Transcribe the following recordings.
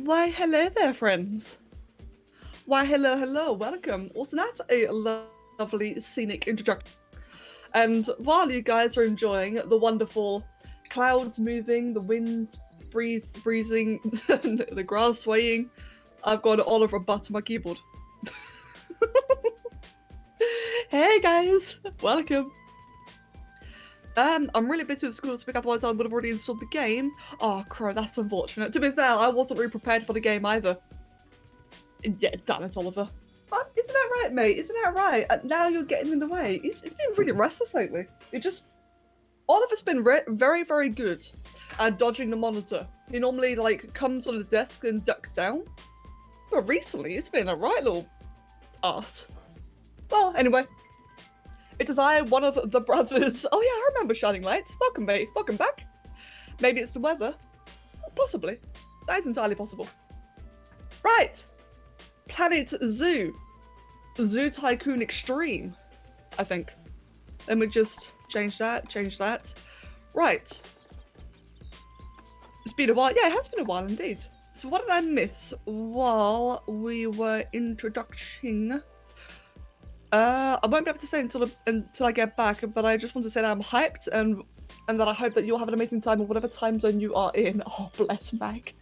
Why, hello there, friends. Why, hello, welcome. Also, that's a lovely scenic introduction. And while you guys are enjoying the wonderful clouds moving, the winds breezing, the grass swaying, I've got Oliver butt to my keyboard. Hey guys, welcome. I'm really busy with school this week, otherwise I would have already installed the game. Oh, crow, that's unfortunate. To be fair, I wasn't really prepared for the game either. Yeah, damn it, Oliver. Isn't that right, mate? Isn't that right? Now you're getting in the way. It's been really restless lately. Oliver's been very, very good at dodging the monitor. He normally, comes on the desk and ducks down. But recently, it's been a right little arse. Well, anyway. It is I, one of the brothers. Oh yeah, I remember Shining Light. Welcome, mate. Welcome back. Maybe it's the weather. Possibly. That is entirely possible. Right. Planet Zoo. Zoo Tycoon Extreme, I think. Let me just change that. Right. It's been a while. Yeah, it has been a while indeed. So what did I miss while we were introducing? I won't be able to say until I get back, but I just want to say that I'm hyped and that I hope that you'll have an amazing time in whatever time zone you are in. Oh, bless Mag.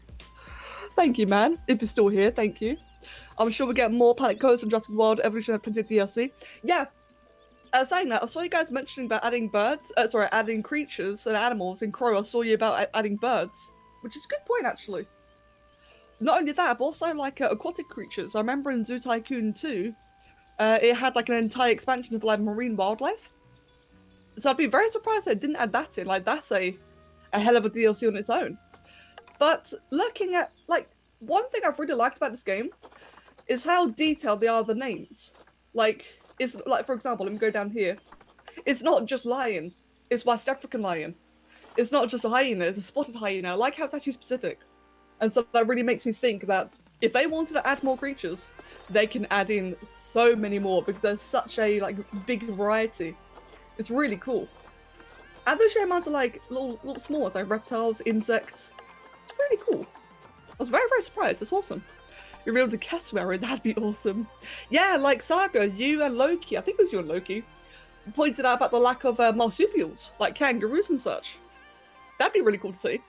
Thank you, man. If you're still here, thank you. I'm sure we'll get more Planet Coast and Jurassic World Evolution and Printed DLC. Yeah. Saying that, I saw you guys mentioning about adding creatures and animals in Crow. I saw you about adding birds, which is a good point, actually. Not only that, but also aquatic creatures. I remember in Zoo Tycoon 2, it had an entire expansion of marine wildlife. So I'd be very surprised they didn't add that in. That's a hell of a DLC on its own. But looking at one thing I've really liked about this game is how detailed they are the names. It's for example, let me go down here. It's not just lion, it's West African lion. It's not just a hyena, it's a spotted hyena. I like how it's actually specific. And so that really makes me think that if they wanted to add more creatures, they can add in so many more because there's such a big variety. It's really cool. And they show amount of little small ones, like reptiles, insects. It's really cool. I was very, very surprised. It's awesome. You're able to cassowary, that'd be awesome. Yeah, Saga, you and Loki, I think it was you and Loki, pointed out about the lack of marsupials, like kangaroos and such. That'd be really cool to see.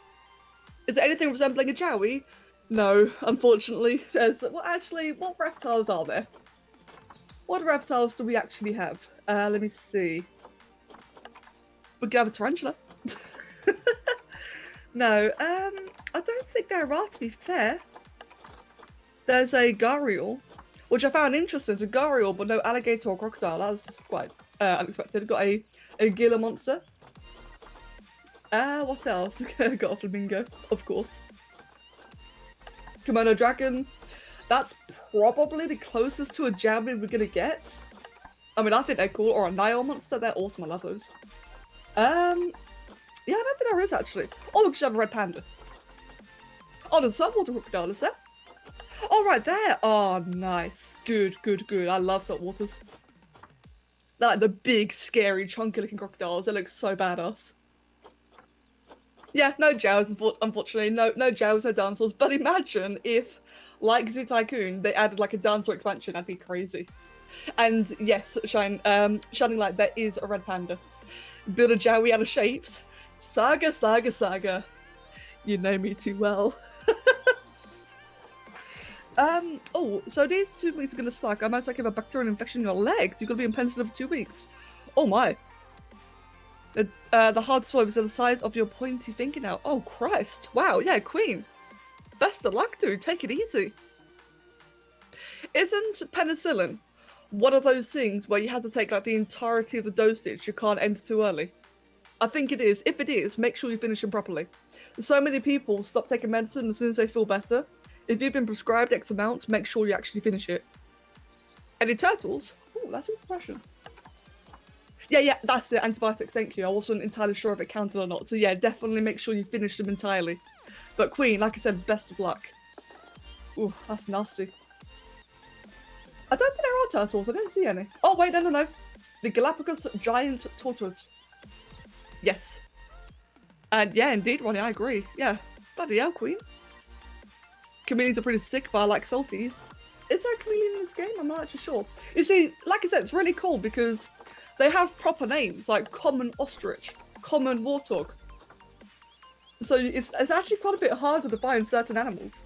Is there anything resembling a jowie? No, unfortunately. What reptiles are there? What reptiles do we actually have? Let me see. We could have a tarantula. No, I don't think there are, to be fair. There's a gharial, which I found interesting. It's a gharial, but no alligator or crocodile. That was quite unexpected. Got a Gila monster. What else? Got a flamingo, of course. Komodo dragon. That's probably the closest to a Jammy we're gonna get. I mean, I think they're cool. Or a Nile monster. They're awesome. I love those. Yeah, I don't think there is actually. Oh, we should have a red panda. Oh, there's a saltwater crocodile, is there? Oh, right there. Oh, nice. Good. I love saltwaters. They're like the big, scary, chunky-looking crocodiles. They look so badass. Yeah, no Jaws, unfortunately. No Jaws, no dinosaurs. But imagine if, like Zoo Tycoon, they added a dinosaur expansion. That'd be crazy. And yes, Shining Light, there is a red panda. Build a Jowie out of shapes. Saga. You know me too well. Oh, so these 2 weeks are gonna suck. I most likely have a bacterial infection in your legs. You're gonna be in penicillin for 2 weeks. Oh my. The hard swallow is the size of your pointy fingernail. Oh Christ. Wow, yeah, Queen. Best of luck, dude. Take it easy. Isn't penicillin one of those things where you have to take the entirety of the dosage? You can't end too early. I think it is. If it is, make sure you finish them properly. So many people stop taking medicine as soon as they feel better. If you've been prescribed X amount, make sure you actually finish it. Any turtles? Oh, that's a good question. Yeah, that's it. Antibiotics, thank you. I wasn't entirely sure if it counted or not. So yeah, definitely make sure you finish them entirely. But Queen, like I said, best of luck. Ooh, that's nasty. I don't think there are turtles. I didn't see any. Oh, wait, no. The Galapagos giant tortoise. Yes. And yeah, indeed, Ronnie, I agree. Yeah. Bloody hell, Queen. chameleons are pretty sick, but I like salties. Is there a chameleon in this game? I'm not actually sure. You see, like I said, it's really cool because they have proper names, like common ostrich, common warthog. So it's actually quite a bit harder to find certain animals.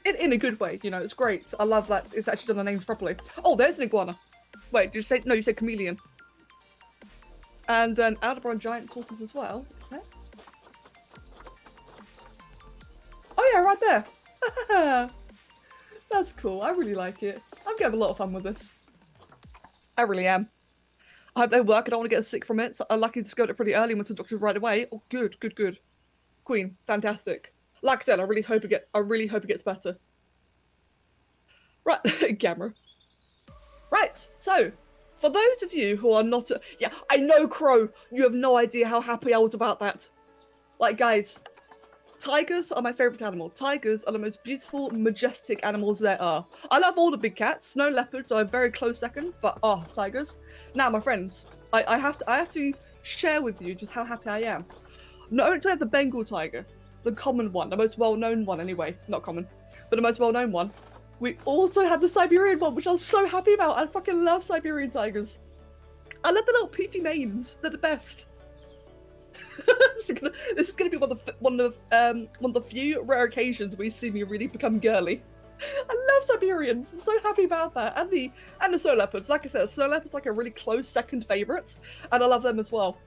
In a good way, you know, it's great. I love that it's actually done the names properly. Oh, there's an iguana. Wait, did you say, no, you said chameleon. And an Aldebaran giant tortoise as well. What's that? Oh yeah, right there. That's cool. I really like it. I'm having a lot of fun with this. I really am. I hope they work. I don't want to get sick from it. So I'm lucky to discovered it pretty early and went to the doctor right away. Oh, good, good, good. Queen, fantastic. Like I said, I really hope it gets better. Right, camera. Right, so for those of you who are not, yeah, I know, Crow. You have no idea how happy I was about that. Like, guys, tigers are my favorite animal. Tigers are the most beautiful, majestic animals there are. I love all the big cats. Snow leopards are a very close second, but tigers. Now, my friends, I have to share with you just how happy I am. Not only do I have the Bengal tiger, the common one, the most well-known one anyway, not common, but the most well-known one. We also had the Siberian one, which I was so happy about. I fucking love Siberian tigers. I love the little poofy manes. They're the best. This is gonna be one of the few rare occasions where you see me really become girly. I love Siberians. I'm so happy about that, and the snow leopards. Like I said, snow leopards like a really close second favorite, and I love them as well.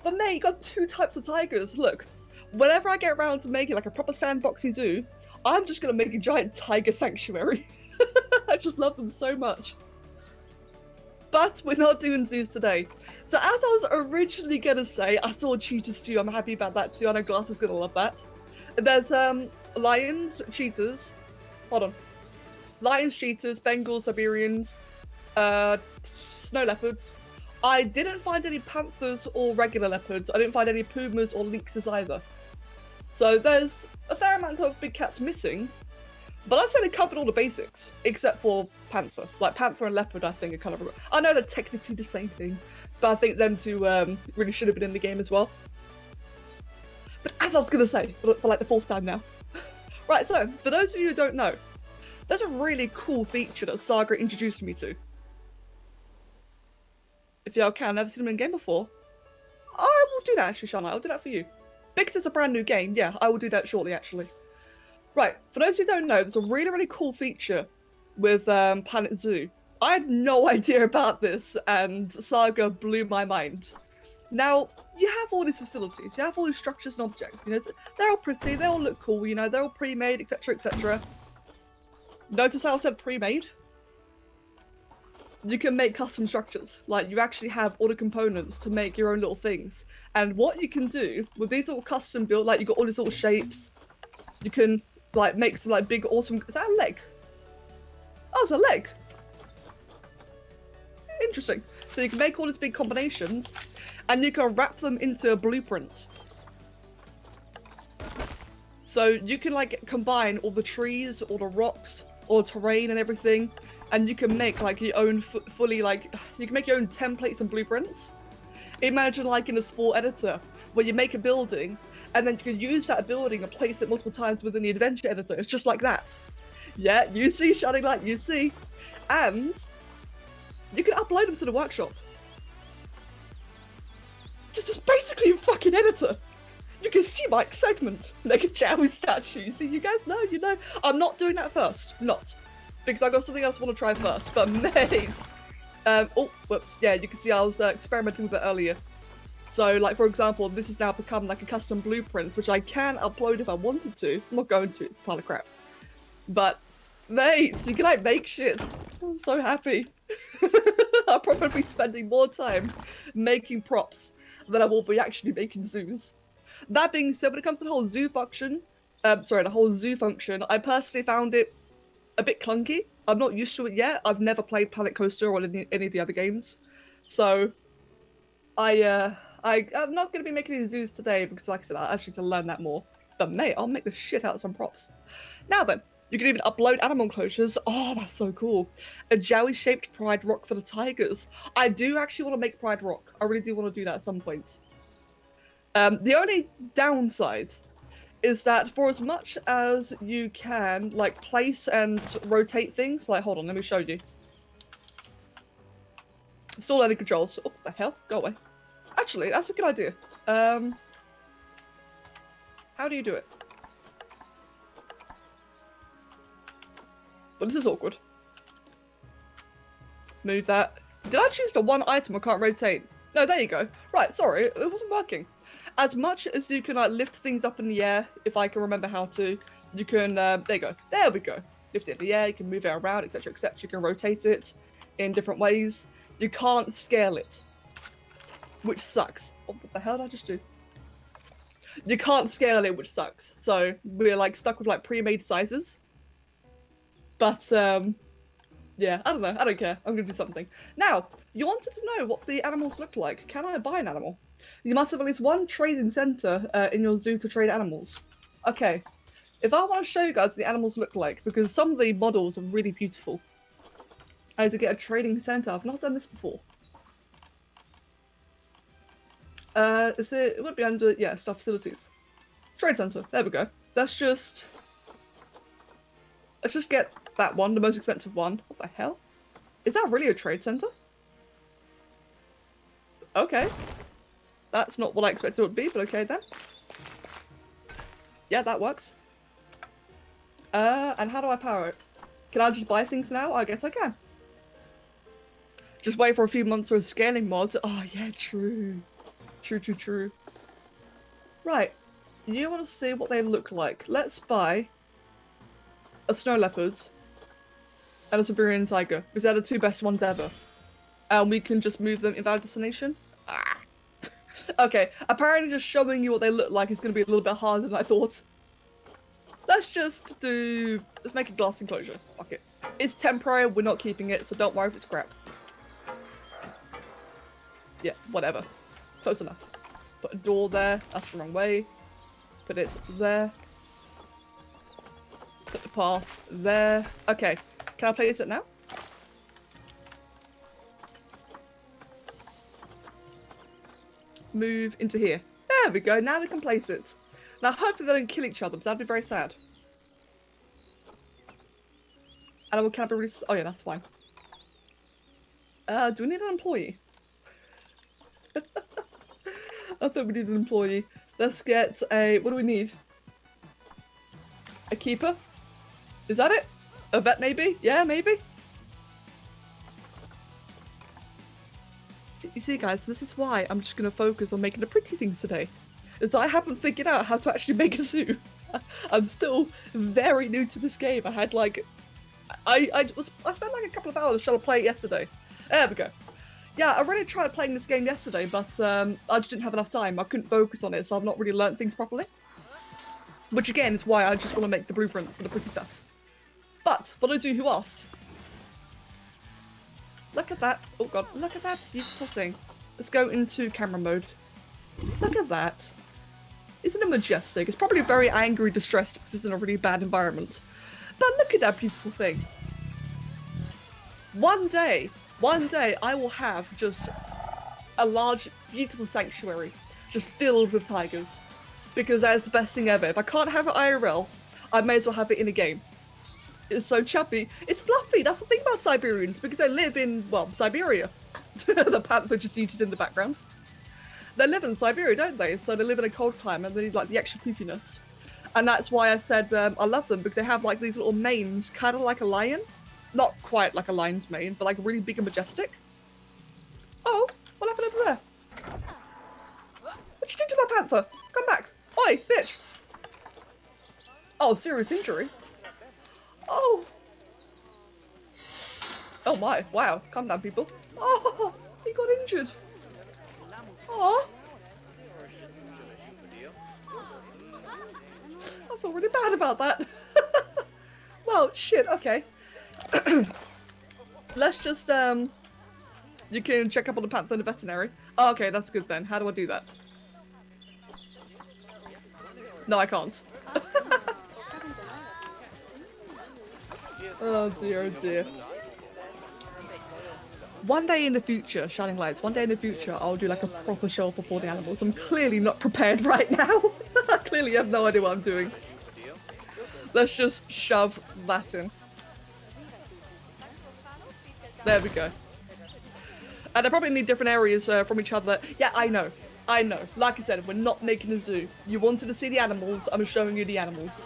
But mate, you got two types of tigers. Look, whenever I get around to making like a proper sandboxy zoo, I'm just gonna make a giant tiger sanctuary. I just love them so much. But we're not doing zoos today. So as I was originally gonna say, I saw cheetahs too. I'm happy about that too. I know Glass is gonna love that. There's lions, cheetahs. Hold on. Lions, cheetahs, Bengals, Siberians, snow leopards. I didn't find any panthers or regular leopards. I didn't find any pumas or lynxes either. So there's a fair amount of big cats missing, but I'd say they covered all the basics, except for panther. Like panther and leopard, I think are kind of. I know they're technically the same thing, but I think them two really should have been in the game as well. But as I was gonna say, for like the fourth time now. Right, so for those of you who don't know, there's a really cool feature that Saga introduced me to. If y'all can, never seen them in game before, I will do that actually, Shana. I'll do that for you. Because it's a brand new game, yeah, I will do that shortly actually. Right, for those who don't know, there's a really, really cool feature with Planet Zoo. I had no idea about this, and Saga blew my mind. Now, you have all these facilities, you have all these structures and objects, you know, they're all pretty, they all look cool, you know, they're all pre-made, etc, etc. Notice how I said pre-made? You can make custom structures. Like, you actually have all the components to make your own little things. And what you can do with these all custom built, like, you got all these little shapes, you can, like, make some, like, big, awesome... Is that a leg? Oh, it's a leg. Interesting. So you can make all these big combinations, and you can wrap them into a blueprint. So you can, like, combine all the trees, all the rocks, all the terrain and everything, and you can make like your own fully, like, you can make your own templates and blueprints. Imagine like in a sport editor where you make a building and then you can use that building and place it multiple times within the adventure editor. It's just like that. Yeah, you see, shining light, you see. And you can upload them to the workshop. Just basically a fucking editor. You can see my excitement. Like a Jowie statue. See, you guys know, you know. I'm not doing that first. Not. Because I've got something else I want to try first. But mate. Oh, whoops. Yeah, you can see I was experimenting with it earlier. So, like, for example, this has now become like a custom blueprint, which I can upload if I wanted to. I'm not going to. It's a pile of crap. But, mate, you can, like, make shit. I'm so happy. I'll probably be spending more time making props than I will be actually making zoos. That being said, when it comes to the whole zoo function, I personally found it a bit clunky. I'm not used to it yet. I've never played Planet Coaster or any of the other games. So, I'm not going to be making any zoos today because, like I said, I actually need to learn that more. But mate, I'll make the shit out of some props. Now then, you can even upload animal enclosures. Oh, that's so cool. A Jowie-shaped Pride Rock for the tigers. I do actually want to make Pride Rock. I really do want to do that at some point. The only downside is that for as much as you can, like, place and rotate things, like, hold on, let me show you. Still learning controls. Oh, what the hell? Go away. Actually, that's a good idea. How do you do it? Well, this is awkward. Move that. Did I choose the one item I can't rotate? No, there you go. Right, sorry, it wasn't working. As much as you can, like, lift things up in the air, if I can remember how to, you can, there you go. There we go. Lift it in the air, you can move it around, etc, etc. You can rotate it in different ways. You can't scale it, which sucks. Oh, what the hell did I just do? You can't scale it, which sucks. So we're, like, stuck with, like, pre-made sizes. But, yeah, I don't know. I don't care. I'm gonna do something. Now, you wanted to know what the animals look like. Can I buy an animal? You must have at least one trading center in your zoo to trade animals. Okay. If I want to show you guys what the animals look like, because some of the models are really beautiful, I have to get a trading center. I've not done this before. It would be under, yeah, staff facilities. Trade center. There we go. Let's just get that one, the most expensive one. What the hell? Is that really a trade center? Okay. That's not what I expected it would be, but okay then. Yeah, that works. And how do I power it? Can I just buy things now? I guess I can. Just wait for a few months for a scaling mod. Oh yeah, true. True. Right. You want to see what they look like. Let's buy a snow leopard and a Siberian tiger, because they're the two best ones ever. And we can just move them in valid destination. Ah. Okay, apparently just showing you what they look like is going to be a little bit harder than I thought. Let's make a glass enclosure. Fuck it. It's temporary, we're not keeping it, so don't worry if it's crap. Yeah, whatever. Close enough. Put a door there, that's the wrong way. Put it there. Put the path there. Okay, can I place it now? Move into here. There we go, now we can place it. Now hopefully they don't kill each other, because that'd be very sad. Animal cannot be released. Oh yeah, that's fine. Do we need an employee? I thought we needed an employee. Let's get a, what do we need? A keeper? Is that it? A vet maybe? Yeah, maybe? You see guys, this is why I'm just going to focus on making the pretty things today. Is I haven't figured out how to actually make a zoo. I'm still very new to this game. I had like, I spent like a couple of hours trying to play it yesterday. There we go. Yeah, I really tried playing this game yesterday, but I just didn't have enough time. I couldn't focus on it, so I've not really learnt things properly. Which again is why I just want to make the blueprints and the pretty stuff. But for those of you who asked, look at that. Oh god, look at that beautiful thing. Let's go into camera mode. Look at that. Isn't it majestic? It's probably very angry, distressed because it's in a really bad environment. But look at that beautiful thing. One day I will have just a large, beautiful sanctuary just filled with tigers. Because that is the best thing ever. If I can't have it IRL, I may as well have it in a game. It's so chubby. It's fluffy. That's the thing about Siberians, because they live in, well, Siberia. The panther just eats it in the background. They live in Siberia, don't they? So they live in a cold climate and they need like the extra poofiness. And that's why I said I love them, because they have like these little manes, kind of like a lion. Not quite like a lion's mane, but like really big and majestic. Oh, what happened over there? What you do to my panther? Come back. Oi, bitch. Oh, serious injury. Oh. Oh my, wow. Calm down, people. Oh, he got injured. Oh. I feel really bad about that. Well, shit, okay. Let's just, you can check up on the panther in the veterinary. Oh, okay, that's good then. How do I do that? No, I can't. Oh dear, oh dear. One day in the future, Shining Lights, one day in the future, I'll do like a proper show up for the animals. I'm clearly not prepared right now. Clearly you have no idea what I'm doing. Let's just shove that in. There we go. And I probably need different areas from each other. Yeah, I know. I know. Like I said, we're not making a zoo. You wanted to see the animals, I'm showing you the animals.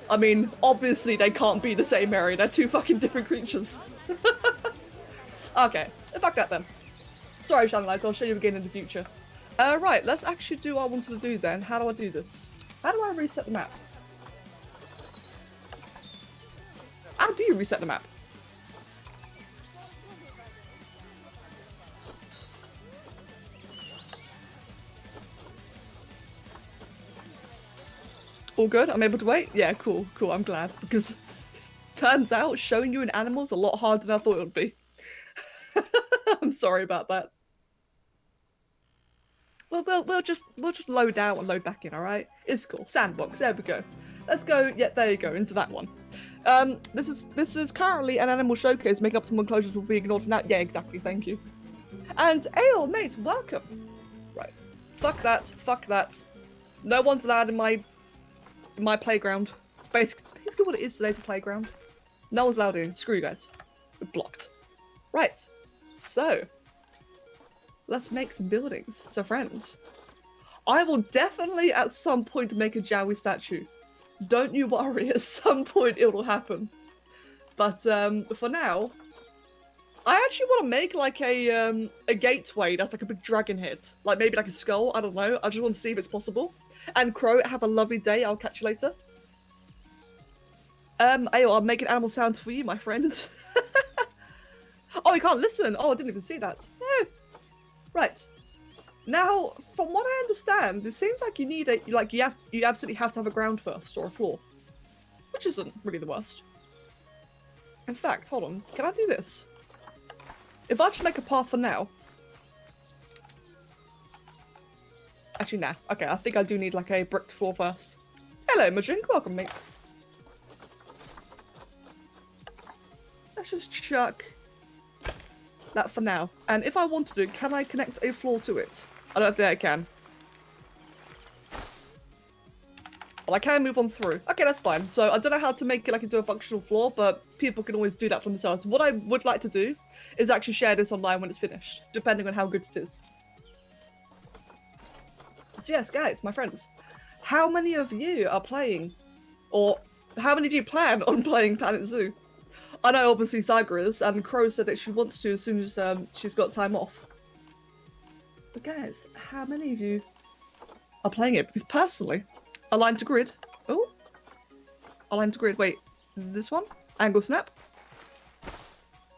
I mean, obviously they can't be the same area. They're two fucking different creatures. Okay, fuck that then. Sorry, Shannon, I'll show you again in the future. Right, let's actually do what I wanted to do then. How do I do this? How do I reset the map? How do you reset the map? All good? I'm able to wait? Yeah, cool, cool, I'm glad. Because turns out showing you an animal is a lot harder than I thought it would be. I'm sorry about that. Well, we'll just load out and load back in, all right? It's cool. Sandbox. There we go. Let's go. Yeah, there you go. Into that one. This is currently an animal showcase. Making up some enclosures will be ignored for now. Yeah, exactly. Thank you. And Ale, mate, welcome. Right. Fuck that. Fuck that. No one's allowed in my playground. It's basically what it is today. It's a playground. No one's allowed in. Screw you guys. We're blocked. Right. So. Let's make some buildings. So friends, I will definitely at some point make a Jowie statue. Don't you worry, at some point it will happen. But for now, I actually want to make like a gateway that's like a big dragon head. Like maybe like a skull, I don't know. I just want to see if it's possible. And Crow, have a lovely day. I'll catch you later. I'll make an animal sound for you, my friend. Oh, you can't listen. Oh, I didn't even see that. No. Right. Now, from what I understand, it seems like you need you absolutely have to have a ground first or a floor, which isn't really the worst. In fact, hold on. Can I do this? If I just make a path for now. Actually, nah. Okay, I think I do need like a bricked floor first. Hello, Majink. Welcome, mate. Let's just chuck that for now. And if I want to do, can I connect a floor to it? I don't think I can. Well, I can move on through. Okay, that's fine. So I don't know how to make it like into a functional floor, but people can always do that for themselves. What I would like to do is actually share this online when it's finished, depending on how good it is. So yes, guys, my friends, how many of you are playing, or how many of you plan on playing Planet Zoo? I know obviously Saga is, and Crow said that she wants to as soon as she's got time off. But guys, how many of you are playing it? Because personally, align to grid. Oh, align to grid. Wait, this one? Angle snap.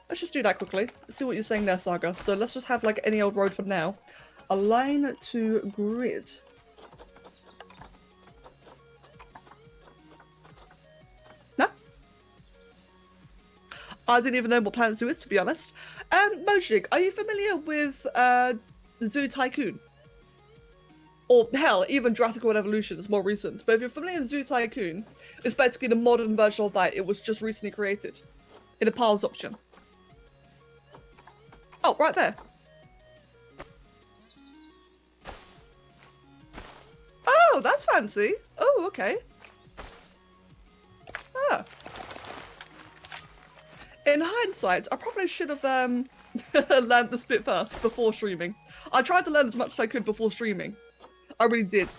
Let's just do that quickly. Let's see what you're saying there, Saga. So let's just have like any old road for now. Align to grid. No? I didn't even know what Planet Zoo is, to be honest. Mojig, are you familiar with Zoo Tycoon? Or hell, even Jurassic World Evolution is more recent. But if you're familiar with Zoo Tycoon, it's basically the modern version of that. It was just recently created in a piles option. Oh, right there. Oh, that's fancy. Oh, okay. Ah. In hindsight, I probably should have learned this bit first before streaming. I tried to learn as much as I could before streaming. I really did.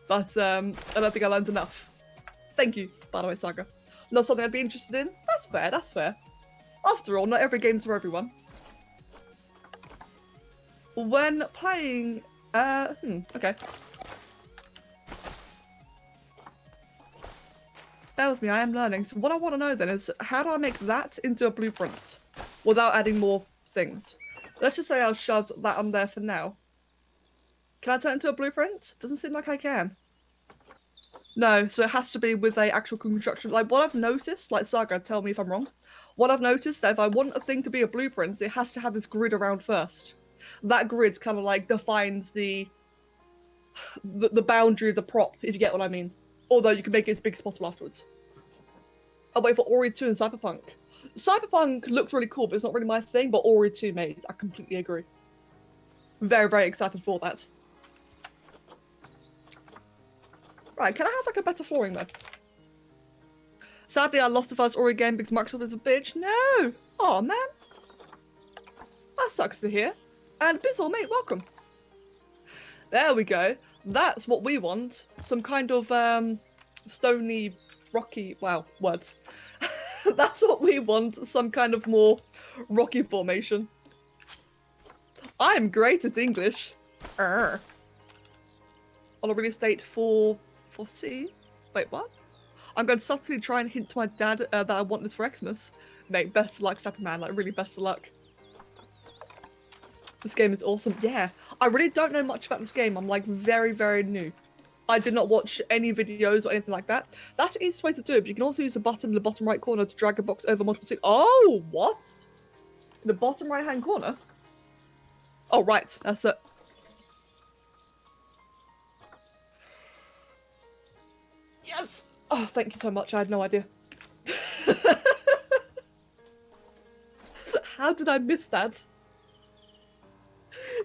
But I don't think I learned enough. Thank you, by the way, Saga. Not something I'd be interested in? That's fair, that's fair. After all, not every game's for everyone. When playing... okay. Bear with me, I am learning. So what I want to know then is, how do I make that into a blueprint without adding more things? Let's just say I'll shove that on there for now. Can I turn it into a blueprint? Doesn't seem like I can. No, so it has to be with a actual construction. Like what I've noticed, like Saga, tell me if I'm wrong. What I've noticed, that if I want a thing to be a blueprint, it has to have this grid around first. That grid kind of like defines the boundary of the prop, if you get what I mean. Although you can make it as big as possible afterwards. I'll wait for Ori 2 and Cyberpunk. Cyberpunk looks really cool, but it's not really my thing, but Ori 2, mate, I completely agree. Very, very excited for that. Right, can I have like a better flooring then? Sadly, I lost the first Ori game because Microsoft is a bitch. No! Oh man. That sucks to hear. And Bizzle, mate, welcome. There we go. That's what we want. Some kind of stony, rocky, wow, words. That's what we want. Some kind of more rocky formation. I'm great at English. On a real estate for C. Wait, what? I'm going to subtly try and hint to my dad that I want this for Xmas. Mate, best of luck, Snappy Man. Like, really best of luck. This game is awesome. Yeah, I really don't know much about this game. I'm like very, very new. I did not watch any videos or anything like that. That's the easiest way to do it. But you can also use the button in the bottom right corner to drag a box over multiple seats. Oh, what? In the bottom right hand corner? Oh, right. That's it. Yes! Oh, thank you so much. I had no idea. How did I miss that?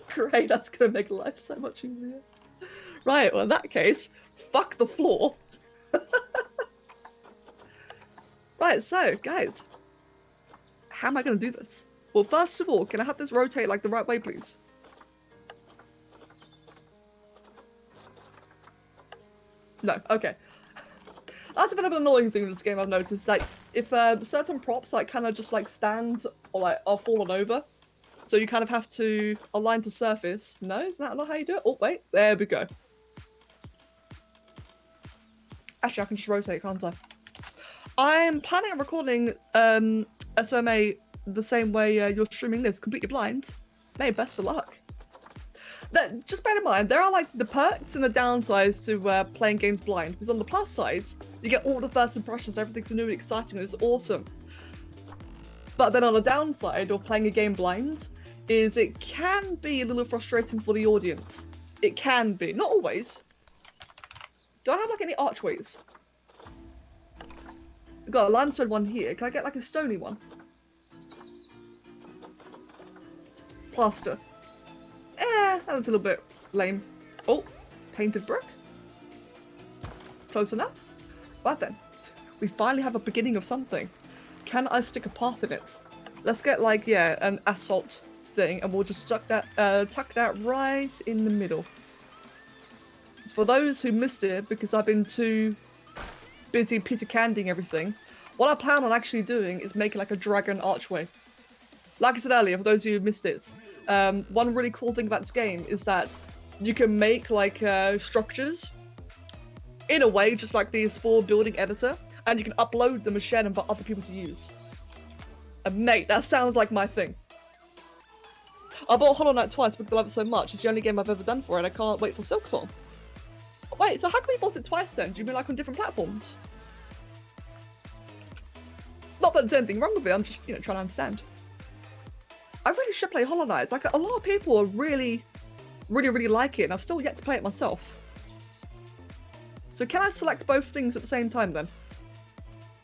Great, that's gonna make life so much easier. Right, well in that case, fuck the floor. Right, so, guys. How am I gonna do this? Well, first of all, can I have this rotate like the right way, please? No, okay. That's a bit of an annoying thing in this game I've noticed. Like, if certain props like kind of just like stand or like are fallen over, so you kind of have to align to surface. No, is that not how you do it? Oh wait, there we go. Actually, I can just rotate, can't I? I'm planning on recording SMA the same way you're streaming this, completely blind. Mate, best of luck. Just bear in mind, there are like the perks and the downsides to playing games blind. Because on the plus side, you get all the first impressions, everything's new and exciting, and it's awesome. But then on the downside of playing a game blind, is it can be a little frustrating for the audience. It can be, not always. Do I have like any archways? I've got a limestone one here. Can I get like a stony one? Plaster. That was a little bit lame. Oh, painted brick. Close enough. Right then, we finally have a beginning of something. Can I stick a path in it? Let's get like, yeah, an asphalt thing, and we'll just tuck that right in the middle. For those who missed it, because I've been too busy candying everything, what I plan on actually doing is making like a dragon archway. Like I said earlier, for those of you who missed it, one really cool thing about this game is that you can make like structures in a way just like the Spore building editor, and you can upload them and share them for other people to use. And mate, that sounds like my thing. I bought Hollow Knight twice because I love it so much. It's the only game I've ever done for it. I can't wait for Silksong. Wait, so how come you bought it twice then? Do you mean like on different platforms? Not that there's anything wrong with it, I'm just, you know, trying to understand. I really should play Hollow Knight. Like, a lot of people are really like it, and I've still yet to play it myself. So can I select both things at the same time then?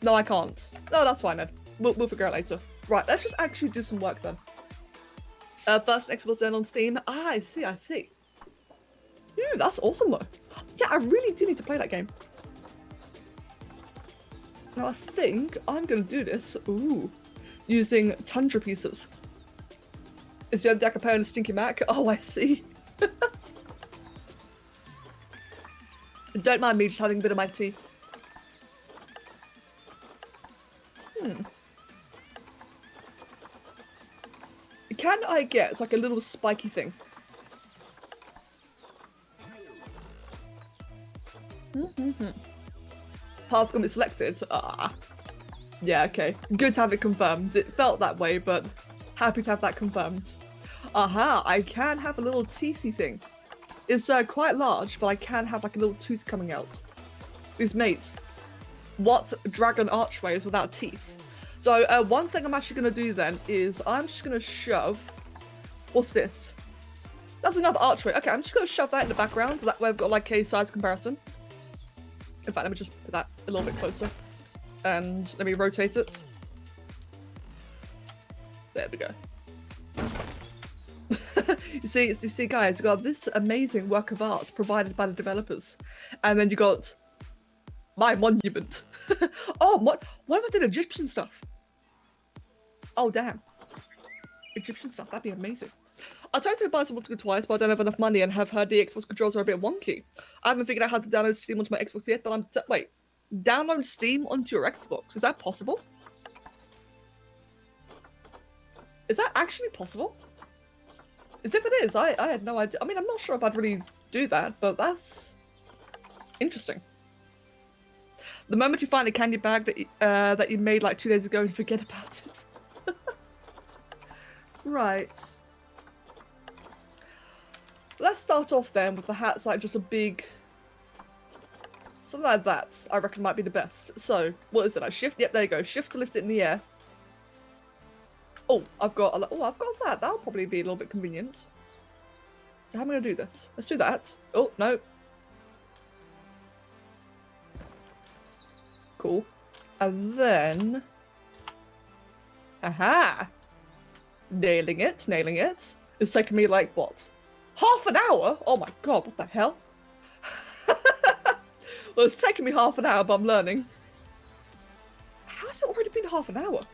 No, I can't. No, that's fine then. We'll figure it out later. Right, let's just actually do some work then. First Xbox then on Steam. Ah, I see. Ooh, that's awesome though. Yeah, I really do need to play that game. Now I think I'm gonna do this, using Tundra pieces. Is the other deck a Stinky Mac? Oh, I see. Don't mind me just having a bit of my tea. Can I get like a little spiky thing? Part's gonna be selected. Ah. Yeah, okay. Good to have it confirmed. It felt that way, but happy to have that confirmed. Aha, I can have a little teethy thing. It's quite large, but I can have like a little tooth coming out. Who's mate? What dragon archway is without teeth? So one thing I'm actually going to do then is I'm just going to shove... What's this? That's another archway. Okay, I'm just going to shove that in the background, so that way I've got like a size comparison. In fact, let me just put that a little bit closer. And let me rotate it. There we go. you see, guys, you got this amazing work of art provided by the developers, and then you got my monument. Oh, what if I did Egyptian stuff? Oh, damn. Egyptian stuff, that'd be amazing. I tried to buy some once or twice, but I don't have enough money and have heard the Xbox controls are a bit wonky. I haven't figured out how to download Steam onto my Xbox yet, but wait. Download Steam onto your Xbox? Is that possible? Is that actually possible? As if it is, I had no idea. I mean, I'm not sure if I'd really do that, but that's interesting. The moment you find a candy bag that you made like 2 days ago, you forget about it. Right. Let's start off then with the hats, like just a big... something like that, I reckon might be the best. So, what is it? I shift? Yep, there you go. Shift to lift it in the air. Oh, I've got that. That'll probably be a little bit convenient. So how am I going to do this? Let's do that. Oh, no. Cool. And then... aha! Nailing it, nailing it. It's taken me like, what? Half an hour? Oh my god, what the hell? Well, it's taken me half an hour, but I'm learning. How has it already been half an hour?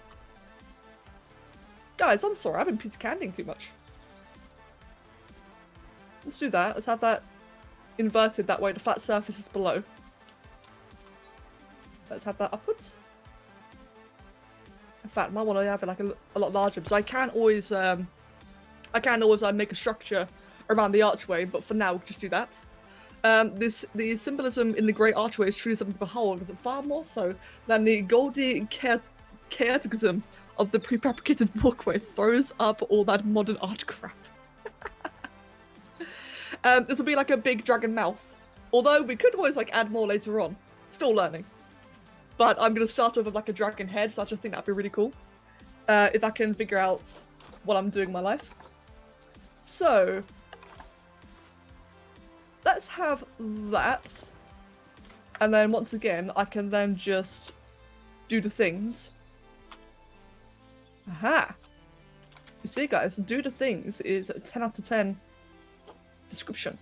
Guys, I'm sorry, I've been piece candying too much. Let's do that. Let's have that inverted that way. The flat surface is below. Let's have that upwards. In fact, I might want to have it like a lot larger, because I can always make a structure around the archway, but for now, we'll just do that. The symbolism in the Great Archway is truly something to behold, far more so than the gaudy chaoticism of the prefabricated walkway throws up all that modern art crap. This will be like a big dragon mouth, although we could always like add more later on. Still learning. But I'm going to start off with like a dragon head, so I just think that'd be really cool. If I can figure out what I'm doing in my life. So, let's have that. And then once again, I can then just do the things. Aha! You see, guys, do the things is a 10 out of 10 description.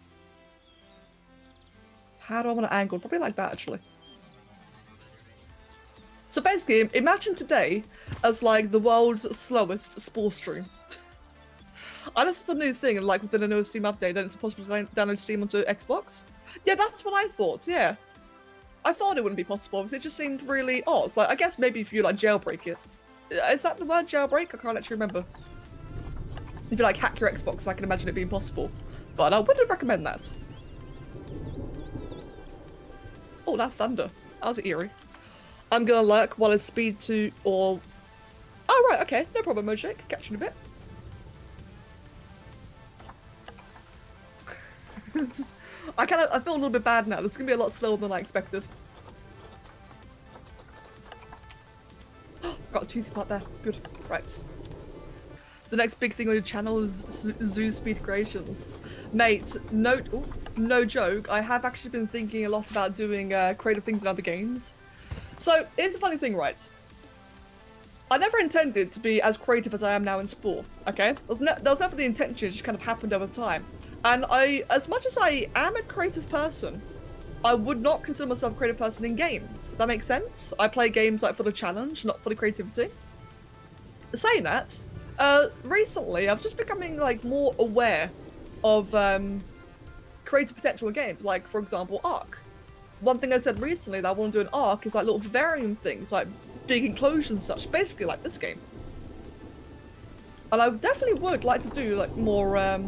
How do I want to angle? Probably like that, actually. So basically, imagine today as like the world's slowest spore stream. Unless it's a new thing, and like within a new Steam update, then it's possible to download Steam onto Xbox. Yeah, that's what I thought, yeah. I thought it wouldn't be possible, because it just seemed really odd. It's like, I guess maybe if you like jailbreak it. Is that the word, jailbreak? I can't actually remember. If you like hack your Xbox, I can imagine it being possible. But I wouldn't recommend that. Oh, that thunder. That was eerie. I'm gonna lurk while it's speed to, or... oh, right, okay. No problem, Mojik. Catch you in a bit. I feel a little bit bad now. This is gonna be a lot slower than I expected. Got a toothy part there. Good. Right. The next big thing on your channel is Zoo Speed Creations. Mate, no joke, I have actually been thinking a lot about doing creative things in other games. So, here's the funny thing, right? I never intended to be as creative as I am now in Spore, okay? That was never the intention, it just kind of happened over time. And as much as I am a creative person, I would not consider myself a creative person in games. That makes sense? I play games like for the challenge, not for the creativity. Saying that, recently I've just becoming like more aware of creative potential in games, like for example Ark. One thing I said recently that I want to do in Ark is like little varying things, like big enclosures and such, basically like this game. And I definitely would like to do like more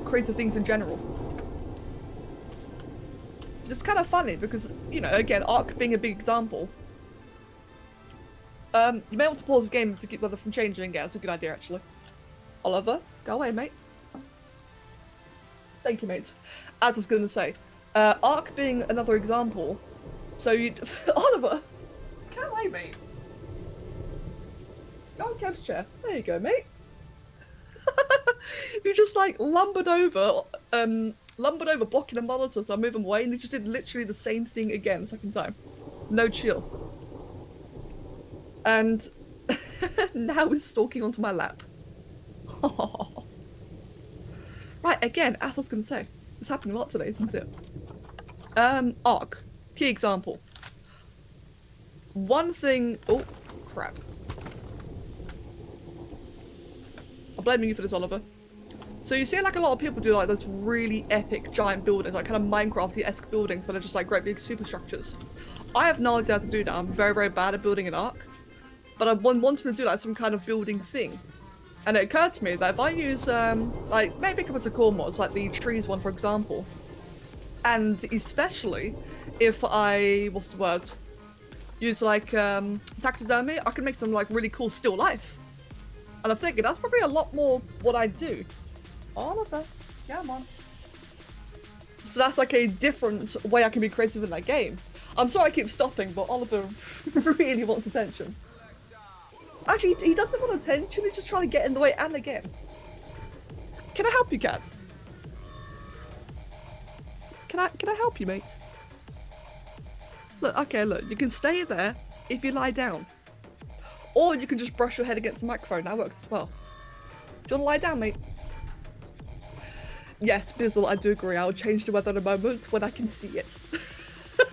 creative things in general. It's kind of funny because, you know, again, Ark being a big example. You may want to pause the game to keep weather from changing. Yeah, that's a good idea actually. Oliver, go away, mate. Thank you, mate. As I was going to say, Ark being another example. So you, Oliver, go away, mate. Go on Kev's chair. There you go, mate. You just like lumbered over blocking a monitor, so I move him away, and he just did literally the same thing again, second time. No chill. And now he's stalking onto my lap. Right, again, as I was going to say, it's happening a lot today, isn't it? Arc. Key example. One thing... Oh, crap. I'm blaming you for this, Oliver. So you see like a lot of people do like those really epic giant buildings, like kind of Minecraft-esque buildings, but they're just like great big superstructures. I have no idea how to do that. I'm very, very bad at building an arc. But I wanted to do like some kind of building thing. And it occurred to me that if I use, like, maybe a couple of core mods, like the trees one, for example, and especially if I, what's the word, use like taxidermy, I can make some like really cool still life. And I'm thinking that's probably a lot more what I do. Oliver, come on. So that's like a different way I can be creative in that game. I'm sorry I keep stopping, but Oliver really wants attention. Actually, he doesn't want attention, he's just trying to get in the way and again. Can I help you, cat? Can I help you, mate? Look, okay, look, you can stay there if you lie down. Or you can just brush your head against the microphone, that works as well. Do you want to lie down, mate? Yes, Bizzle, I do agree, I'll change the weather in a moment when I can see it.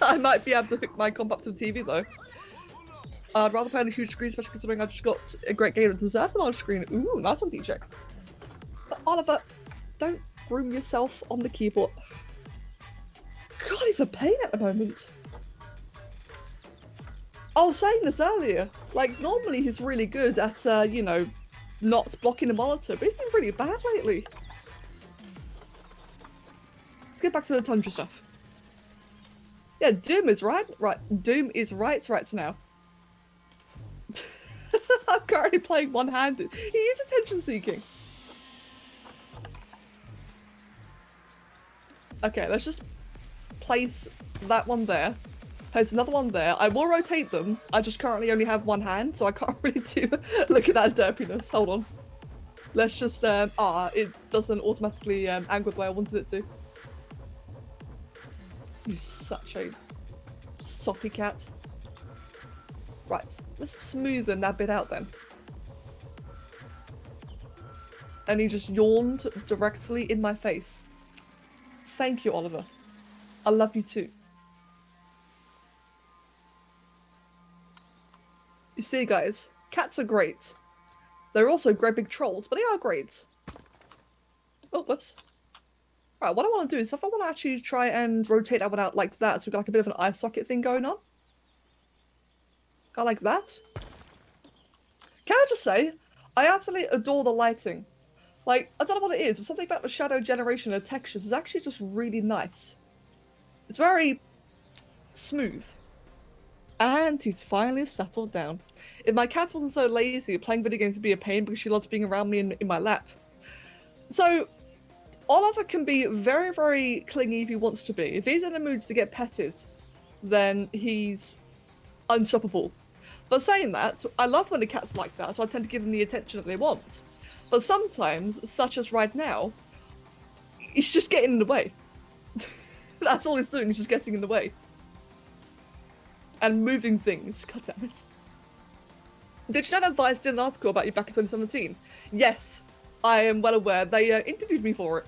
I might be able to hook my comp up to the TV though. I'd rather play on a huge screen, especially considering I've just got a great game that deserves a large screen. Ooh, nice one, DJ. But Oliver, don't groom yourself on the keyboard. God, he's a pain at the moment. I was saying this earlier. Like, normally he's really good at, you know, not blocking the monitor, but he's been really bad lately. Let's get back to the Tundra stuff. Yeah, Doom is right. Doom is right now. I'm currently playing one-handed. He is attention seeking. Okay, let's just place that one there. Place another one there. I will rotate them. I just currently only have one hand, so I can't really do... Look at that derpiness. Hold on. Let's just... it doesn't automatically angle the way I wanted it to. You're such a soppy cat. Right, let's smoothen that bit out then. And he just yawned directly in my face. Thank you, Oliver. I love you too. You see, guys, cats are great. They're also great big trolls, but they are great. Oh, whoops. Right, what I want to do is if I want to actually try and rotate that one out like that, so we've got like a bit of an eye socket thing going on. Kind of like that. Can I just say, I absolutely adore the lighting. Like, I don't know what it is, but something about the shadow generation of textures is actually just really nice. It's very smooth. And he's finally settled down. If my cat wasn't so lazy, playing video games would be a pain because she loves being around me in my lap. So, Oliver can be very, very clingy if he wants to be. If he's in the mood to get petted, then he's unstoppable. But saying that, I love when the cat's like that, so I tend to give them the attention that they want. But sometimes, such as right now, he's just getting in the way. That's all he's doing, he's just getting in the way. And moving things, god damn it. Did you know that Vice did an article about you back in 2017? Yes, I am well aware. They interviewed me for it.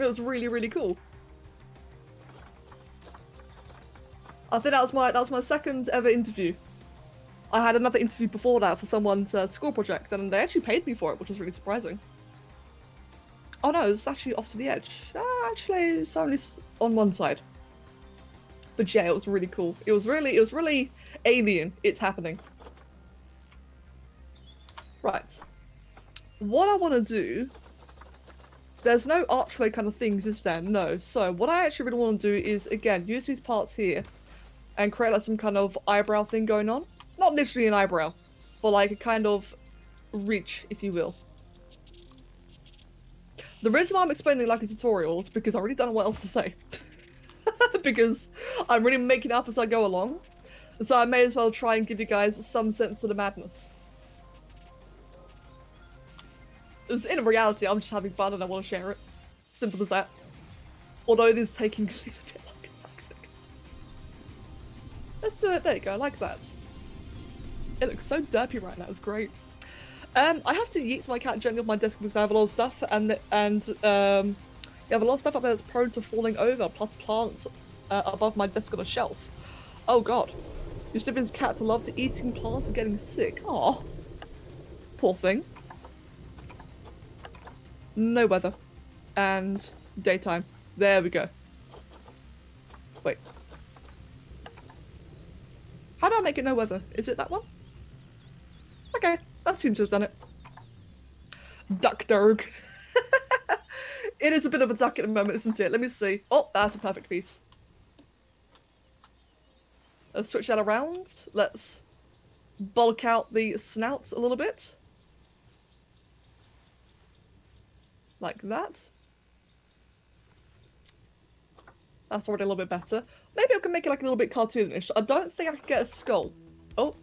It was really, really cool. I think that was my second ever interview. I had another interview before that for someone's school project, and they actually paid me for it, which was really surprising. Oh no, it's actually off to the edge. Actually, it's only on one side. But yeah, it was really cool. It was really alien. It's happening. Right. What I want to do... There's no archway kind of things, is there? No. So what I actually really want to do is, again, use these parts here and create like some kind of eyebrow thing going on. Not literally an eyebrow, but like a kind of reach, if you will. The reason why I'm explaining like a tutorial is because I really don't know what else to say. Because I'm really making it up as I go along. So I may as well try and give you guys some sense of the madness. Because in reality, I'm just having fun and I want to share it. Simple as that. Although it is taking a little bit longer than I expected. Let's do it. There you go, like that. It looks so derpy right now, it's great. I have to yeet my cat gently off my desk because I have a lot of stuff, and you have a lot of stuff up there that's prone to falling over, plus plants above my desk on a shelf. Oh god. Your siblings' cats love to eating plants and getting sick. Aw. Poor thing. No weather. And daytime. There we go. Wait. How do I make it no weather? Is it that one? Okay, that seems to have done it. Duck dog. It is a bit of a duck at the moment, isn't it? Let me see. Oh, that's a perfect piece. Let's switch that around. Let's bulk out the snouts a little bit. Like that. That's already a little bit better. Maybe I can make it like a little bit cartoonish. I don't think I can get a skull. Oh.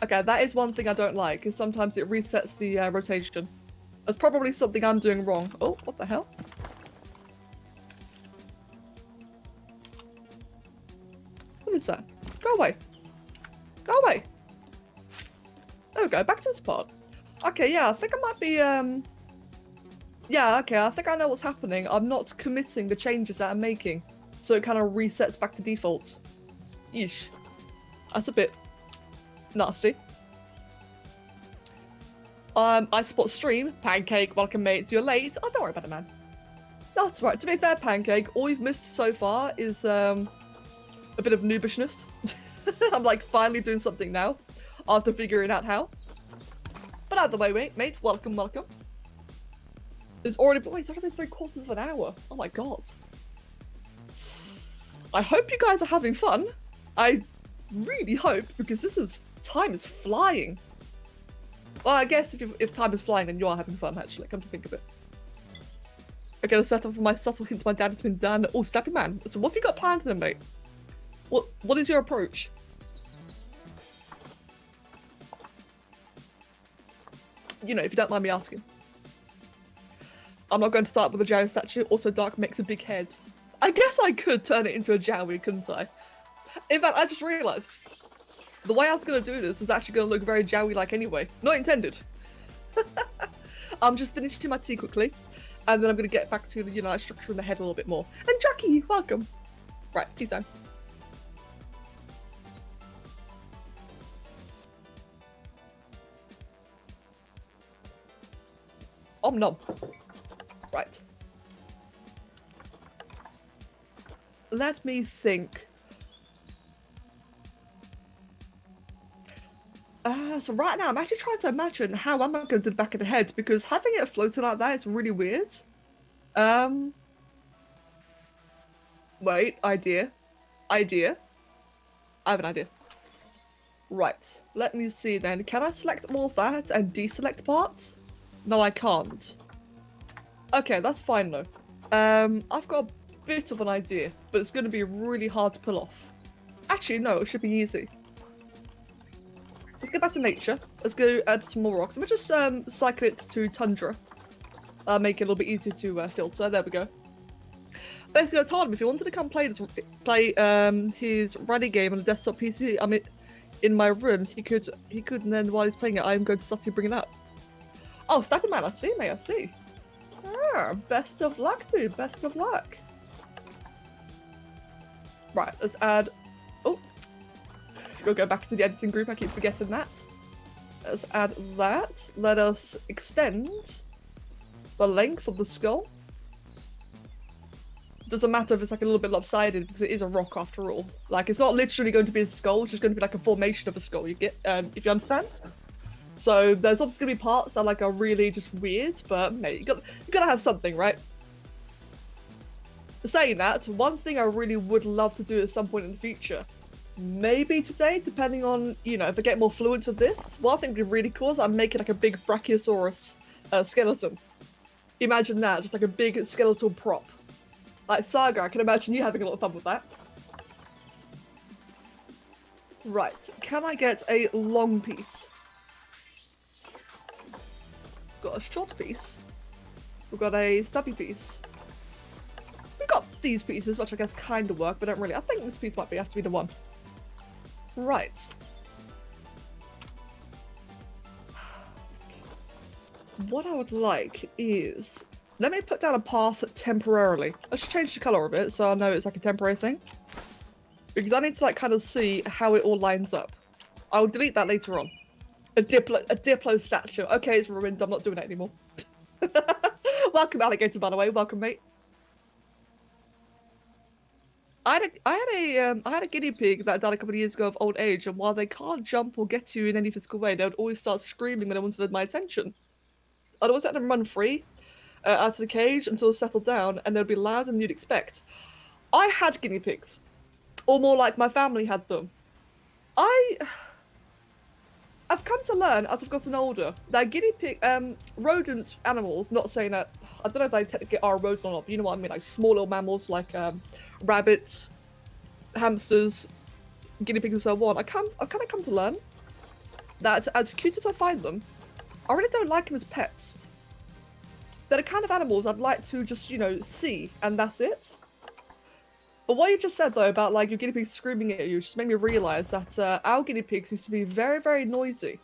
Okay, that is one thing I don't like, is sometimes it resets the rotation. That's probably something I'm doing wrong. Oh, what the hell? What is that? Go away. Go away. There we go, back to this part. Okay, yeah, I think I might be, yeah, okay, I think I know what's happening. I'm not committing the changes that I'm making, so it kind of resets back to default. Yeesh. That's a bit nasty. I support stream. Pancake, welcome mates, you're late. Oh, don't worry about it, man. That's right. To be fair, Pancake, all you've missed so far is a bit of noobishness. I'm like finally doing something now, after figuring out how. But out of the way, mate, welcome, welcome. It's already, wait, it's already been 3/4 of an hour. Oh my god. I hope you guys are having fun. I really hope, because time is flying. Well, I guess if time is flying, then you are having fun, actually, come to think of it. Okay, let's set up for my subtle hint my dad has been done. Oh, Steppy Man. So what have you got planned then, mate? What is your approach? You know, if you don't mind me asking. I'm not going to start with a Jowie statue. Also, Dark makes a big head. I guess I could turn it into a Jowie, couldn't I? In fact, I just realised the way I was going to do this is actually going to look very Jowie-like anyway. Not intended. I'm just finishing my tea quickly, and then I'm going to get back to the, you know, structure in the head a little bit more. And Jackie, welcome. Right, tea time. Om nom. Right. Let me think. So right now I'm actually trying to imagine how am I going to do the back of the head, because having it floating like that is really weird. Wait, idea. I have an idea. Right, let me see then. Can I select all of that and deselect parts? No, I can't. Okay, that's fine though. I've got a bit of an idea, but it's going to be really hard to pull off. Actually, no, it should be easy. Let's get back to nature. Let's go add some more rocks. I'm gonna just cycle it to tundra. Make it a little bit easier to filter. There we go. Basically, I told him if he wanted to come play his rally game on a desktop PC, I mean, in my room, he could, and then while he's playing it, I'm going to subtly bring it up. Oh, Stacker Man, I see, mate, I see. Ah, best of luck, dude. Best of luck. Right, let's add. Oh. We'll go back to the editing group, I keep forgetting that. Let's add that. Let us extend the length of the skull. Doesn't matter if it's like a little bit lopsided, because it is a rock after all. Like, it's not literally going to be a skull, it's just going to be like a formation of a skull, you get, if you understand? So there's obviously going to be parts that like are really just weird, but mate, you gotta have something, right? Saying that, one thing I really would love to do at some point in the future, maybe today, depending on, you know, if I get more fluent with this. What I think would be really cool is I'm making like a big Brachiosaurus skeleton. Imagine that, just like a big skeletal prop. Like Saga, I can imagine you having a lot of fun with that. Right, can I get a long piece? Got a short piece. We've got a stubby piece. We've got these pieces, which I guess kind of work, but don't really. I think this piece might have to be the one. Right. what I would like is, let me put down a path temporarily. I should change the color of it so I know it's like a temporary thing. Because I need to like kind of see how it all lines up. I'll delete that later on. A Diplo statue. Okay, it's ruined. I'm not doing it anymore. Welcome, Alligator, by the way. Welcome, mate. I had a guinea pig that died a couple of years ago of old age, and while they can't jump or get to you in any physical way, they would always start screaming when they wanted my attention. I'd always let them run free out of the cage until they settled down, and they'd be louder than you'd expect. I had guinea pigs, or more like my family had them. I've come to learn as I've gotten older that guinea pig, rodent animals, not saying that, I don't know if they technically are a rodent or not, but you know what I mean, like small little mammals like rabbits, hamsters, guinea pigs and so on. I've kind of come to learn that as cute as I find them, I really don't like them as pets. They're the kind of animals I'd like to just, you know, see, and that's it. But what you just said, though, about, like, your guinea pigs screaming at you just made me realise that our guinea pigs used to be very, very noisy.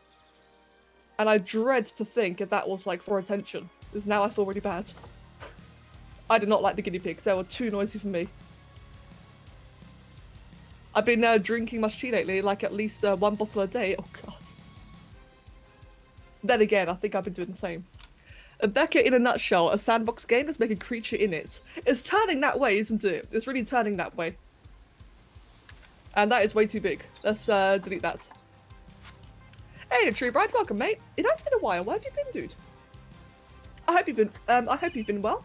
And I dread to think if that was, like, for attention, because now I feel really bad. I did not like the guinea pigs. They were too noisy for me. I've been drinking much tea lately, like at least 1 bottle a day. Oh, God. Then again, I think I've been doing the same. Becca, in a nutshell, a sandbox game is make a creature in it. It's turning that way, isn't it? It's really turning that way. And that is way too big. Let's delete that. Hey, the True Bride, welcome, mate. It has been a while. Where have you been, dude? I hope you've been well.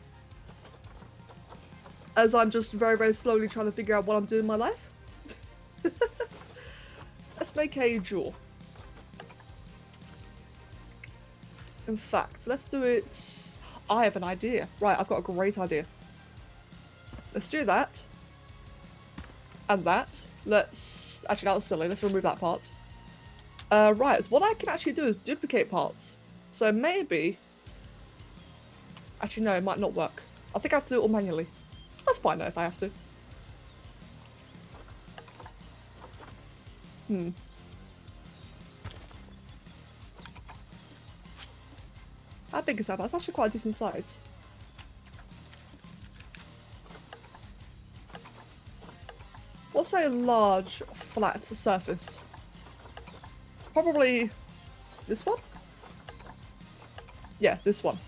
As I'm just very, very slowly trying to figure out what I'm doing in my life. Let's make a jaw. In fact, let's do it... I have an idea. Right, I've got a great idea. Let's do that. And that. Let's... Actually, that was silly. Let's remove that part. Right, so what I can actually do is duplicate parts. So maybe... Actually, no, it might not work. I think I have to do it all manually. That's fine though, if I have to. How big is that? That's actually quite a decent size. What's a large, flat surface? Probably this one? Yeah, this one.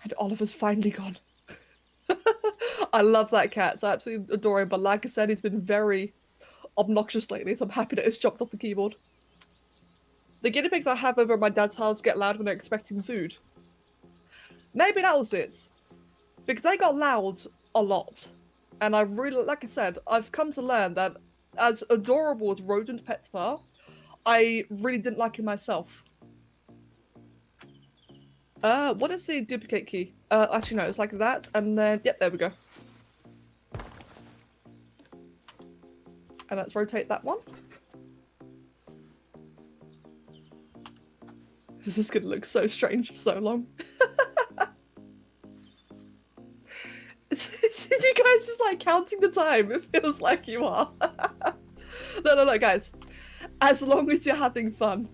And Oliver's finally gone. I love that cat. I absolutely adore him, but like I said, he's been very obnoxious lately, so I'm happy that it's chopped off the keyboard. The guinea pigs I have over at my dad's house get loud when they're expecting food. Maybe that was it. Because they got loud a lot. And I really, like I said, I've come to learn that as adorable as rodent pets are, I really didn't like it myself. What is the duplicate key? Actually no, it's like that, and then, yep, there we go. And let's rotate that one. This is gonna look so strange for so long. Did you guys just like counting the time? It feels like you are. No, guys. As long as you're having fun.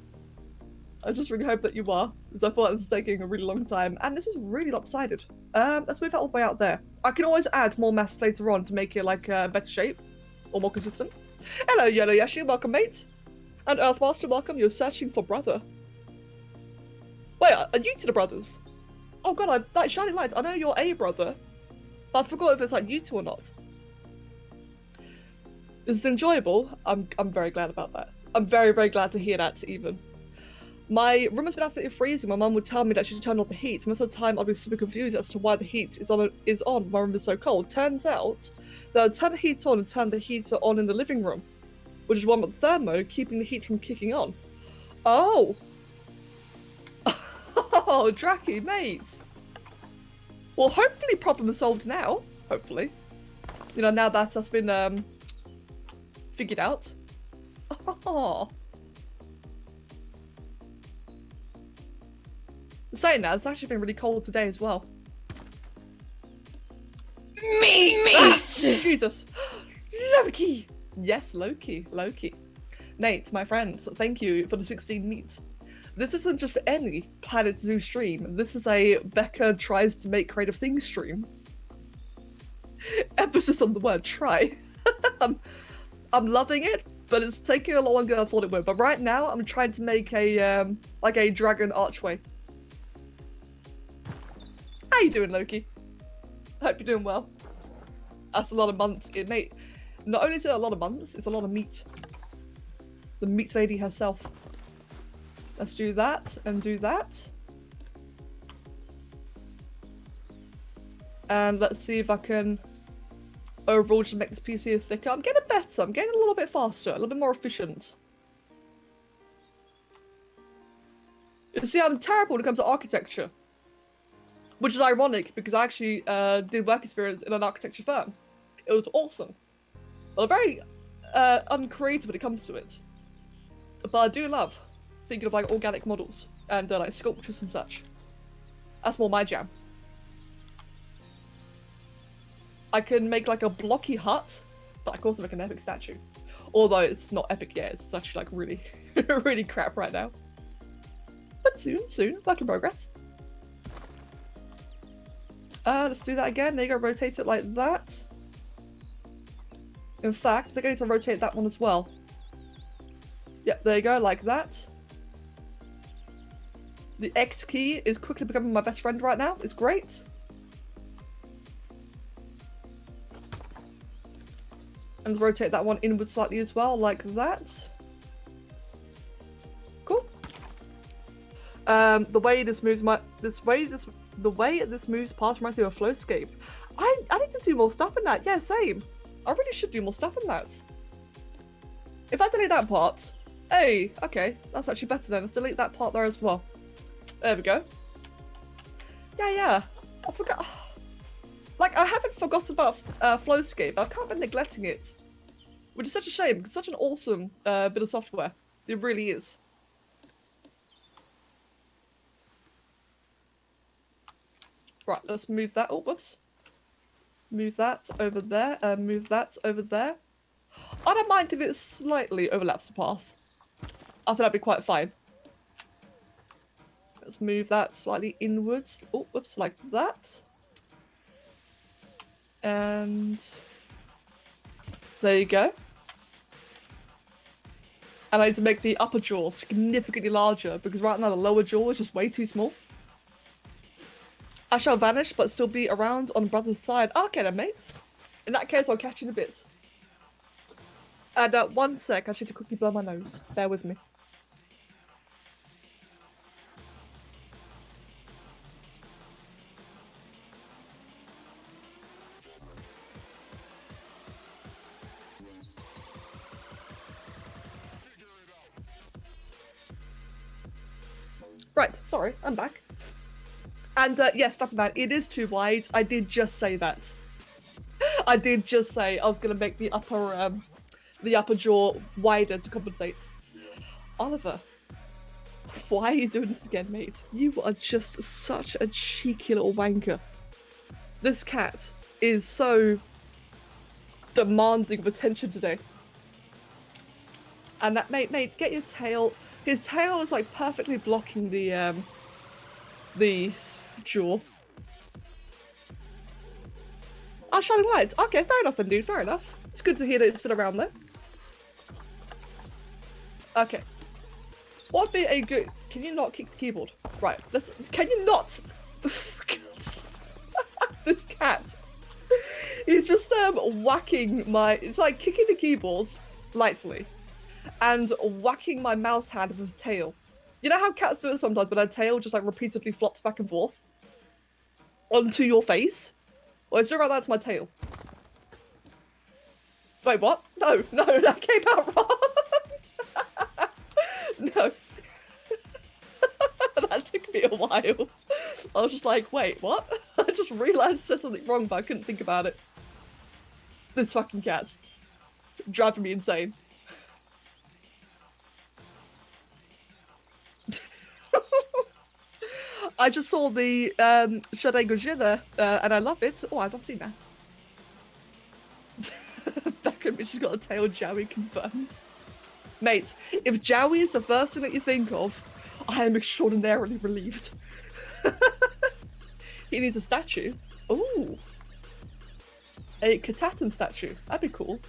I just really hope that you are, because I thought this was taking a really long time, and this is really lopsided. Let's move that all the way out there. I can always add more mass later on to make it like better shape, or more consistent. Hello, Yellow Yashi, welcome, mate. And Earthmaster, welcome. You're searching for brother. Wait, are you two the brothers? Oh god, that shining lights. I know you're a brother, but I forgot if it's like you two or not. This is enjoyable. I'm very glad about that. I'm very, very glad to hear that even. My room has been absolutely freezing. My mum would tell me that she should turn off the heat. Most of the time I'll be super confused as to why the heat is on. My room is so cold. Turns out that I'll turn the heat on and turn the heater on in the living room, which is one with the thermo, keeping the heat from kicking on. Oh! Oh, Dracky, mate! Well, hopefully problem solved now. Hopefully. You know, now that that's been, figured out. Oh. Saying that, it's actually been really cold today as well. Me! Ah, Jesus! Loki! Yes, Loki. Nate, my friend, thank you for the 16 meat. This isn't just any Planet Zoo stream. This is a Becca tries to make creative things stream. Emphasis on the word try. I'm loving it, but it's taking a lot longer than I thought it would. But right now, I'm trying to make a like a dragon archway. How you doing, Loki? Hope you're doing well. That's a lot of months, mate. Not only is it a lot of months, it's a lot of meat. The meat lady herself. Let's do that and do that. And let's see if I can overall just make this PC thicker. I'm getting better. I'm getting a little bit faster, a little bit more efficient. You see, I'm terrible when it comes to architecture. Which is ironic because I actually did work experience in an architecture firm. It was awesome. But I'm very uncreative when it comes to it. But I do love thinking of like organic models and like sculptures and such. That's more my jam. I can make like a blocky hut, but I can also make an epic statue. Although it's not epic yet, it's actually like really, really crap right now. But soon, work in progress. Let's do that again. There you go, rotate it like that. In fact, they're going to rotate that one as well. Yep, there you go, like that. The X key is quickly becoming my best friend right now. It's great. And rotate that one inward slightly as well, like that. Cool. The way this moves the way this moves past reminds me of a flowscape. I need to do more stuff in that. Yeah, same. I really should do more stuff in that. If I delete that part, hey, okay, that's actually better then. Let's delete that part there as well. There we go. Yeah. I forgot. Like, I haven't forgotten about Flowscape. I've kind of been neglecting it. Which is such a shame, because it's such an awesome bit of software. It really is. Right, let's move that. Oh, whoops. Move that over there. Move that over there. I don't mind if it slightly overlaps the path. I think that'd be quite fine. Let's move that slightly inwards. Oh, whoops, like that. And there you go. And I need to make the upper jaw significantly larger because right now the lower jaw is just way too small. I shall vanish but still be around on brother's side. Okay then, mate. In that case, I'll catch you in a bit. And 1 sec, I should to quickly blow my nose. Bear with me. Right, sorry, I'm back. And yes, Stumpy Man, it is too wide. I did just say that. I did just say I was gonna make the upper jaw wider to compensate. Oliver, why are you doing this again, mate? You are just such a cheeky little wanker. This cat is so demanding of attention today. And that, mate, get your tail. His tail is like perfectly blocking the jaw. Oh, shining lights. Okay, fair enough then, dude. Fair enough. It's good to hear that it's still around there. Okay. What would be a good... Can you not kick the keyboard? Right, let's... Can you not... This cat. He's just whacking my... It's like kicking the keyboard lightly and whacking my mouse hand with his tail. You know how cats do it sometimes, but their tail just like repeatedly flops back and forth onto your face? Well, it's doing like that to my tail. Wait, what? No, that came out wrong. No. That took me a while. I was just like, wait, what? I just realised I said something wrong, but I couldn't think about it. This fucking cat. Driving me insane. I just saw the Shade Gojira, and I love it. Oh, I've not seen that. Beckham, she's got a tail joey confirmed. Mate, if Jowie is the first thing that you think of, I am extraordinarily relieved. He needs a statue. Ooh. A Katatan statue. That'd be cool.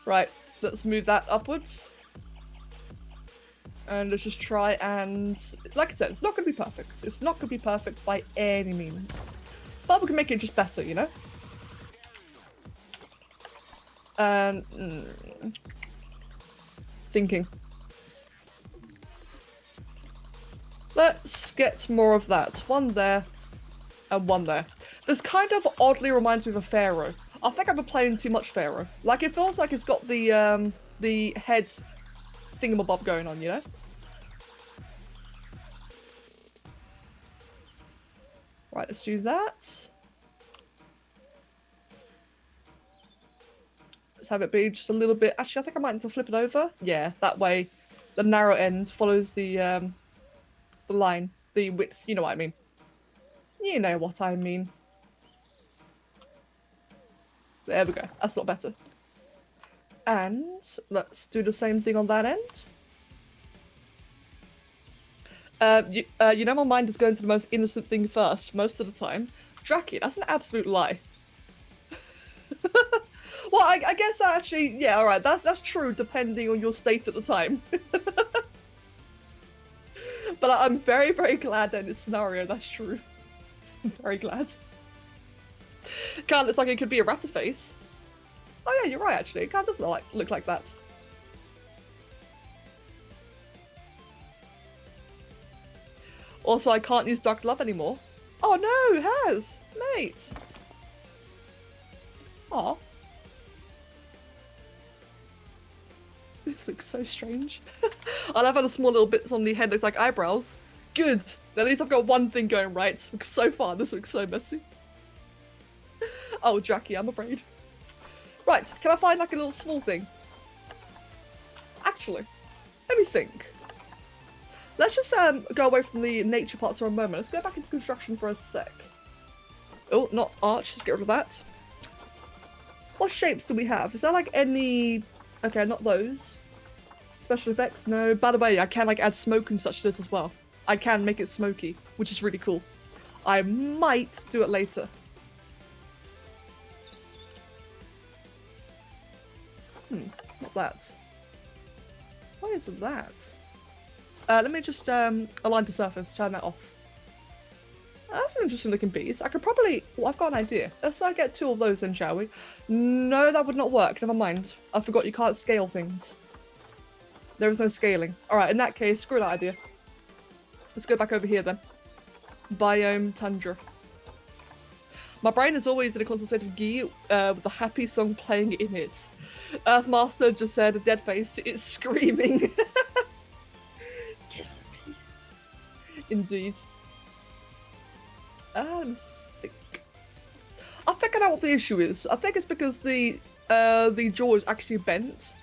Right, let's move that upwards. And let's just try and... Like I said, it's not going to be perfect. It's not going to be perfect by any means. But we can make it just better, you know? And... thinking. Let's get more of that. One there, and one there. This kind of oddly reminds me of a pharaoh. I think I've been playing too much pharaoh. Like, it feels like it's got the head thingamabob going on, you know? Right, let's do that. Let's have it be just a little bit... Actually, I think I might need to flip it over. Yeah, that way the narrow end follows the line, the width. You know what I mean. You know what I mean. There we go. That's a lot better. And let's do the same thing on that end. You know my mind is going to the most innocent thing first, most of the time. Draki, that's an absolute lie. Well, I guess actually, yeah, alright, that's true depending on your state at the time. But I'm very, very glad that in this scenario that's true. I'm very glad. Kind of looks like it could be a raptor face. Oh yeah, you're right actually. It kind of does look like that. Also, I can't use Dark Love anymore. Oh no, it has! Mate! Aw. This looks so strange. I love how the small little bits on the head looks like eyebrows. Good! At least I've got one thing going right. So far, this looks so messy. Oh, Jackie, I'm afraid. Right, can I find like a little small thing? Actually, let me think. Let's just go away from the nature parts for a moment. Let's go back into construction for a sec. Oh, not arch. Let's get rid of that. What shapes do we have? Is there like any... Okay, not those. Special effects? No. By the way, I can like add smoke and such to this as well. I can make it smoky, which is really cool. I might do it later. Not that. Why is that? Let me just align the surface, turn that off. That's an interesting looking piece. I could probably... Well, I've got an idea. Let's get 2 of those then, shall we? No, that would not work. Never mind. I forgot you can't scale things. There is no scaling. Alright, in that case, screw that idea. Let's go back over here then. Biome Tundra. My brain is always in a constant state of ghee with a happy song playing in it. Earthmaster just said, dead faced, it's screaming. Kill me. Indeed. Let me think. I think I know what the issue is. I think it's because the jaw is actually bent.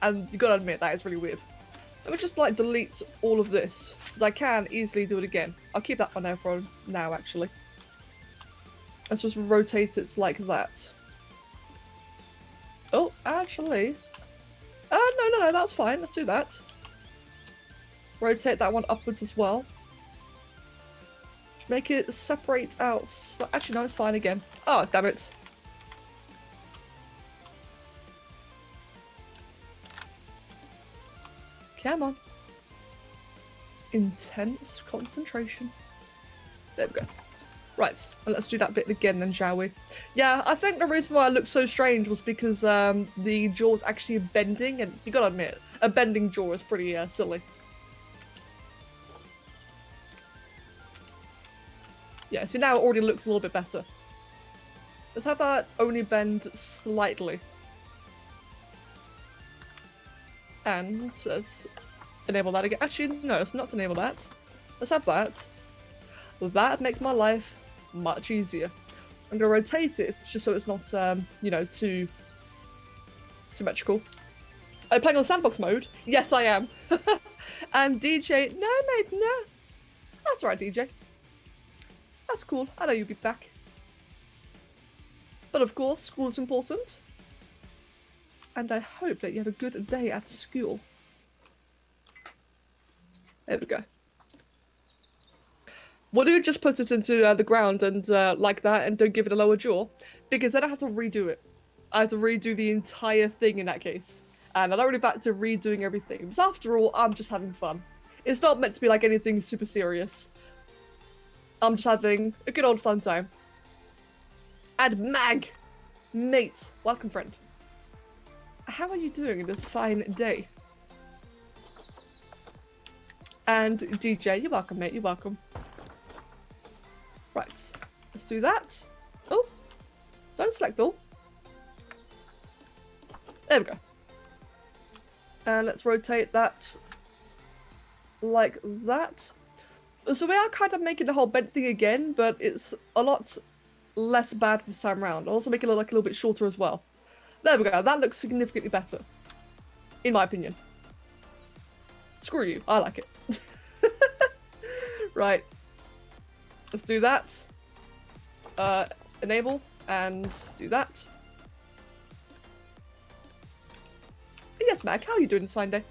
And you gotta admit, that is really weird. Let me just like delete all of this. Because I can easily do it again. I'll keep that one there for now, actually. Let's just rotate it like that. Oh, actually. No, that's fine. Let's do that. Rotate that one upwards as well. Make it separate out. Actually, no, it's fine again. Oh, damn it. Come on. Intense concentration. There we go. Right, and let's do that bit again then, shall we? Yeah, I think the reason why it looked so strange was because the jaw's actually bending, and you gotta admit, a bending jaw is pretty silly. Yeah, so now it already looks a little bit better. Let's have that only bend slightly. And let's enable that again. Actually, no, let's not enable that. Let's have that. That makes my life much easier. I'm going to rotate it just so it's not, you know, too symmetrical. Are you playing on sandbox mode? Yes, I am. And DJ, no, mate, no. That's right, DJ. That's cool. I know you'll be back. But of course, school is important. And I hope that you have a good day at school. There we go. What do you just put it into the ground and like that and don't give it a lower jaw? Because then I have to redo it. I have to redo the entire thing in that case. And I don't really back to redoing everything. Because after all, I'm just having fun. It's not meant to be like anything super serious. I'm just having a good old fun time. And Mag! Mate, welcome friend. How are you doing this fine day? And DJ, you're welcome mate, you're welcome. Right, let's do that. Oh, don't select all. There we go. And let's rotate that like that. So we are kind of making the whole bent thing again, but it's a lot less bad this time around. Also make it look like a little bit shorter as well. There we go, that looks significantly better. In my opinion. Screw you, I like it. Right. Let's do that. Enable and do that. Yes, Mag, how are you doing this fine day?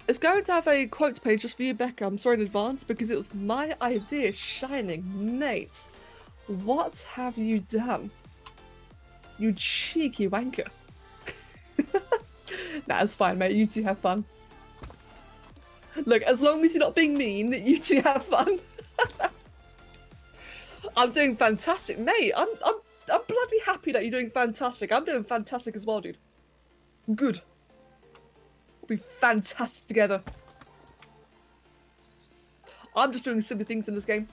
It's going to have a quote page just for you, Becca. I'm sorry in advance because it was my idea, Shining. Mate, what have you done? You cheeky wanker. Nah, it's fine, mate. You two have fun. Look, as long as you're not being mean, you two have fun. I'm doing fantastic, mate. I'm bloody happy that you're doing fantastic. I'm doing fantastic as well, dude. Good. We'll be fantastic together. I'm just doing silly things in this game.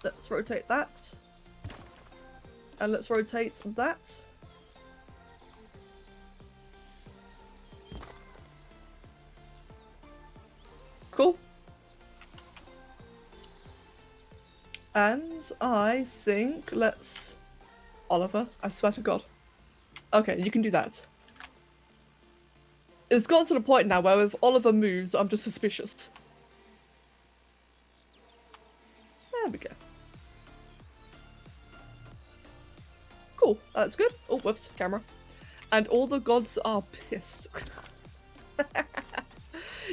Let's rotate that. And let's rotate that. Cool. And I think let's... Oliver, I swear to God. Okay, you can do that. It's gotten to the point now where if Oliver moves, I'm just suspicious. There we go. Cool, that's good. Oh, whoops, camera. And all the gods are pissed.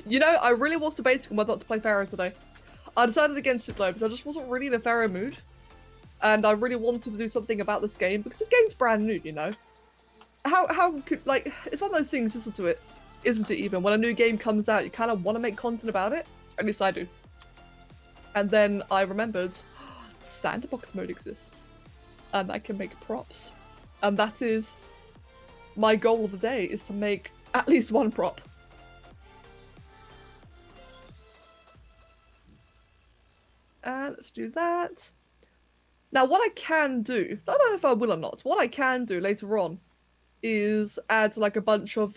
You know, I really was debating on whether or not to play Pharaoh today. I decided against it though, because I just wasn't really in a Pharaoh mood. And I really wanted to do something about this game, because this game's brand new, you know? How could, like, it's one of those things, isn't it even? When a new game comes out, you kind of want to make content about it. At least I do. And then I remembered, sandbox mode exists. And I can make props. And that is my goal of the day, is to make at least one prop. Let's do that. Now, what I can do, I don't know if I will or not, what I can do later on is add like a bunch of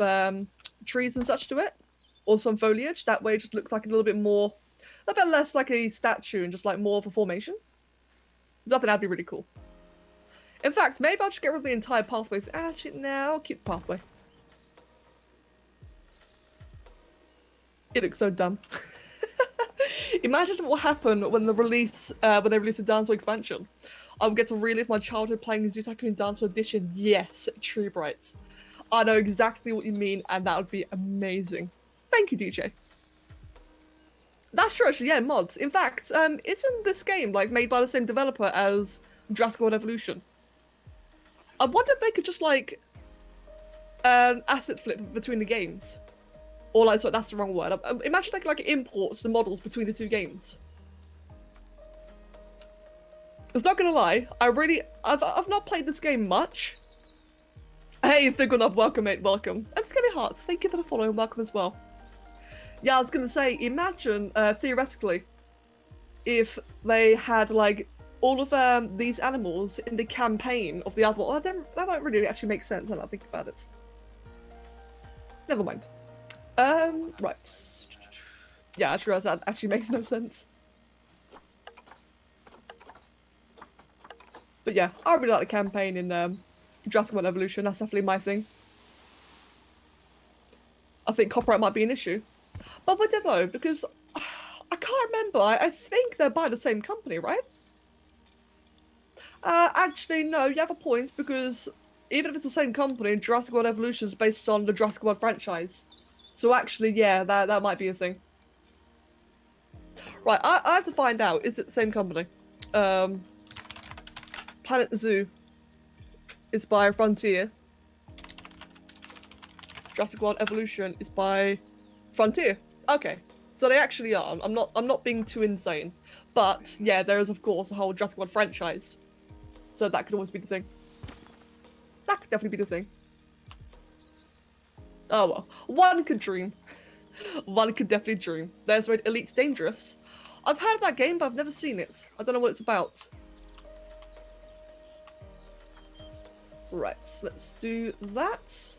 trees and such to it, or some foliage. That way it just looks like a little bit more, a bit less like a statue and just like more of a formation. I think that'd be really cool. In fact, maybe I'll just get rid of the entire pathway. Actually, no, I'll keep the pathway. It looks so dumb. Imagine what happened when they release a Dance expansion. I would get to relive my childhood playing Zoo Tycoon Dance Edition. Yes, True Bright. I know exactly what you mean, and that would be amazing. Thank you, DJ. That's true, actually. Yeah, mods. In fact, isn't this game like made by the same developer as Jurassic World Evolution? I wonder if they could just like asset flip between the games. Or like, sorry, that's the wrong word. Imagine they could like import the models between the two games. It's not gonna lie, I've not played this game much. Hey, if they're gonna welcome mate, welcome. And Skelly Hearts, thank you for the follow and welcome as well. Yeah, I was gonna say, imagine theoretically if they had like all of these animals in the campaign of the other one. Well, that might really actually make sense when I think about it. Never mind. Right. Yeah, I just realised that actually makes no sense. But yeah, I really like the campaign in Jurassic World Evolution. That's definitely my thing. I think copyright might be an issue. But would it though? Because I can't remember. I think they're by the same company, right? Actually, no, you have a point because even if it's the same company, Jurassic World Evolution is based on the Jurassic World franchise. So actually, yeah, that might be a thing. Right, I have to find out, is it the same company? Planet Zoo is by Frontier. Jurassic World Evolution is by Frontier. Okay, so they actually are. I'm not being too insane, but yeah, there is of course a whole Jurassic World franchise, so that could always be the thing. That could definitely be the thing. Oh well, one could dream. One could definitely dream. There's Red Elite's Dangerous. I've heard of that game, but I've never seen it. I don't know what it's about. Right, let's do that.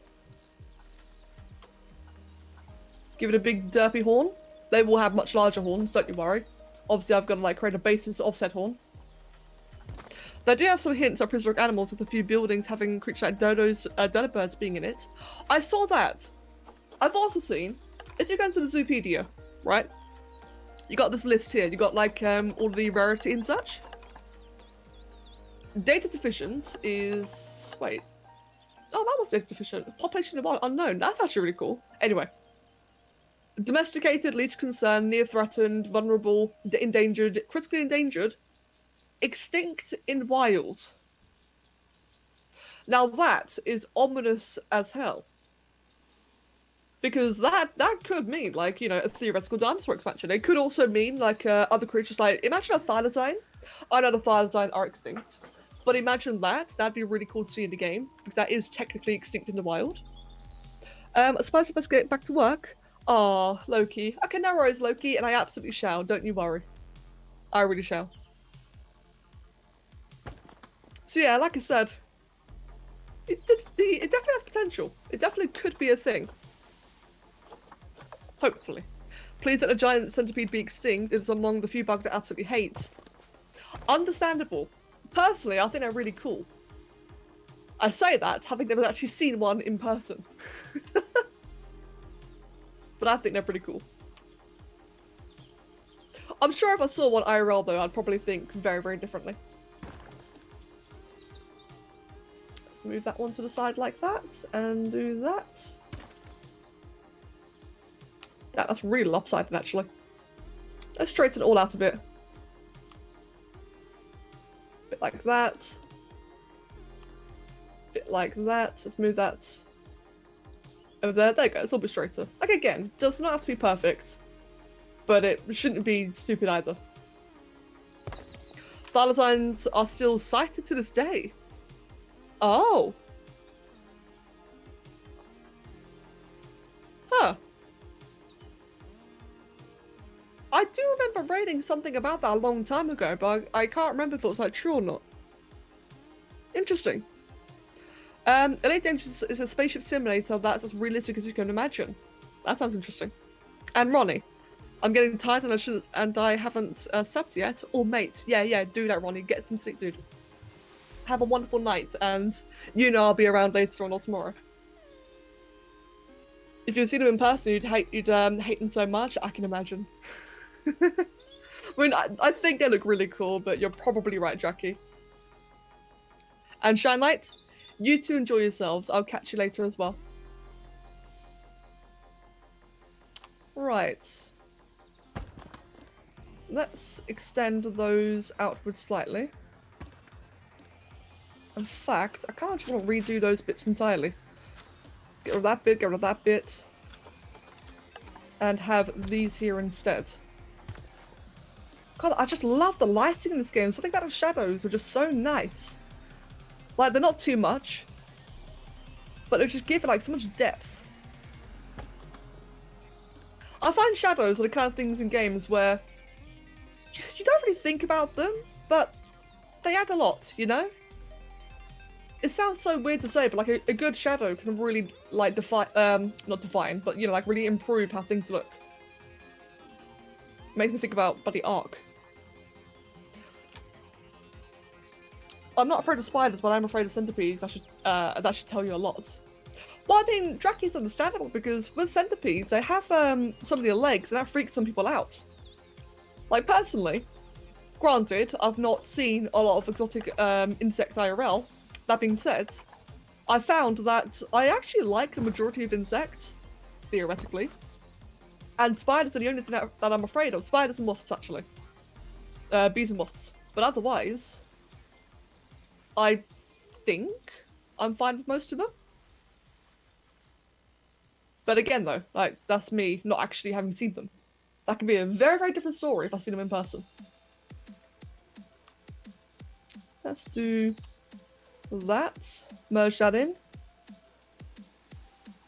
Give it a big derpy horn. They will have much larger horns, don't you worry. Obviously, I've got to like create a basis offset horn. They do have some hints of prehistoric animals, with a few buildings having creatures like dodos, dodo birds being in it. I saw that. I've also seen, if you go into the Zoopedia, right? You got this list here. You got like all the rarity and such. Data deficient is wait. Oh, that was data deficient. Population of unknown. That's actually really cool. Anyway. Domesticated, least concern, near threatened, vulnerable, endangered, critically endangered, extinct in wild. Now that is ominous as hell. Because that could mean, like, you know, a theoretical dinosaur expansion. It could also mean, like, other creatures, like, imagine a thylacine. I know the thylacine are extinct. But imagine that. That'd be really cool to see in the game. Because that is technically extinct in the wild. I suppose let's get back to work. Oh, Loki. Okay, no worries, Loki, and I absolutely shall. Don't you worry. I really shall. So yeah, like I said, it definitely has potential. It definitely could be a thing. Hopefully. Please let a giant centipede be extinct. It's among the few bugs I absolutely hate. Understandable. Personally, I think they're really cool. I say that, having never actually seen one in person. But I think they're pretty cool. I'm sure if I saw one IRL though, I'd probably think very, very differently. Let's move that one to the side like that, and do that. That's really lopsided, actually. Let's straighten it all out a bit. Bit like that. Bit like that. Let's move that over there. There you go. It's a little bit straighter. Like, again, does not have to be perfect, but it shouldn't be stupid either. Thylacines are still sighted to this day. Oh. Huh. I do remember reading something about that a long time ago, but I can't remember if it was like true or not. Interesting. Elite Dangerous is a spaceship simulator that's as realistic as you can imagine. That sounds interesting. And Ronnie, I'm getting tired and I haven't slept yet. Or mate, yeah, do that, Ronnie. Get some sleep, dude. Have a wonderful night, and you know I'll be around later on or tomorrow. If you'd seen them in person, you'd hate them so much. I can imagine. I mean, I think they look really cool, but you're probably right, Jackie. And Shine Light, you two enjoy yourselves. I'll catch you later as well. Right. Let's extend those outwards slightly. In fact, I kind of just want to redo those bits entirely. Let's get rid of that bit, get rid of that bit. And have these here instead. God, I just love the lighting in this game. Something about the shadows are just so nice. Like, they're not too much, but they just give it like so much depth. I find shadows are the kind of things in games where you don't really think about them, but they add a lot, you know? It sounds so weird to say, but like a good shadow can really like not define, but you know, like really improve how things look. Makes me think about Buddy Ark. I'm not afraid of spiders, but I'm afraid of centipedes. That should tell you a lot. Well, I mean, Draki's understandable because with centipedes, they have some of their legs, and that freaks some people out. Like, personally, granted, I've not seen a lot of exotic insect IRL. That being said, I found that I actually like the majority of insects, theoretically. And spiders are the only thing that I'm afraid of. Spiders and wasps, actually. Bees and wasps. But otherwise, I think I'm fine with most of them. But again, though, like, that's me not actually having seen them. That could be a very, very different story if I see them in person. Let's do that. Merge that in.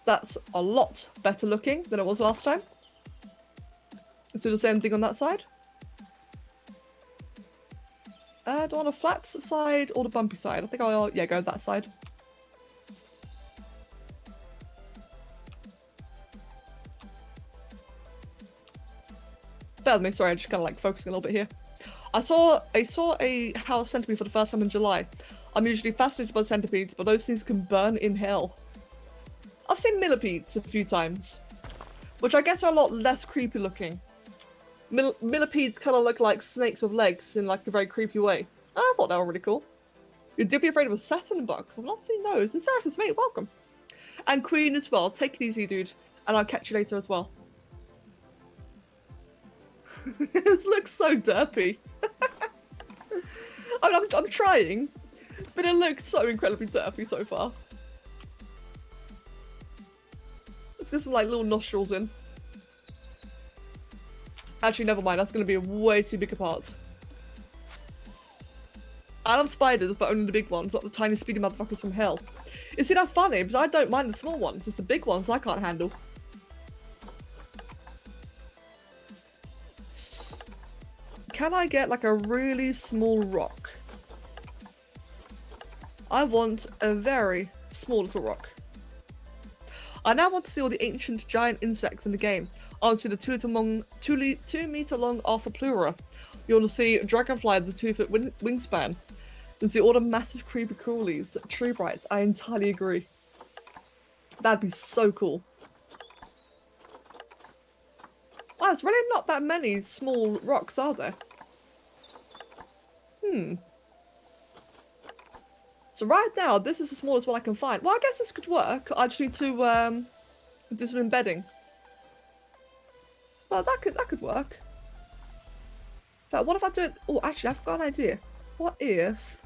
That's a lot better looking than it was last time. Let's do the same thing on that side. Do I want a flat side or the bumpy side? I think I'll, yeah, go with that side. Bear with me, sorry, I'm just kind of like focusing a little bit here. I saw a house centipede for the first time in July. I'm usually fascinated by centipedes, but those things can burn in hell. I've seen millipedes a few times, which I guess are a lot less creepy looking. Millipedes kind of look like snakes with legs in like a very creepy way. I thought they were really cool. You'd be afraid of a Saturn box. I've not seen those. And Sarah's mate, welcome. And Queen as well. Take it easy, dude. And I'll catch you later as well. This looks so derpy. I'm trying, but it looks so incredibly derpy so far. Let's get some like little nostrils in. Actually, never mind. That's going to be a way too big a part. I love spiders, but only the big ones, not the tiny speedy motherfuckers from hell. You see, that's funny, because I don't mind the small ones. It's the big ones I can't handle. Can I get like a really small rock? I want a very small little rock. I now want to see all the ancient giant insects in the game. I want to see the 2 meter long Arthropleura. You want to see dragonfly with the 2-foot wingspan. You see all the massive creepy crawlies, tree brights. I entirely agree. That'd be so cool. Wow, there's really not that many small rocks, are there? So right now, this is the smallest one I can find. Well, I guess this could work. I just need to do some embedding. Well, that could work. But what if I do it? Oh, actually, I've got an idea. What if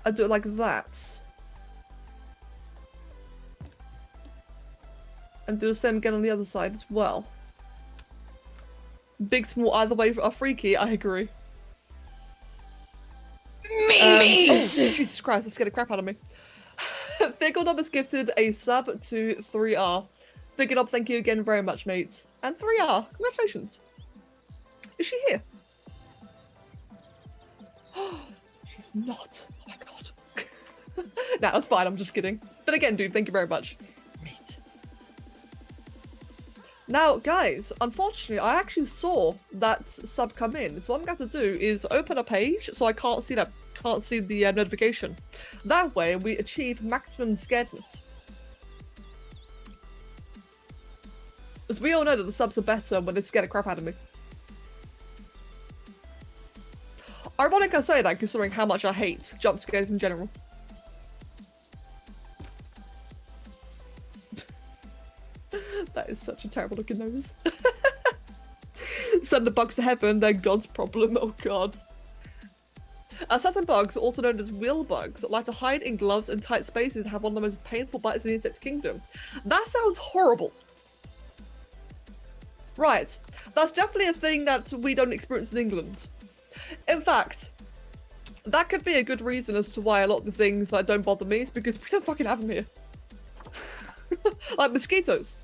I do it like that, and do the same again on the other side as well? Big, small, either way are freaky. I agree. Oh, Jesus Christ, that scared the crap out of me. Figglenob has gifted a sub to 3R. Figglenob, thank you again very much, mate. And 3R, congratulations. Is she here? She's not. Oh my god. Nah, that's fine, I'm just kidding. But again, dude, thank you very much. Mate. Now, guys, unfortunately, I actually saw that sub come in. So what I'm going to do is open a page so I can't see the notification. That way, we achieve maximum scaredness. As we all know that the subs are better when they scare the crap out of me. Ironic I say that, considering how much I hate jump scares in general. That is such a terrible looking nose. Send the bugs to heaven, they're God's problem. Oh god. Satin bugs, also known as wheel bugs, like to hide in gloves and tight spaces and have one of the most painful bites in the insect kingdom. That sounds horrible. Right. That's definitely a thing that we don't experience in England. In fact, that could be a good reason as to why a lot of the things that don't bother me is because we don't fucking have them here. Like mosquitoes.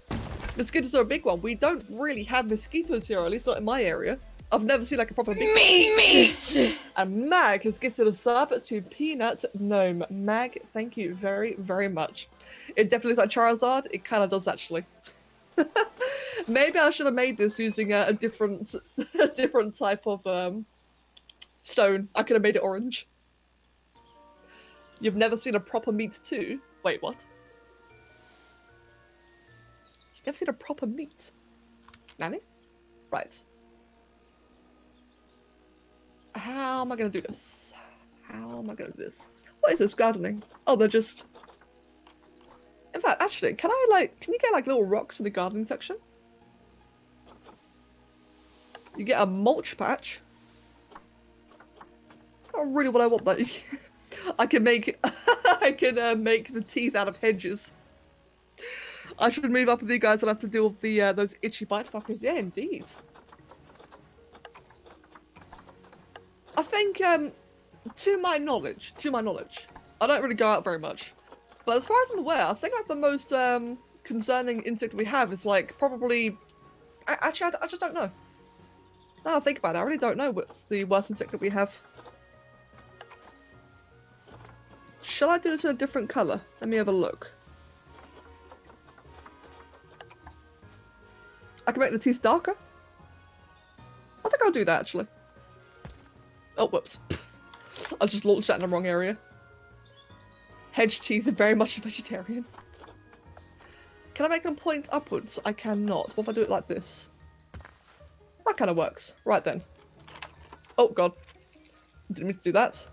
Mosquitoes are a big one. We don't really have mosquitoes here, or at least not in my area. I've never seen like a proper big And Mag has gifted a sub to Peanut Gnome. Mag, thank you very, very much. It definitely looks like Charizard. It kind of does actually. Maybe I should have made this using a different type of stone. I could have made it orange. You've never seen a proper meat too? Wait, what? You've never seen a proper meat? Nanny? Right. How am I going to do this? How am I going to do this? What is this gardening? Oh, they're just In fact, actually, can you get like little rocks in the gardening section? You get a mulch patch. Not really what I want though. I can make make the teeth out of hedges. I should move up with you guys and have to deal with the those itchy bite fuckers. Yeah, indeed. I think to my knowledge, I don't really go out very much. But as far as I'm aware, I think like the most concerning insect we have is like probably actually I just don't know. Now I think about it, I really don't know what's the worst insect that we have. Shall I do this in a different colour? Let me have a look. I can make the teeth darker. I think I'll do that actually. Oh, whoops. I just launched that in the wrong area. Hedge teeth are very much a vegetarian. Can I make them point upwards? I cannot. What if I do it like this? That kind of works. Right then. Oh god. Didn't mean to do that.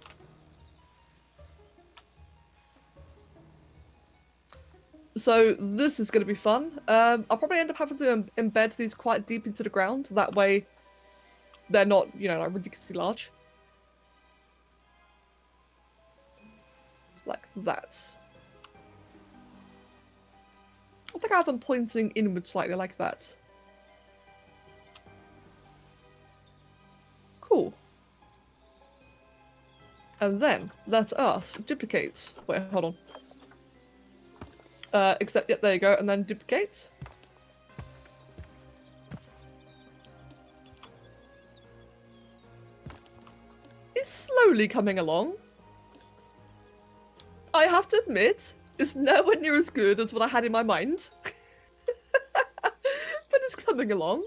So this is going to be fun. I'll probably end up having to embed these quite deep into the ground. That way they're not, you know, like ridiculously large. Like that. I think I have them pointing inward slightly like that. Cool. And then let us duplicate. Wait, hold on. Except, yeah, there you go, and then duplicate. It's slowly coming along. I have to admit, it's nowhere near as good as what I had in my mind. But it's coming along.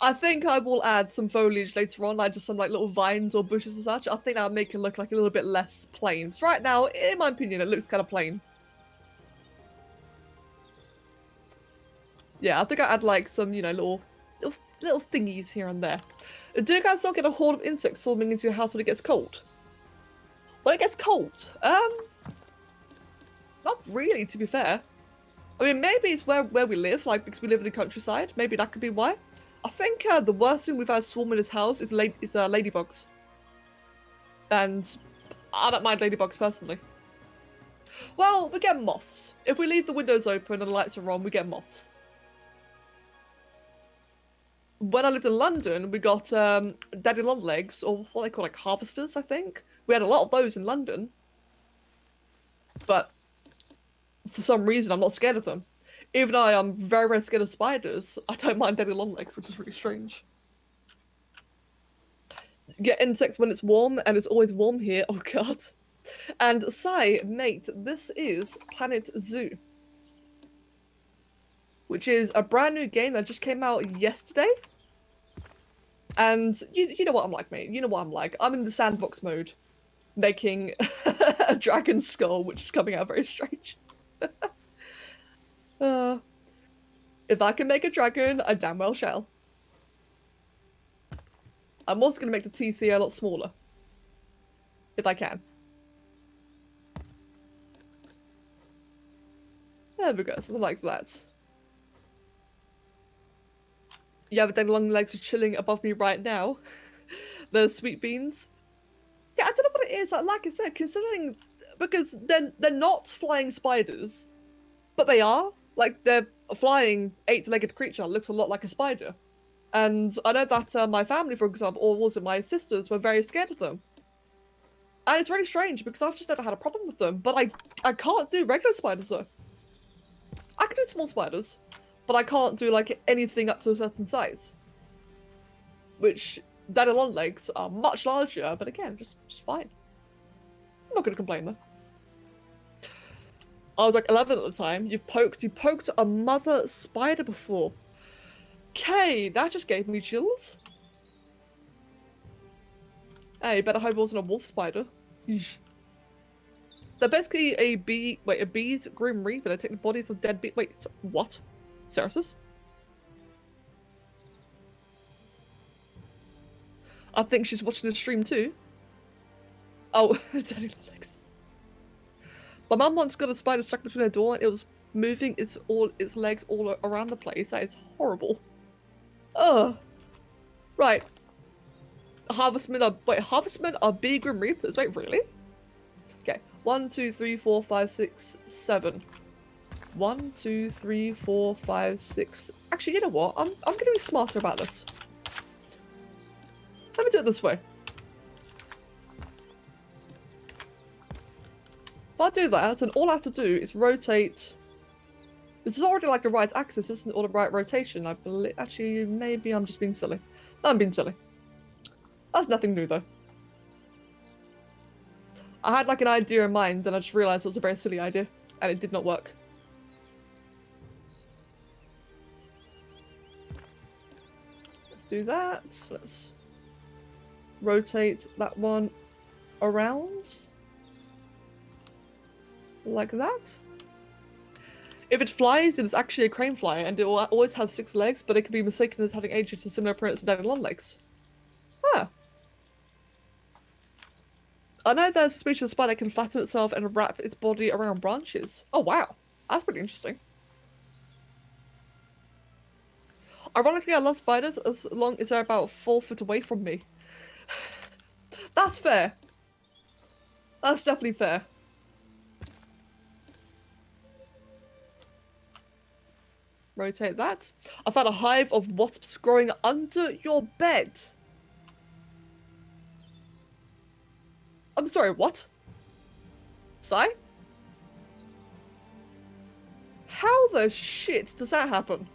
I think I will add some foliage later on, like just some like little vines or bushes and such. I think that'll make it look like a little bit less plain. So right now, in my opinion, it looks kind of plain. Yeah, I think I add like some, you know, little thingies here and there. Do you guys not get a horde of insects swarming into your house when it gets cold? When it gets cold? Not really, to be fair. I mean, maybe it's where we live, like because we live in the countryside. Maybe that could be why. I think the worst thing we've had swarm in this house is ladybugs. And I don't mind ladybugs personally. Well, we get moths. If we leave the windows open and the lights are on, we get moths. When I lived in London, we got daddy long legs, or what they call like harvesters, I think. We had a lot of those in London. But for some reason, I'm not scared of them. Even though I am very, very scared of spiders, I don't mind daddy long legs, which is really strange. Get insects when it's warm, and it's always warm here. Oh god. And Sai, mate, this is Planet Zoo, which is a brand new game that just came out yesterday. And you know what I'm like, mate. You know what I'm like. I'm in the sandbox mode, making a dragon skull, which is coming out very strange. If I can make a dragon, I damn well shall. I'm also going to make the teeth here a lot smaller. If I can. There we go, something like that. Yeah, but then long legs are chilling above me right now. The sweet beans. Yeah, I don't know what it is. Like I said, considering because they're not flying spiders, but they are. Like they're a flying 8-legged creature. Looks a lot like a spider. And I know that my family, for example, or also my sisters, were very scared of them. And it's really strange because I've just never had a problem with them. But I can't do regular spiders though. I can do small spiders, but I can't do like anything up to a certain size. Which daddy long legs are much larger, but again, just fine. I'm not gonna complain though. I was like 11 at the time. You poked a mother spider before. Okay, that just gave me chills. Hey, better hope it wasn't a wolf spider. They're basically a bee's grim reaper. They take the bodies of dead bee. Wait, what? Ceresis? I think she's watching the stream too. Oh, daddy legs. My mum once got a spider stuck between her door and it was moving its legs all around the place. That is horrible. Ugh. Right. Harvestmen are big Grim Reapers. Wait, really? Okay. 1, 2, 3, 4, 5, 6, 7. 1, 2, 3, 4, 5, 6. Actually, you know what? I'm gonna be smarter about this. Let me do it this way. If I do that, and all I have to do is rotate. This is already like the right axis, isn't it? Or the right rotation, I believe. Actually, maybe I'm just being silly. No, I'm being silly. That's nothing new, though. I had like an idea in mind, and I just realized it was a very silly idea, and it did not work. Let's do that. Let's rotate that one around. Like that. If it flies, it is actually a crane flyer, and it will always have 6 legs, but it can be mistaken as having ages to similar appearance to daddy long legs. Huh. I know there's a species of spider that can flatten itself and wrap its body around branches. Oh wow, that's pretty interesting. Ironically, I love spiders as long as they're about 4 foot away from me. That's fair. That's definitely fair. Rotate that. I found a hive of wasps growing under your bed. I'm sorry, what? Sigh? How the shit does that happen?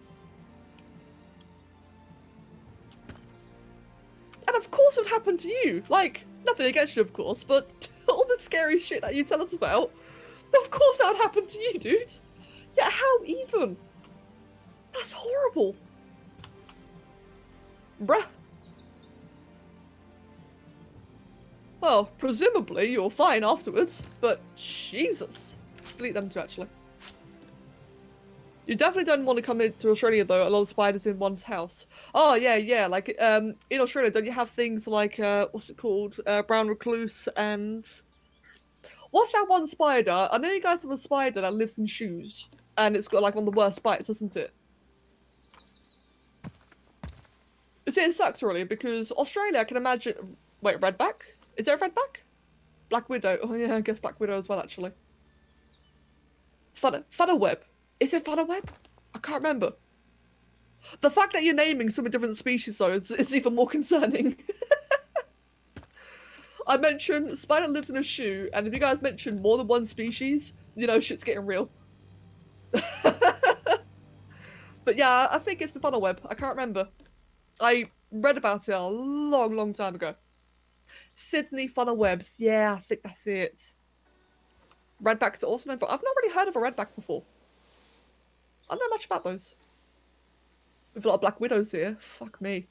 And of course it would happen to you. Like, nothing against you, of course, but all the scary shit that you tell us about, of course that would happen to you, dude. Yeah, how even? That's horrible. Bruh. Well, presumably you're fine afterwards, but Jesus. Delete them too, actually. You definitely don't want to come into Australia, though. A lot of spiders in one's house. Oh, yeah. Like, in Australia, don't you have things like, what's it called? Brown recluse and... What's that one spider? I know you guys have a spider that lives in shoes. And it's got, like, one of the worst bites, isn't it? See, it sucks, really, because Australia, I can imagine... Wait, redback? Is there a redback? Black Widow. Oh, yeah, I guess Black Widow as well, actually. Funnelweb. Is it funnelweb? I can't remember. The fact that you're naming so many different species, though, is even more concerning. I mentioned spider lives in a shoe, and if you guys mention more than one species, you know, shit's getting real. But yeah, I think it's the funnelweb. I can't remember. I read about it a long, long time ago. Sydney funnelwebs. Yeah, I think that's it. Redbacks are also known for... I've not really heard of a redback before. I don't know much about those. We've a lot of black widows here. Fuck me.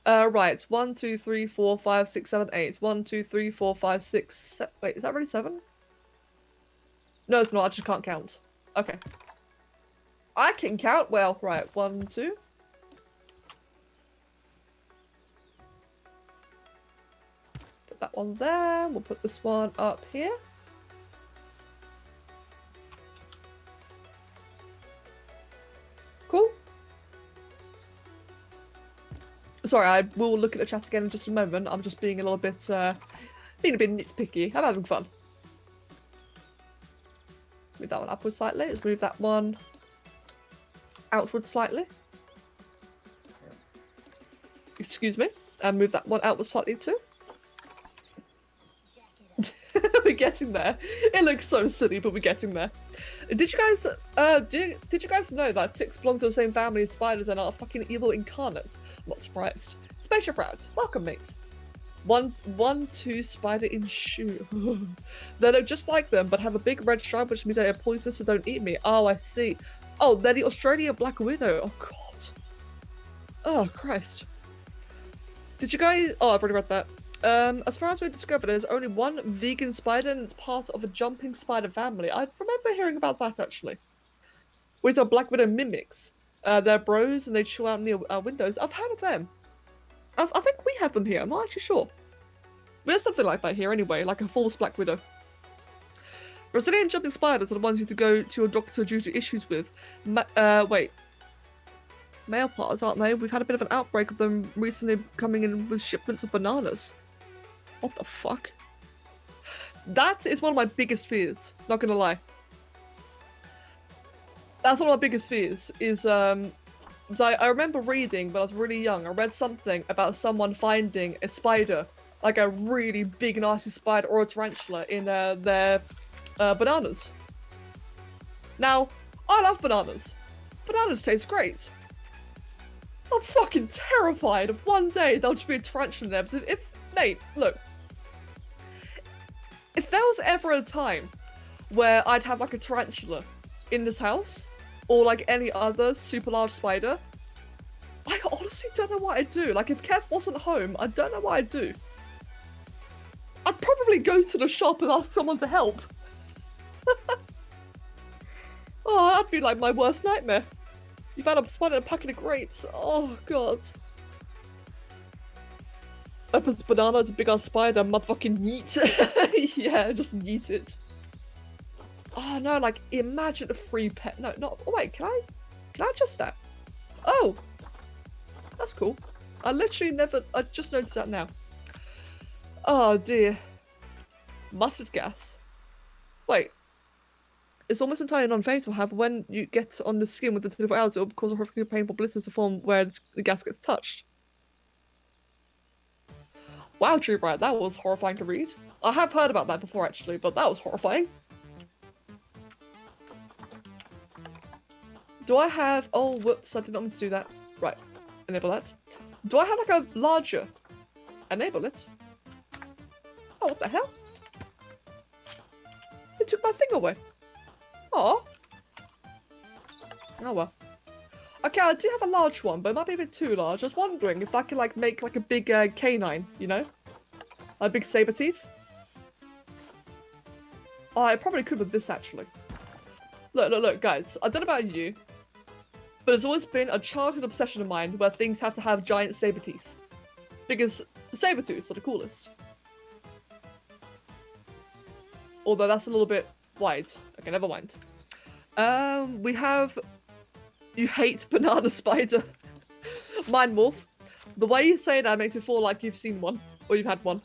Right. 1, 2, 3, 4, 5, 6, 7, 8. 1, 2, 3, 4, 5, 6, 7... Wait, is that really 7? No, it's not. I just can't count. Okay. I can count well. Right. 1, 2. Put that one there. We'll put this one up here. Cool. Sorry, I will look at the chat again in just a moment. I'm just being a little bit, being a bit nitpicky. I'm having fun. Move that one upwards slightly. Let's move that one outwards slightly. Excuse me. And move that one outwards slightly too. We're getting there. It looks so silly, but we're getting there. Did you guys did you guys know that ticks belong to the same family as spiders and are fucking evil incarnates? I'm not surprised. Spaceship Route. Welcome, mate. 1, 2 spider in shoe. They look just like them, but have a big red stripe, which means they are poisonous, so don't eat me. Oh, I see. Oh, they're the Australian Black Widow. Oh god. Oh Christ. Did you guys... Oh, I've already read that. As far as we discovered, there's only one vegan spider and it's part of a jumping spider family. I remember hearing about that, actually. These are Black Widow mimics. They're bros and they chill out near windows. I've heard of them. I think we have them here. I'm not actually sure. We have something like that here anyway, like a false Black Widow. Brazilian jumping spiders are the ones you have to go to your doctor due to issues with. Wait. Male parts, aren't they? We've had a bit of an outbreak of them recently coming in with shipments of bananas. What the fuck? That is one of my biggest fears, not gonna lie. That's one of my biggest fears, is, I remember reading when I was really young, I read something about someone finding a spider, like a really big nasty spider or a tarantula in their bananas. Now, I love bananas. Bananas taste great. I'm fucking terrified of one day there'll just be a tarantula in there. Because mate, look. If there was ever a time where I'd have like a tarantula in this house, or like any other super large spider, I honestly don't know what I'd do. Like if Kev wasn't home, I don't know what I'd do. I'd probably go to the shop and ask someone to help. Oh, that'd be like my worst nightmare. You've had a spider in a packet of grapes. Oh, God. Opens the banana, it's a big ass spider, motherfucking yeet. Yeah, just yeet it. Oh, no, like, imagine a free pet. No, not. Oh, wait, can I adjust that? Oh. That's cool. I just noticed that now. Oh, dear. Mustard gas. Wait. It's almost entirely non-fatal, however, when you get on the skin within 24 hours, it will cause a horrifically painful blisters to form where the gas gets touched. Wow, True Bright, that was horrifying to read. I have heard about that before, actually, but that was horrifying. Do I have... Oh, whoops, I did not mean to do that. Right, enable that. Do I have, like, a larger... Enable it? Oh, what the hell? It took my thing away. Oh. Oh well. Okay, I do have a large one, but it might be a bit too large. I was wondering if I could like make like a big canine, you know? A big saber teeth. Oh, I probably could with this actually. Look, guys. I don't know about you, but it's always been a childhood obsession of mine where things have to have giant saber teeth. Because saber teeths are the coolest. Although that's a little bit wide. Okay, never mind. We have... You hate banana spider. Mine wolf. The way you say that makes it feel like you've seen one. Or you've had one.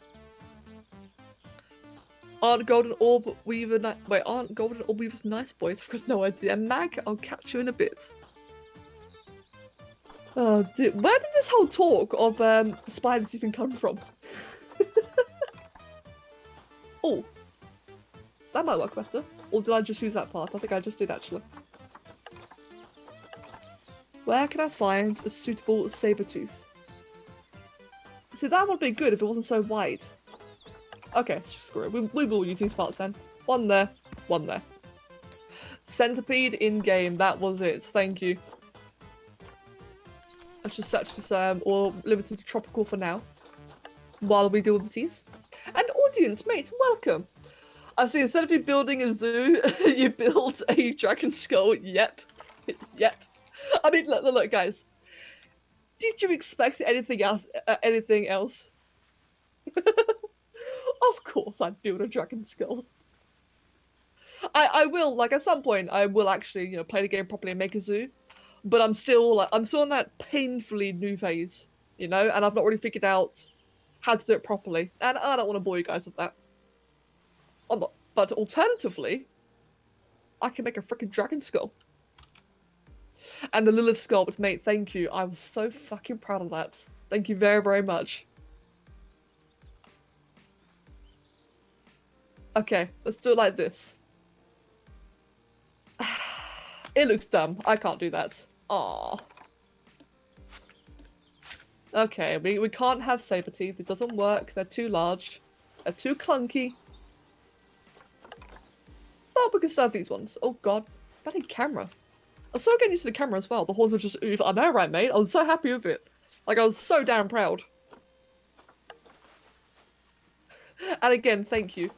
Aren't golden orb weaver aren't golden orb weavers nice boys? I've got no idea. Mag, I'll catch you in a bit. Oh dear. Where did this whole talk of spiders even come from? Oh. That might work better. Or did I just use that part? I think I just did actually. Where can I find a suitable saber tooth? See, that would be good if it wasn't so wide. Okay, screw it. We will use these parts then. One there, one there. Centipede in-game, that was it. Thank you. Let's just search this, or limited to tropical for now. While we deal with the teeth. And audience, mates, welcome! I see, instead of you building a zoo, you build a dragon skull. Yep. Yep. I mean, look, guys. Did you expect anything else? Of course I'd build a dragon skull. I will, like, at some point, I will actually, you know, play the game properly and make a zoo. But I'm still in that painfully new phase, you know? And I've not really figured out how to do it properly. And I don't want to bore you guys with that. But alternatively, I can make a freaking dragon skull. And the Lilith sculpt, mate, thank you. I was so fucking proud of that. Thank you very, very much. Okay, let's do it like this. It looks dumb. I can't do that. Aww. Okay, we can't have saber teeth. It doesn't work. They're too large. They're too clunky. Oh, we can still have these ones. Oh god. Bloody camera. I was so getting used to the camera as well. The horns were just oof. I know, right, mate? I was so happy with it. Like, I was so damn proud. And again, thank you.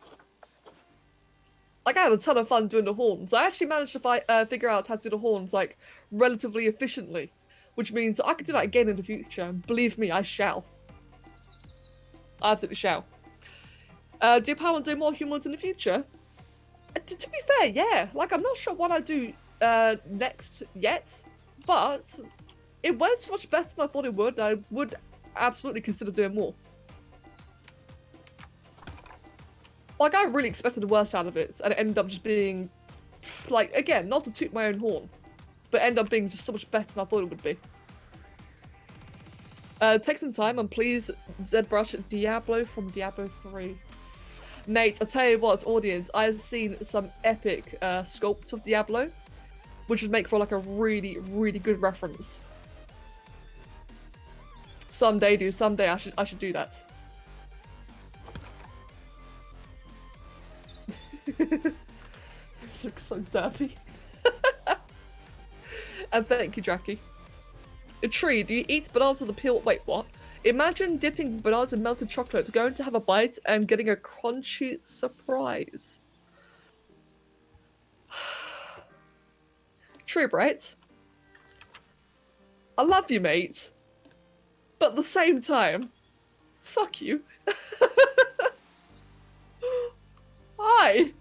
Like, I had a ton of fun doing the horns. I actually managed to figure out how to do the horns, like, relatively efficiently. Which means I could do that again in the future. And believe me, I shall. I absolutely shall. Do you plan on doing more humans in the future? To be fair, yeah. Like, I'm not sure what I'd do next yet, but it went so much better than I thought it would. I would absolutely consider doing more. Like, I really expected the worst out of it, and it ended up just being, like, again, not to toot my own horn, but ended up being just so much better than I thought it would be. Take some time and please ZBrush Diablo from Diablo 3. Mate, I'll tell you what, audience, I've seen some epic sculpts of Diablo, which would make for like a really, really good reference. Someday, dude, someday I should do that. This looks so derpy. And thank you, Jackie. A tree, do you eat bananas with the peel? Wait, what? Imagine dipping bananas in melted chocolate, going to have a bite, and getting a crunchy surprise. True, right? I love you, mate. But at the same time, fuck you. Hi.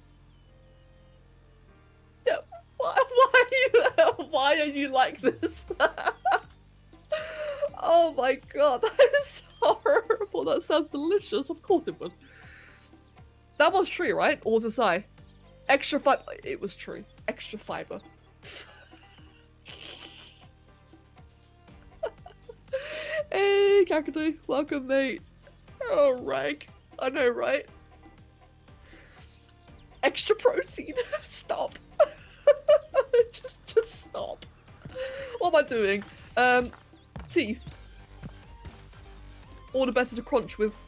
Yeah, why are you like this? Oh my god, that is horrible. That sounds delicious. Of course it would. That was tree, right? Or was it Psy? Extra fiber. It was tree. Extra fiber. Hey, Kakadu. Welcome, mate. Oh, rank. I know, right? Extra protein. Stop. just stop. What am I doing? Teeth. All the better to crunch with.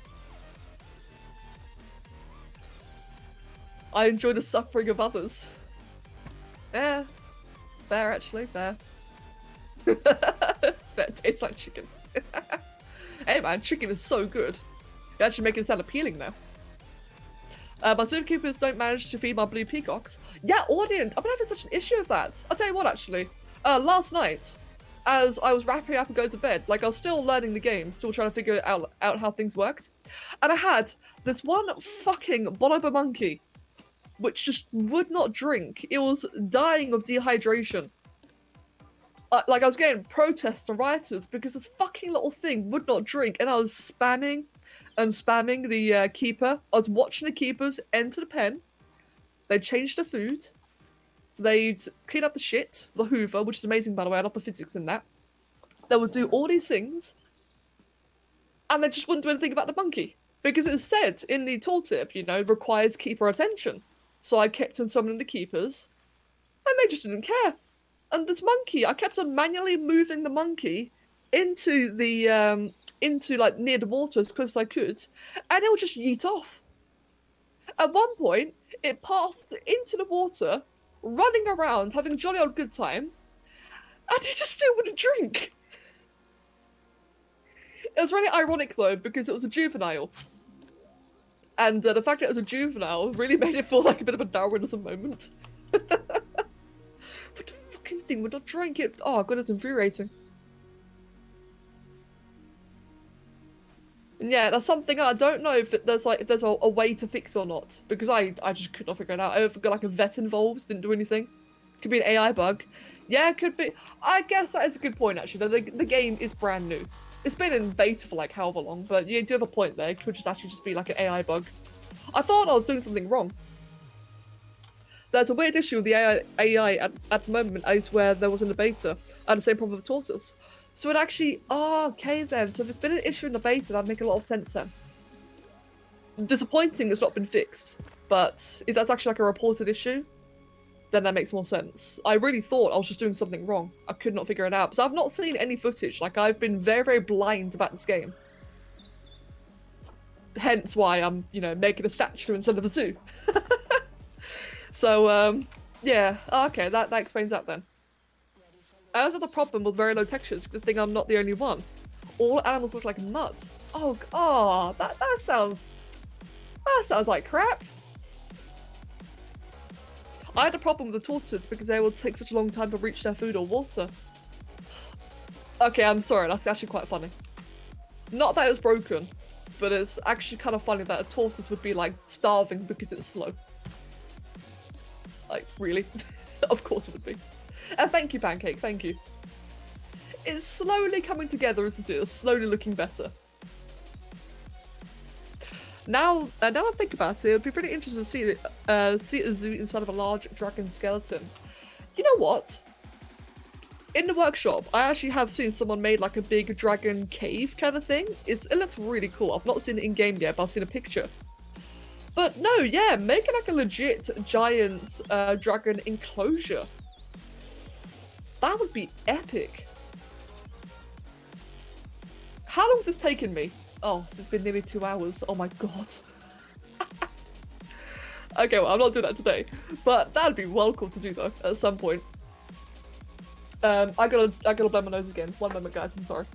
I enjoy the suffering of others. Yeah. Fair, actually. Fair. Fair. Tastes like chicken. Hey man, chicken is so good. You're actually making it sound appealing now. My zookeepers don't manage to feed my blue peacocks. Yeah, audience, I've been having such an issue with that. I'll tell you what, actually. Last night, as I was wrapping up and going to bed, like I was still learning the game, still trying to figure out how things worked, and I had this one fucking bonobo monkey, which just would not drink. It was dying of dehydration. Like I was getting protests and rioters because this fucking little thing would not drink, and I was spamming and spamming the keeper. I was watching the keepers enter the pen. They'd change the food. They'd clean up the shit, the Hoover, which is amazing, by the way. I love the physics in that. They would do all these things, and they just wouldn't do anything about the monkey. Because it said in the tooltip, you know, requires keeper attention. So I kept on summoning the keepers, and they just didn't care. And this monkey, I kept on manually moving the monkey into the, like, near the water as close as I could, and it would just yeet off. At one point, it pathed into the water, running around, having a jolly old good time, and it just still wouldn't drink. It was really ironic, though, because it was a juvenile. And the fact that it was a juvenile really made it feel like a bit of a Darwinism moment. But the fucking thing would not drink it. Oh god, it's infuriating. And yeah, that's something I don't know if there's a way to fix or not, because I just could not figure it out. I got like a vet involved, didn't do anything. Could be an AI bug. Yeah, could be. I guess that is a good point actually. The game is brand new. It's been in beta for like however long, but you do have a point there. It could just be like an AI bug. I thought I was doing something wrong. There's a weird issue with the AI at the moment, is where there was in the beta. I had the same problem with Tortoise. So it actually, okay then. So if it's been an issue in the beta, that'd make a lot of sense then. Disappointing it's not been fixed, but if that's actually like a reported issue, then that makes more sense. I really thought I was just doing something wrong. I could not figure it out, because I've not seen any footage. Like, I've been very, very blind about this game. Hence why I'm, you know, making a statue instead of a zoo. So, yeah. Okay, that explains that then. I also have a problem with very low textures. Good thing I'm not the only one. All animals look like mud. Oh, that sounds like crap. I had a problem with the tortoises because they will take such a long time to reach their food or water. Okay, I'm sorry, that's actually quite funny. Not that it was broken, but it's actually kind of funny that a tortoise would be like starving because it's slow. Like, really? Of course it would be. And thank you, Pancake, thank you. It's slowly coming together, isn't it? It's slowly looking better. Now I think about it, it'd be pretty interesting to see a zoo inside of a large dragon skeleton. You know what? In the workshop, I actually have seen someone made like a big dragon cave kind of thing. It looks really cool. I've not seen it in game yet, but I've seen a picture. But no, yeah, make it like a legit giant dragon enclosure. That would be epic. How long has this taken me? Oh, it's been nearly 2 hours. Oh my god. Okay, well, I'm not doing that today. But that'd be well cool to do though, at some point. I gotta blow my nose again. One moment, guys, I'm sorry.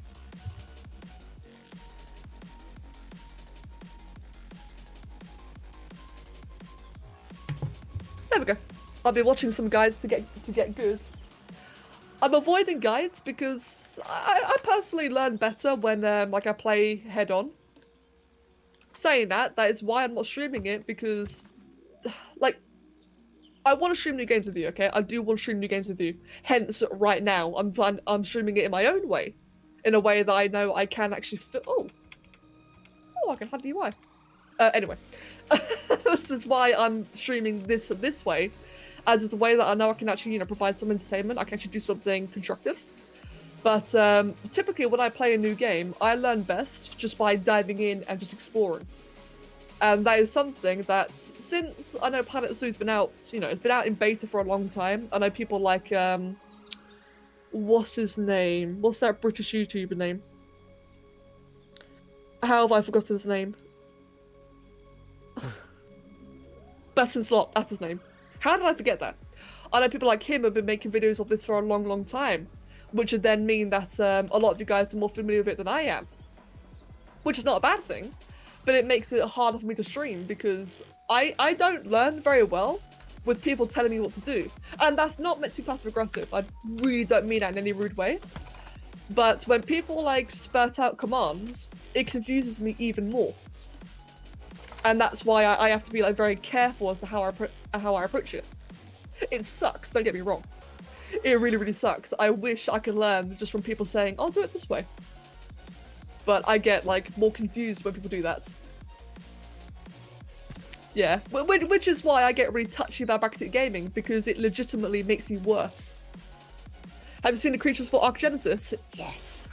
There we go. I'll be watching some guides to get good. I'm avoiding guides because I personally learn better when like I play head on. Saying that is why I'm not streaming it, because like I want to stream new games with you, okay? I do want to stream new games with you. Hence, right now I'm streaming it in my own way, in a way that I know I can actually oh, I can hardly UI. Anyway, this is why I'm streaming this way, as it's a way that I know I can actually, provide some entertainment. I can actually do something constructive. But typically when I play a new game, I learn best just by diving in and just exploring. And that is something that, since I know Planet Zoo's been out, it's been out in beta for a long time. I know people like, what's his name? What's that British YouTuber name? How have I forgotten his name? Best in Slot, that's his name. How did I forget that? I know people like him have been making videos of this for a long, long time, which would then mean that a lot of you guys are more familiar with it than I am. Which is not a bad thing, but it makes it harder for me to stream because I don't learn very well with people telling me what to do. And that's not meant to be passive aggressive. I really don't mean that in any rude way. But when people like spurt out commands, it confuses me even more. And that's why I have to be like very careful as to how I approach it. It sucks, don't get me wrong. It really, really sucks. I wish I could learn just from people saying, I'll do it this way. But I get like more confused when people do that. Yeah, which is why I get really touchy about backseat gaming, because it legitimately makes me worse. Have you seen the creatures for Arc Genesis? Yes.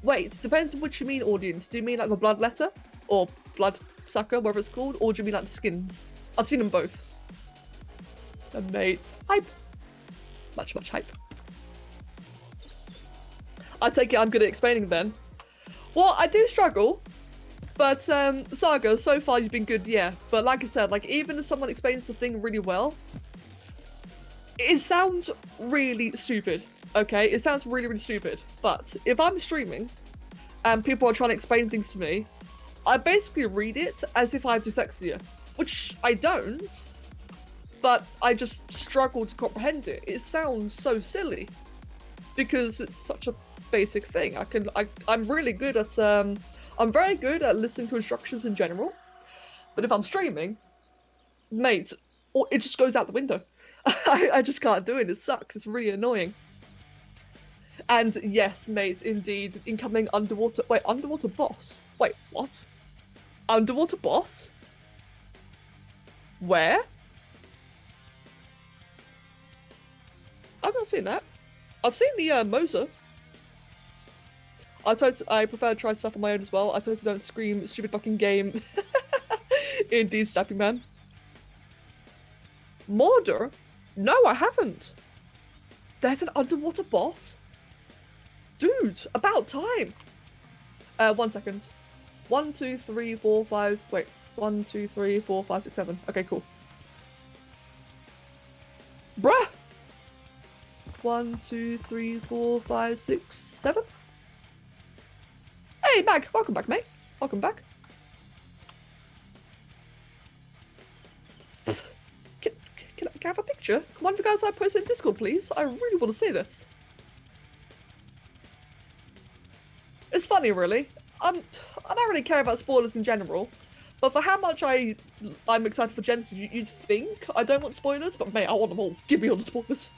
Wait, depends on what you mean, audience. Do you mean like the blood letter? Or blood sucker, whatever it's called? Or do you mean like the skins? I've seen them both. And mate, hype. Much, much hype. I take it I'm good at explaining then. Well, I do struggle. But, Saga, so far you've been good, yeah. But like I said, like, even if someone explains the thing really well, it sounds really stupid, okay? It sounds really, really stupid. But if I'm streaming and people are trying to explain things to me, I basically read it as if I have dyslexia, which I don't, but I just struggle to comprehend it. It sounds so silly because it's such a basic thing. I'm really good at, I'm very good at listening to instructions in general, but if I'm streaming, mate, it just goes out the window. I just can't do it. It sucks. It's really annoying. And yes, mate, indeed, incoming underwater... Wait, underwater boss? Wait, what? Underwater boss? Where? I've not seen that. I've seen the Moser. I prefer to try stuff on my own as well. I totally don't scream stupid fucking game. Indeed, Stappy Man. Mordor? No, I haven't. There's an underwater boss? Dude, about time. 1 second. 1, 2, 3, 4, 5. Wait. 1, 2, 3, 4, 5, 6, 7. Okay, cool. Bruh! 1, 2, 3, 4, 5, 6, 7. Hey, Mag! Welcome back, mate. Welcome back. Can I have a picture? Come on, you guys, I post in Discord, please. I really want to see this. It's funny, really. I don't really care about spoilers in general, But for how much I'm excited for Genesis, you'd think I don't want spoilers, but mate, I want them all. Give me all the spoilers.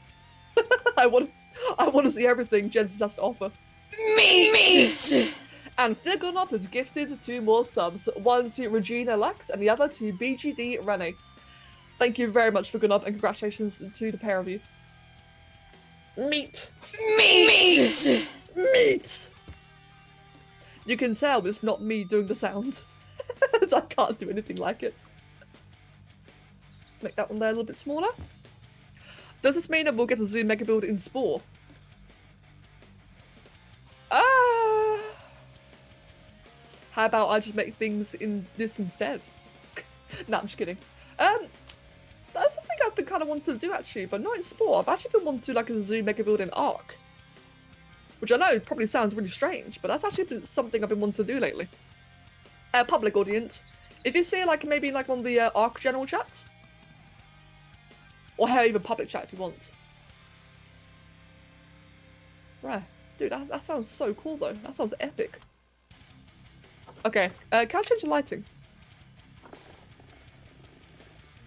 I want to see everything Genesis has to offer. Meat! And Thigonop has gifted 2 more subs, one to Regina Lex and the other to BGD Rene. Thank you very much, Thigonop, and congratulations to the pair of you. Meat! Meat! Meat! You can tell it's not me doing the sound, as I can't do anything like it. Let's make that one there a little bit smaller. Does this mean that we'll get a Zoom Mega Build in Spore? How about I just make things in this instead? No, I'm just kidding. That's the thing I've been kind of wanting to do actually, but not in Spore. I've actually been wanting to do like a Zoom Mega Build in Arc. Which I know probably sounds really strange, but that's actually been something I've been wanting to do lately. Public audience, if you see like maybe like one of the Arc general chats, or hell, even public chat if you want. Right, dude, that sounds so cool though. That sounds epic. Okay, can I change the lighting?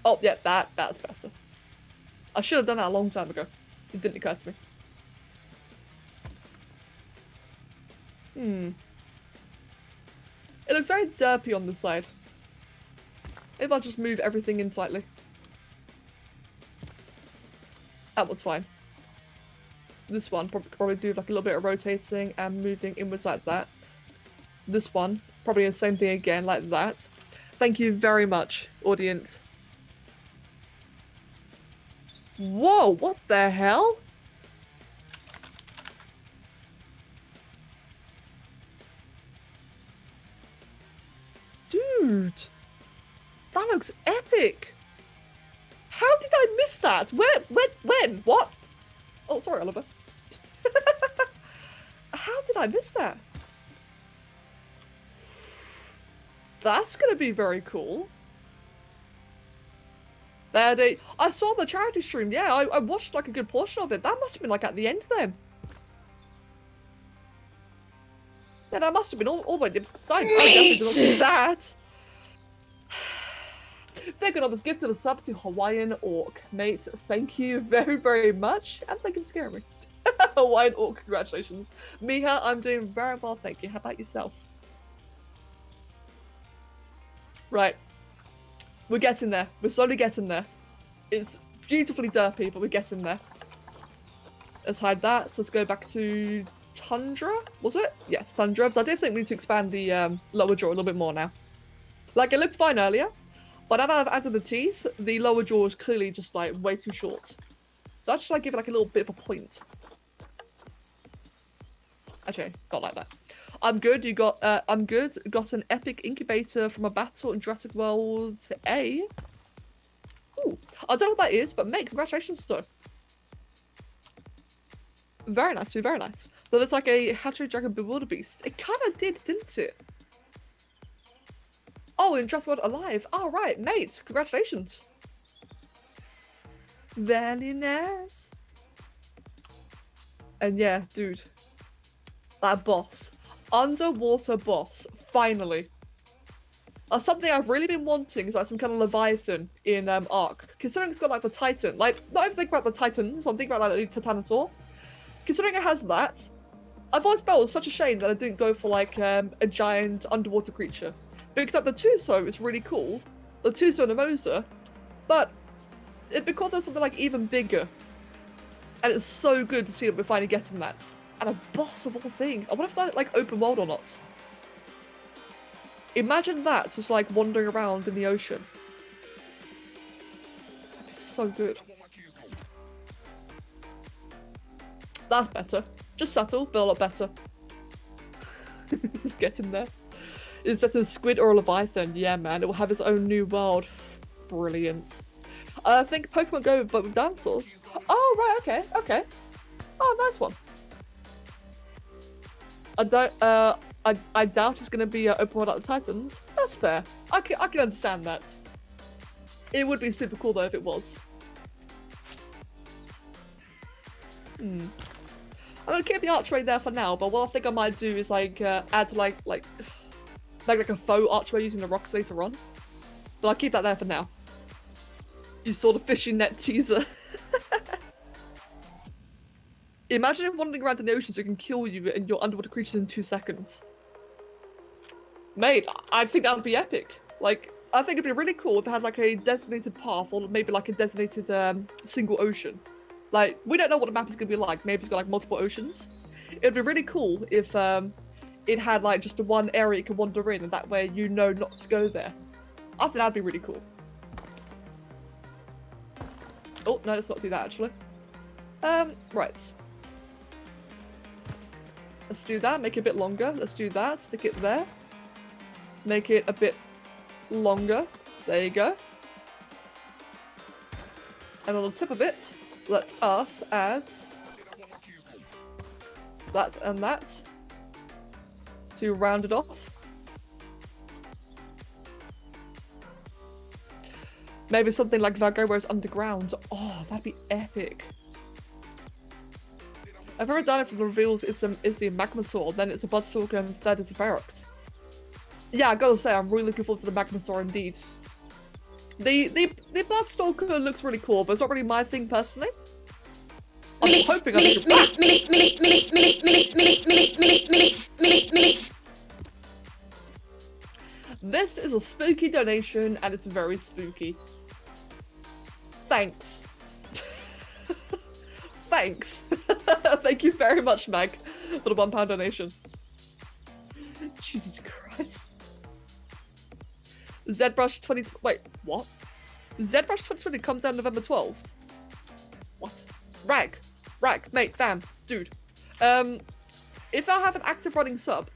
Oh, yeah, that's better. I should have done that a long time ago. It didn't occur to me. It looks very derpy on this side. If I just move everything in slightly. That one's fine. This one, probably do like a little bit of rotating and moving inwards like that. This one, probably the same thing again, like that. Thank you very much, audience. Whoa, what the hell? Dude, that looks epic. How did I miss that? When? What? Oh, sorry, Oliver. How did I miss that? That's gonna be very cool. I saw the charity stream. Yeah, I watched like a good portion of it. That must have been like at the end then. Yeah, that must have been all my dips. I definitely did not see that. Thigonop was gifted a sub to Hawaiian Orc. Mate, thank you very, very much. And thank you for scaring me. Hawaiian Orc, congratulations. Miha, I'm doing very well, thank you. How about yourself? Right. We're getting there. We're slowly getting there. It's beautifully derpy, but we're getting there. Let's hide that. So let's go back to Tundra. Was it? Yes, Tundra. Because I do think we need to expand the lower jaw a little bit more now. Like, it looked fine earlier. But now that I've added the teeth, the lower jaw is clearly just, like, way too short. So I just, like, give it, like, a little bit of a point. Actually, not like that. I'm good. I'm good. Got an epic incubator from a battle in Jurassic World A. Ooh, I don't know what that is, but mate, congratulations though. Very nice, very nice. That looks like a Hatchery Dragon Bewilderbeast. It kind of did, didn't it? Oh, in Jurassic World Alive. Oh, right, mate, congratulations. Very nice. And yeah, dude, that boss. Underwater boss, finally. Something I've really been wanting is like some kind of Leviathan in Ark. Considering it's got like the Titan, like not even think about the Titans, I'm thinking about like the Titanosaur. Considering it has that, I've always felt it's such a shame that I didn't go for like a giant underwater creature. Because like the Tuso is really cool, the Tuso and the Mosa, but because there's something like even bigger, and it's so good to see that we're finally getting that. And a boss of all things. I wonder if it's like open world or not. Imagine that just like wandering around in the ocean. It's so good. That's better. Just subtle, but a lot better. It's getting there. Is that a squid or a leviathan? Yeah, man. It will have its own new world. Brilliant. I think Pokemon Go, but with dinosaurs. Oh, right. Okay. Okay. Oh, nice one. I doubt it's going to be open world like the Titans. That's fair. I can understand that. It would be super cool though if it was. I'm gonna keep the archway there for now, but what I think I might do is like add like like a faux archway using the rocks later on. But I'll keep that there for now. You saw the fishing net teaser. Imagine if wandering around in the ocean so it can kill you and your underwater creatures in 2 seconds. Mate, I think that would be epic. Like, I think it'd be really cool if it had like a designated path or maybe like a designated single ocean. Like, we don't know what the map is going to be like. Maybe it's got like multiple oceans. It'd be really cool if it had like just the one area you can wander in and that way you know not to go there. I think that'd be really cool. Oh, no, let's not do that actually. Right. Let's do that, make it a bit longer. Let's do that, stick it there. Make it a bit longer. There you go. And on the tip of it, let us add that and that to round it off. Maybe something like Virgo where it's underground. Oh, that'd be epic. I've ever done it for the reveals is the magma sword, then it's a Bloodstalker, and third is a Ferox. Yeah, I gotta say, I'm really looking forward to the magma sword indeed. The Bloodstalker looks really cool, but it's not really my thing personally. I'm hoping I This is a spooky donation, and it's very spooky. Thanks. Thanks. Thank you very much, Meg, for the £1 donation. Jesus Christ. ZBrush 20... Wait, what? ZBrush 2020 comes out November 12th? What? Rag, mate, fam, dude. If I have an active running sub,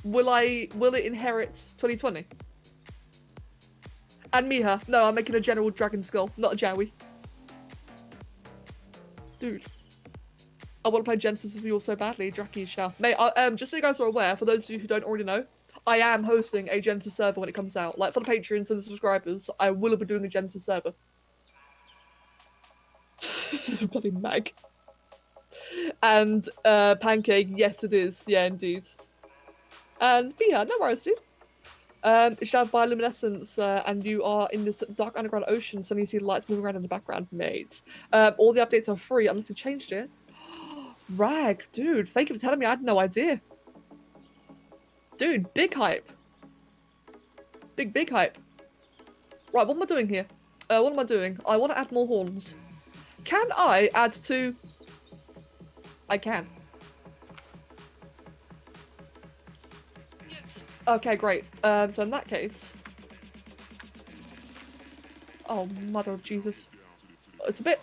will it inherit 2020? And Miha, no, I'm making a general dragon skull, not a Jowie. Dude. I want to play Genesis with you all so badly, Draki shall. Mate, just so you guys are aware, for those of you who don't already know, I am hosting a Genesis server when it comes out. Like, for the Patreons and the subscribers, I will be doing a Genesis server. Bloody Mag. And, Pancake, yes it is. Yeah, indeed. And, but yeah, no worries, dude. It's shadowed by luminescence, and you are in this dark underground ocean, so you see the lights moving around in the background, mate. All the updates are free unless you changed it. Rag, dude, thank you for telling me. I had no idea. Dude, big hype. Big hype. Right, what am I doing here? What am I doing? I want to add more horns. Can I add 2? I can. Yes. Okay, great. So in that case... Oh, mother of Jesus. It's a bit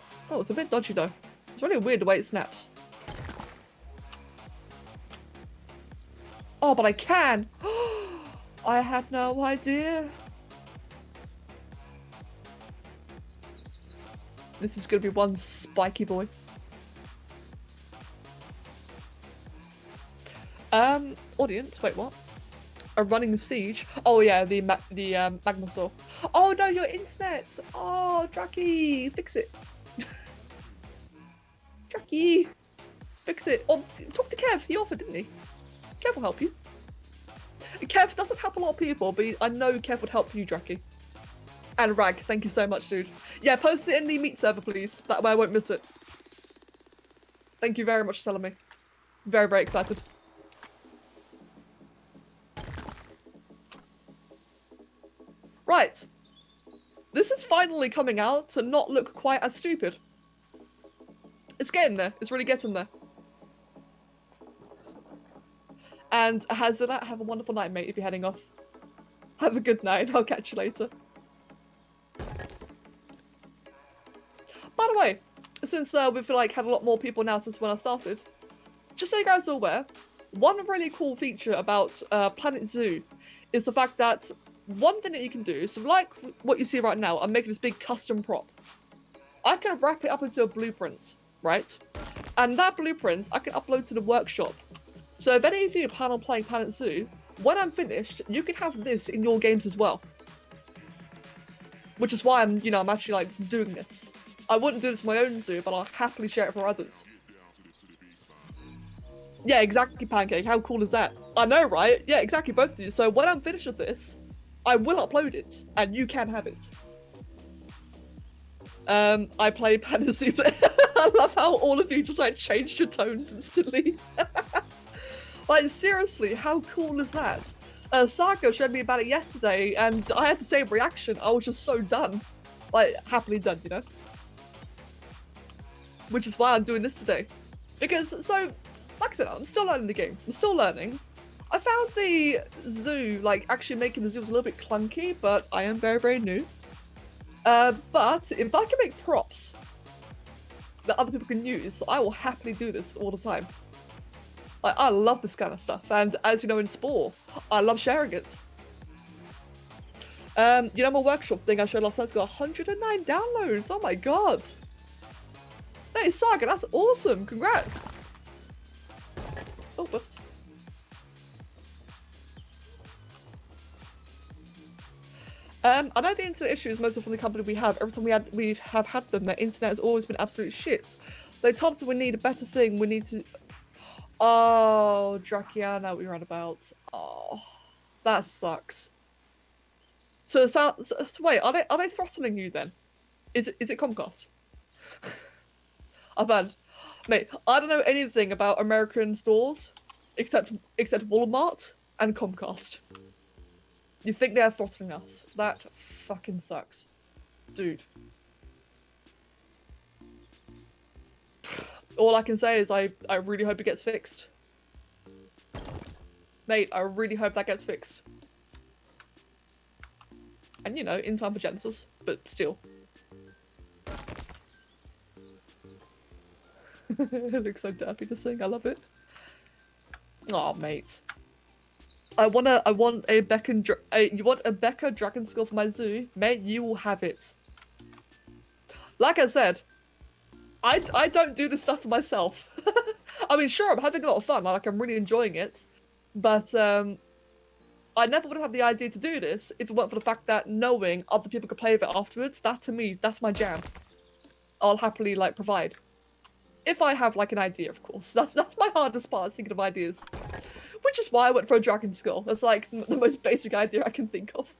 dodgy though. It's really weird the way it snaps. Oh, but I can! I had no idea. This is gonna be one spiky boy. Audience, wait, what? A running siege? Oh yeah, the magma saw. Oh no, your internet! Oh, Draki, fix it. Draki, fix it. Oh, talk to Kev, he offered, didn't he? Kev will help you. Kev doesn't help a lot of people, but I know Kev would help you, Draki. And Rag, thank you so much, dude. Yeah, post it in the meet server, please. That way I won't miss it. Thank you very much for telling me. Very, very excited. Right. This is finally coming out to not look quite as stupid. It's getting there. It's really getting there. And Hazana, have a wonderful night, mate, if you're heading off. Have a good night. I'll catch you later. By the way, since we've like had a lot more people now since when I started, just so you guys are aware, one really cool feature about Planet Zoo is the fact that one thing that you can do, so like what you see right now, I'm making this big custom prop. I can wrap it up into a blueprint, right? And that blueprint I can upload to the workshop. So if any of you plan on playing Planet Zoo, when I'm finished, you can have this in your games as well. Which is why I'm actually like doing this. I wouldn't do this for my own zoo, but I'll happily share it for others. Yeah, exactly, Pancake. How cool is that? I know, right? Yeah, exactly, both of you. So when I'm finished with this, I will upload it, and you can have it. I play Fantasy. I love how all of you just like changed your tones instantly. Like seriously, how cool is that? Saga showed me about it yesterday, and I had the same reaction. I was just so done, like happily done, you know. Which is why I'm doing this today, because so, like I said, I'm still learning the game. I'm still learning. I found the zoo, like actually making the zoo was a little bit clunky, but I am very, very new. But if I can make props that other people can use, I will happily do this all the time. I love this kind of stuff, and as you know in Spore, I love sharing it. You know my workshop thing I showed last night's got 109 downloads. Oh my god! Hey Saga, that's awesome! Congrats! Oh, whoops. I know the internet issues mostly from the company we have. Every time we have had them, their internet has always been absolute shit. They told us we need a better thing. We need to. Oh, Drakiana, we ran about. Oh, that sucks. So wait, are they throttling you then? Is it Comcast? I've had, mate. I don't know anything about American stores except Walmart and Comcast. You think they're throttling us? That fucking sucks, dude. All I can say is I really hope it gets fixed. Mate, I really hope that gets fixed. And you know, in time for Genesis, but still. It looks so derpy to sing, I love it. Oh mate. I want a Becca you want a Becca dragon skull for my zoo? Mate, you will have it. Like I said, I don't do this stuff for myself. I mean, sure, I'm having a lot of fun, like I'm really enjoying it, but I never would have had the idea to do this if it weren't for the fact that knowing other people could play with it afterwards, that to me, that's my jam. I'll happily like provide. If I have like an idea, of course. That's my hardest part, is thinking of ideas. Which is why I went for a dragon skull. That's like the most basic idea I can think of.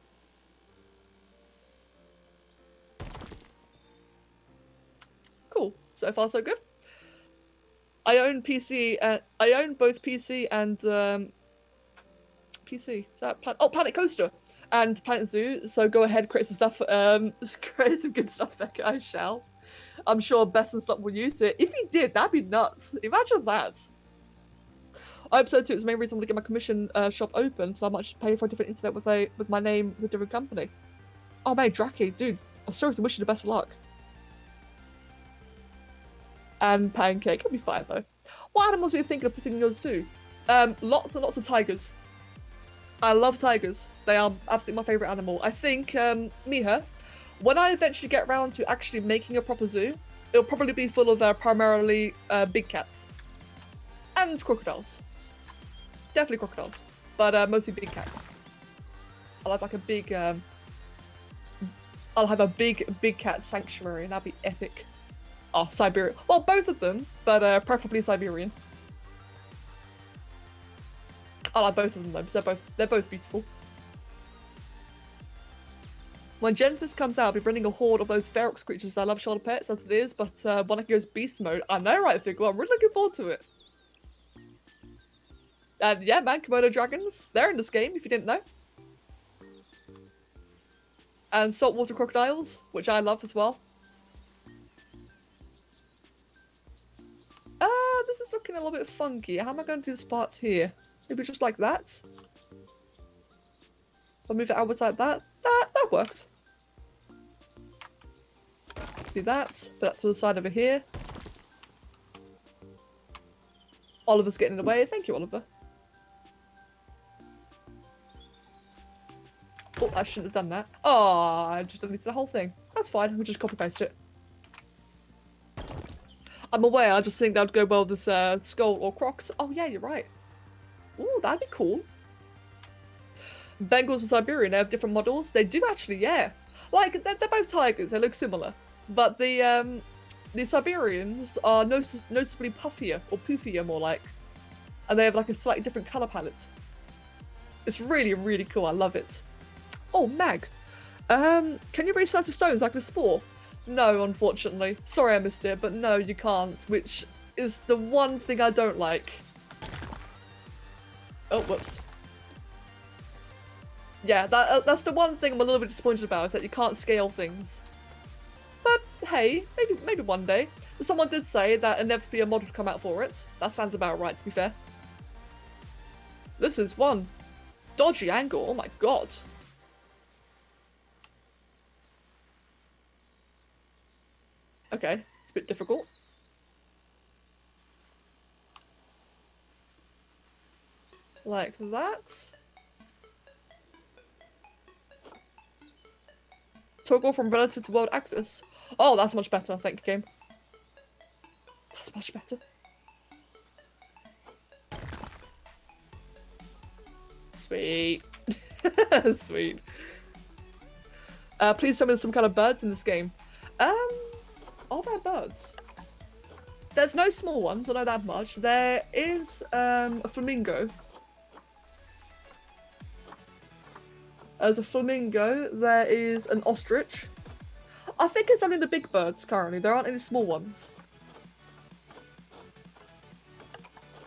Cool. So far, so good. I own PC. I own both PC and PC. Is that Planet Coaster and Planet Zoo? So go ahead, create some stuff. Create some good stuff, Becca. I shall. I'm sure Bess and stuff will use it. If he did, that'd be nuts. Imagine that. I hope so too. It's the main reason I'm gonna get my commission shop open, so I might just pay for a different internet with my name with a different company. Oh mate, Draki, dude, I seriously wish you the best of luck. And Pancake, it'll be fine though. What animals are you thinking of putting in yours too? Lots and lots of tigers. I love tigers. They are absolutely my favourite animal. I think Miha, when I eventually get around to actually making a proper zoo, it'll probably be full of primarily big cats and crocodiles. Definitely crocodiles, but mostly big cats. I'll have like a big, I'll have a big cat sanctuary, and that'd be epic. Oh, Siberia. Well, both of them, but preferably Siberian. I like both of them though, because they're both beautiful. When Genesis comes out, I'll be bringing a horde of those ferox creatures. I love shoulder pets as it is, but when it goes beast mode, I know, right, Figure? I'm really looking forward to it. And yeah, man, Komodo dragons, they're in this game, if you didn't know. And saltwater crocodiles, which I love as well. This is looking a little bit funky. How am I going to do this part here? Maybe just like that? I'll move it outwards like that. That works. Do that. Put that to the side over here. Oliver's getting in the way. Thank you, Oliver. Oh, I shouldn't have done that. Oh, I just deleted the whole thing. That's fine. We'll just copy paste it. I'm aware. I just think that would go well with this skull or crocs. Oh yeah, you're right. Ooh, that'd be cool. Bengals and Siberian, they have different models. They do actually, yeah. Like, they're both tigers. They look similar. But the Siberians are noticeably puffier, or poofier more like. And they have like a slightly different colour palette. It's really, really cool. I love it. Oh, Mag. Can you resize the stones like the spore? No, unfortunately. Sorry I missed it, but no, you can't, which is the one thing I don't like. Oh, whoops. Yeah, that's the one thing I'm a little bit disappointed about, is that you can't scale things. But hey, maybe one day. Someone did say that inevitably a mod would come out for it. That sounds about right, to be fair. This is one dodgy angle, oh my god. Okay, it's a bit difficult. Like that. Toggle from relative to world axis. Oh, that's much better, thank you, game. That's much better. Sweet. Sweet. Please tell me there's some kind of birds in this game. Are there birds? There's no small ones, I know that much. There is a flamingo. There's a flamingo. There is an ostrich. I think it's only the big birds currently. There aren't any small ones.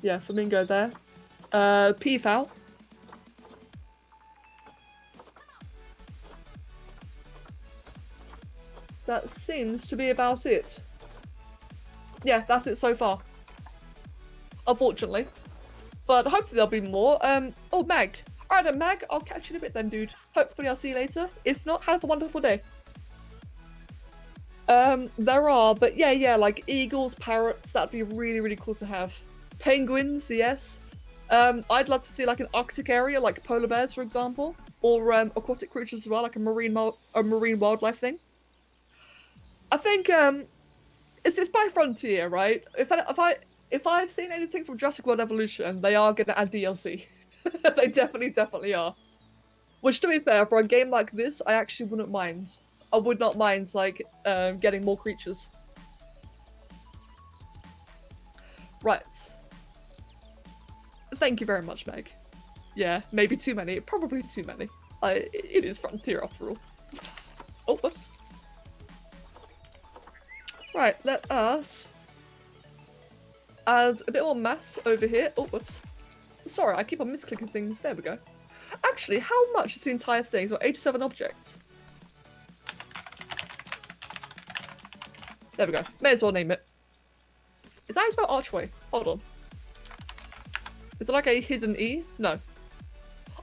Yeah, flamingo there. Peafowl. That seems to be about it. Yeah, that's it so far. Unfortunately. But hopefully there'll be more. Oh, Mag. Alright then, Mag. I'll catch you in a bit then, dude. Hopefully I'll see you later. If not, have a wonderful day. There are, but yeah, like eagles, parrots, that'd be really, really cool to have. Penguins, yes. I'd love to see like an Arctic area, like polar bears, for example. Or aquatic creatures as well, like a marine wildlife thing. I think it's by Frontier, right? If I've seen anything from Jurassic World Evolution, they are gonna add DLC. They definitely are. Which, to be fair, for a game like this, I actually wouldn't mind. I would not mind like getting more creatures. Right. Thank you very much, Meg. Yeah, maybe too many. Probably too many. It is Frontier after all. Oh, whoops. Right, let us add a bit more mass over here. Oh, whoops. Sorry, I keep on misclicking things. There we go. Actually, how much is the entire thing? It's got 87 objects. There we go. May as well name it. Is that how you spell archway? Hold on. Is it like a hidden E? No.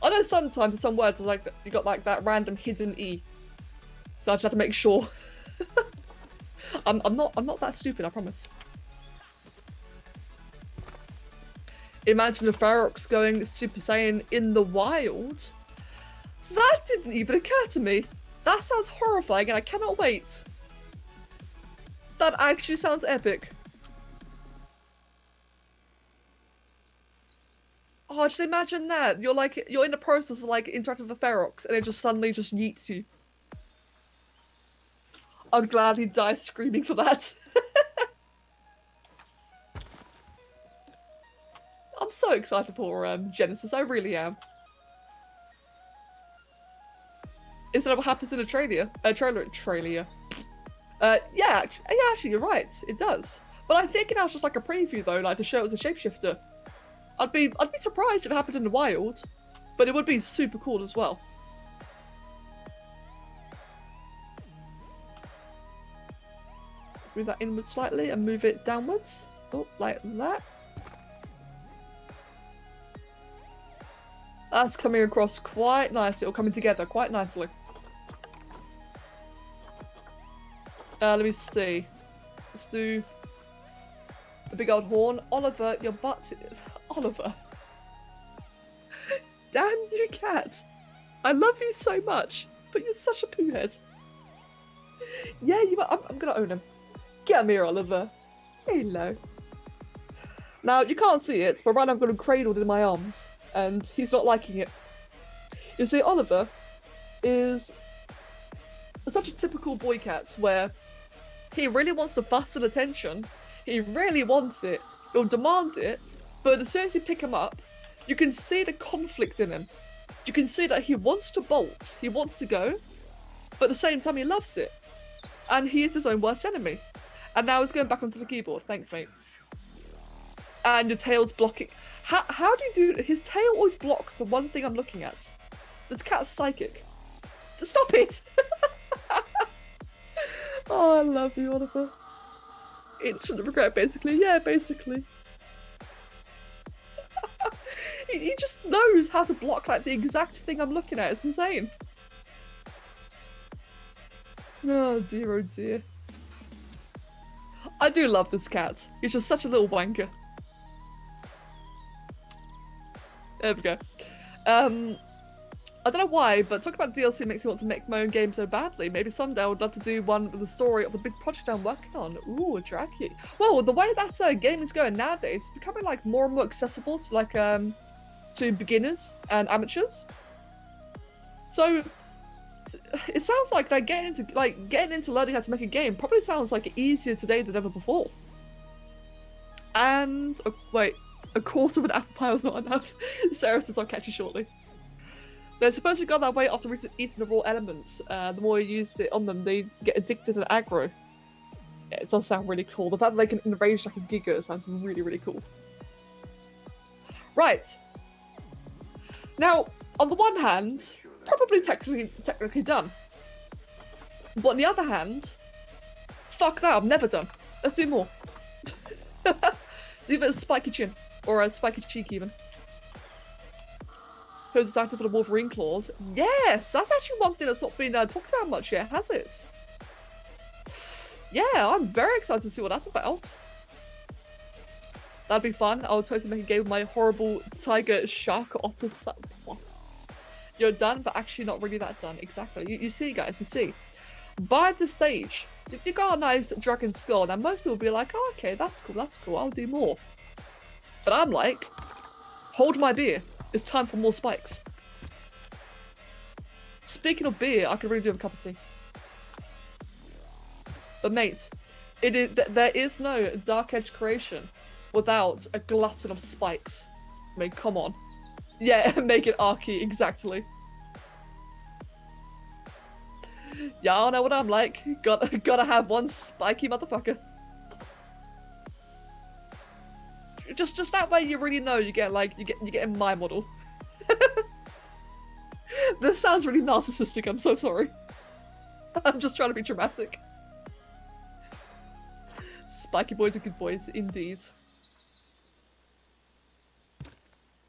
I know sometimes in some words like you got like that random hidden E. So I just have to make sure. I'm not that stupid, I promise. Imagine a Ferox going Super Saiyan in the wild. That didn't even occur to me. That sounds horrifying and I cannot wait. That actually sounds epic. Oh, just imagine that. You're in the process of like interacting with a Ferox and it just suddenly just yeets you. I'd gladly die screaming for that. I'm so excited for Genesis, I really am. Is that what happens in a trailer? Yeah, actually, you're right. It does. But I think it was just like a preview though, like to show it was a shapeshifter. I'd be surprised if it happened in the wild, but it would be super cool as well. Let's move that inwards slightly and move it downwards. Oh, like that. That's coming across quite nicely, or coming together quite nicely. Let me see. Let's do the big old horn. Oliver, your butt. Oliver. Damn you, cat. I love you so much, but you're such a poo head. Yeah, you are. I'm gonna own him. Come here, Oliver. Hello. Now, you can't see it, but right now I've got him cradled in my arms, and he's not liking it. You see, Oliver is such a typical boy cat where he really wants the fuss and attention. He really wants it. He'll demand it, but as soon as you pick him up, you can see the conflict in him. you can see that he wants to bolt, he wants to go, but at the same time he loves it. And he is his own worst enemy. And now he's going back onto the keyboard. Thanks, mate. And your tail's blocking. How do you do... His tail always blocks the one thing I'm looking at. This cat's psychic. Just stop it! Oh, I love you, Oliver. Instant regret, basically. Yeah, basically. He just knows how to block like the exact thing I'm looking at. It's insane. Oh dear, oh dear. I do love this cat. He's just such a little wanker. There we go. I don't know why, but talking about DLC makes me want to make my own game so badly. Maybe someday I would love to do one with the story of the big project I'm working on. Ooh, Draki. Well, the way that game is going nowadays, it's becoming like more and more accessible to like to beginners and amateurs. So it sounds like getting into learning how to make a game probably sounds like easier today than ever before. And wait, a quarter of an apple pie was not enough. Sarah says I'll catch you shortly. They're supposed to go that way after eating the raw elements. The more you use it on them, they get addicted and aggro. Yeah, it does sound really cool. The fact that they can enrage like a giga sounds really, really cool. Right. Now, on the one hand, probably technically done. But on the other hand, fuck that, I'm never done. Let's do more. Leave it a spiky chin. Or a spiky cheek, even. Who's excited for the Wolverine claws? Yes! That's actually one thing that's not been talked about much yet, has it? Yeah, I'm very excited to see what that's about. That'd be fun. I'll totally make a game with my horrible tiger, shark, otter, what? You're done, but actually not really that done. Exactly. You see, guys, you see. By this stage, if you got a nice dragon skull, now most people will be like, oh, okay, that's cool, I'll do more. But I'm like, hold my beer. It's time for more spikes. Speaking of beer, I could really do with a cup of tea. But mate, there is no Dark Edge creation without a glutton of spikes. I mean, come on. Yeah, make it archy, exactly. Y'all know what I'm like. Gotta have one spiky motherfucker. Just that way you really know you get in my model. This sounds really narcissistic, I'm so sorry. I'm just trying to be dramatic. Spiky boys are good boys, indeed.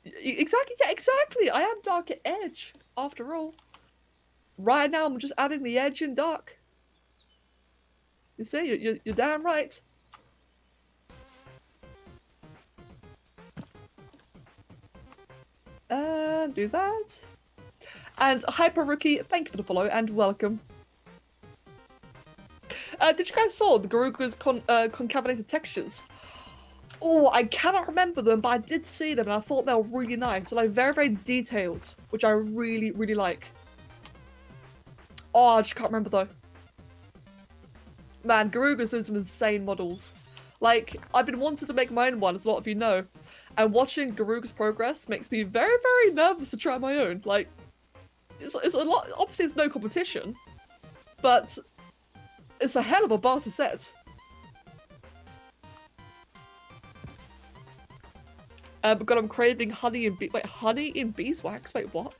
Exactly, yeah, exactly! I am Dark Edge, after all. Right now I'm just adding the edge in dark. You see, you're damn right. Do that. And Hyper Rookie, thank you for the follow and welcome. Did you guys saw the Garuga's concavenated textures? Oh, I cannot remember them, but I did see them and I thought they were really nice. They're like very, very detailed, which I really, really like. Oh, I just can't remember though. Man, Garuga's doing some insane models. Like, I've been wanting to make my own one, as a lot of you know. And watching Garuga's progress makes me very, very nervous to try my own. Like, it's a lot. Obviously, it's no competition, but it's a hell of a bar to set. But I'm craving honey and beeswax. Wait, what?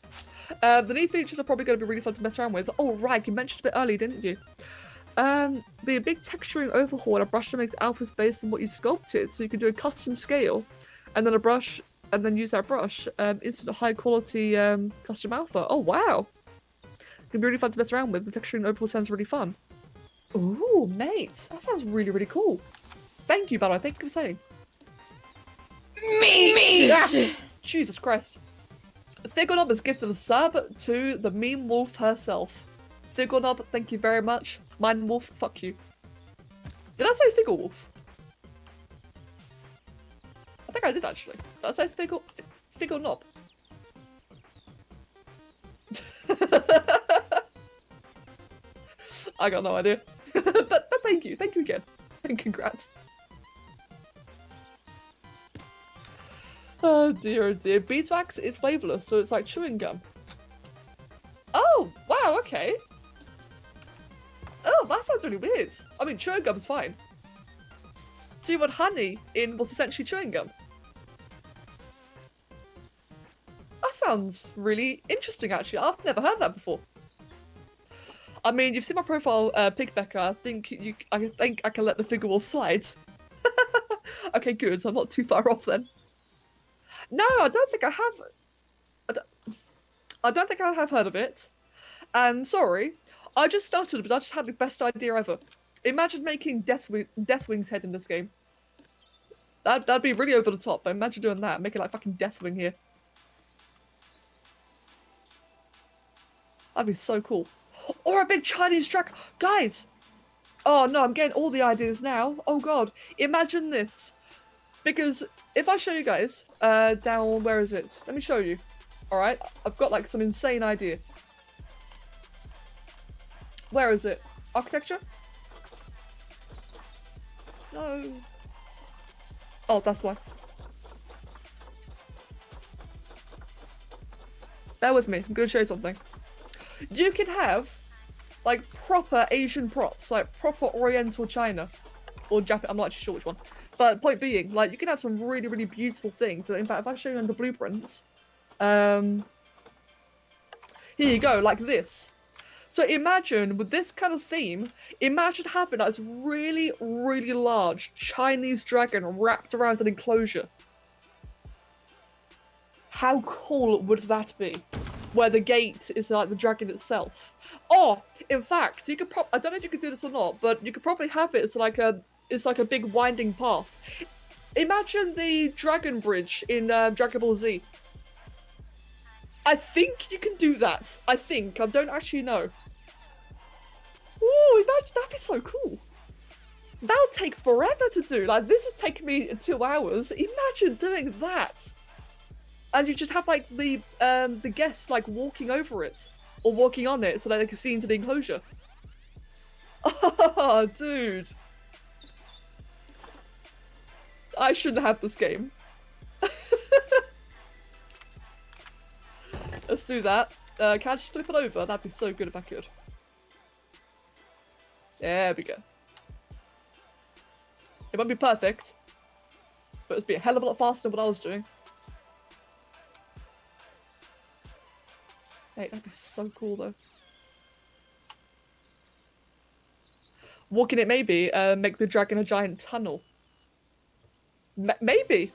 The new features are probably going to be really fun to mess around with. Oh, right, you mentioned a bit early, didn't you? Be a big texturing overhaul and a brush that makes alphas based on what you sculpted, so you can do a custom scale, and then a brush, and then use that brush. Instant high quality custom alpha. Oh wow, it's gonna be really fun to mess around with. The texturing overhaul sounds really fun. Ooh, mate, that sounds really, really cool. Thank you, by the way. Thank you for saying. Me. Ah, Jesus Christ. Thigonob has gifted a sub to the meme wolf herself. Thigonob, thank you very much. Mine wolf, fuck you. Did I say Figure Wolf? I think I did actually. Did I say Figure Knob? I got no idea. but thank you again. And congrats. Oh dear, oh dear. Beeswax is flavorless, so it's like chewing gum. Oh, wow, okay. Oh, that sounds really weird. I mean, chewing gum's fine. So you want honey in what's essentially chewing gum? That sounds really interesting, actually. I've never heard that before. I mean, you've seen my profile pic, Becca. I think I can let the figure wolf slide. Okay, good. So I'm not too far off then. No, I don't think I have. I don't think I have heard of it. And sorry, I just started, but I just had the best idea ever. Imagine making Deathwing's head in this game. That'd be really over the top. But imagine doing that, making like fucking Deathwing here. That'd be so cool. Or a big Chinese dragon, guys. Oh no, I'm getting all the ideas now. Oh god, imagine this. Because if I show you guys, down, where is it? Let me show you. All right, I've got like some insane idea. Where is it? Architecture? No. Oh, that's why. Bear with me, I'm gonna show you something. You can have like proper Asian props, like proper Oriental China. Or Japan, I'm not actually sure which one. But point being, like, you can have some really, really beautiful things. In fact, if I show you under blueprints, here you go, like this. So imagine, with this kind of theme, imagine having like, this really, really large Chinese dragon wrapped around an enclosure. How cool would that be? Where the gate is like the dragon itself. Or, in fact, you could I don't know if you could do this or not, but you could probably have it as like a big winding path. Imagine the dragon bridge in Dragon Ball Z. I think you can do that. I think. I don't actually know. Ooh, imagine, that'd be so cool. That'll take forever to do. Like, this has taken me 2 hours. Imagine doing that. And you just have like the guests like walking over it or walking on it so that they can see into the enclosure. Oh, dude. I shouldn't have this game. Let's do that. Can I just flip it over? That'd be so good if I could. There we go. It won't be perfect, but it'd be a hell of a lot faster than what I was doing. Hey, that'd be so cool though. Walking it maybe make the dragon a giant tunnel. Maybe.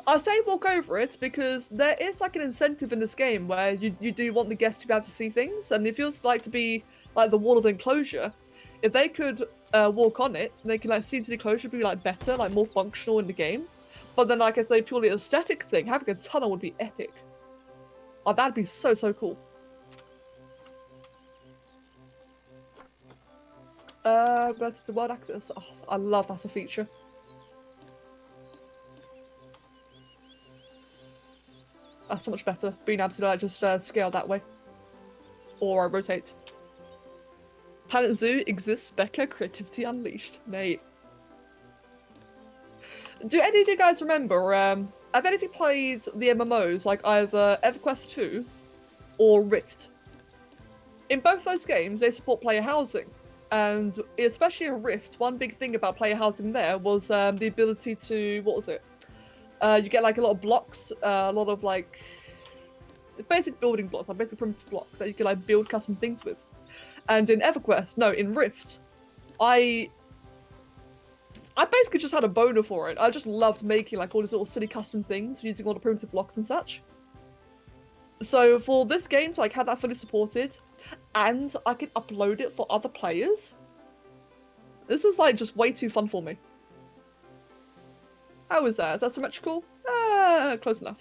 I say walk over it because there is like an incentive in this game where you do want the guests to be able to see things, and it feels like to be like the wall of enclosure. If they could walk on it and they can like see into the enclosure, it'd be like better, like more functional in the game. But then like I say, purely aesthetic thing, having a tunnel would be epic. Oh, that'd be so cool. Relative to world access. Oh, I love that as a feature. That's so much better. Being able to like, just scale that way. Or rotate. Planet Zoo exists, Becca. Creativity unleashed. Mate. Do any of you guys remember, have any of you played the MMOs, like either EverQuest 2 or Rift? In both those games, they support player housing. And especially in Rift, one big thing about player housing there was the ability to, what was it? You get like a lot of blocks, a lot of like basic building blocks, like basic primitive blocks that you can like build custom things with. And in EverQuest, no, in Rift, I basically just had a boner for it. I just loved making like all these little silly custom things using all the primitive blocks and such. So for this game to like have that fully supported, and I can upload it for other players, this is like just way too fun for me. How is that? Is that symmetrical? Close enough.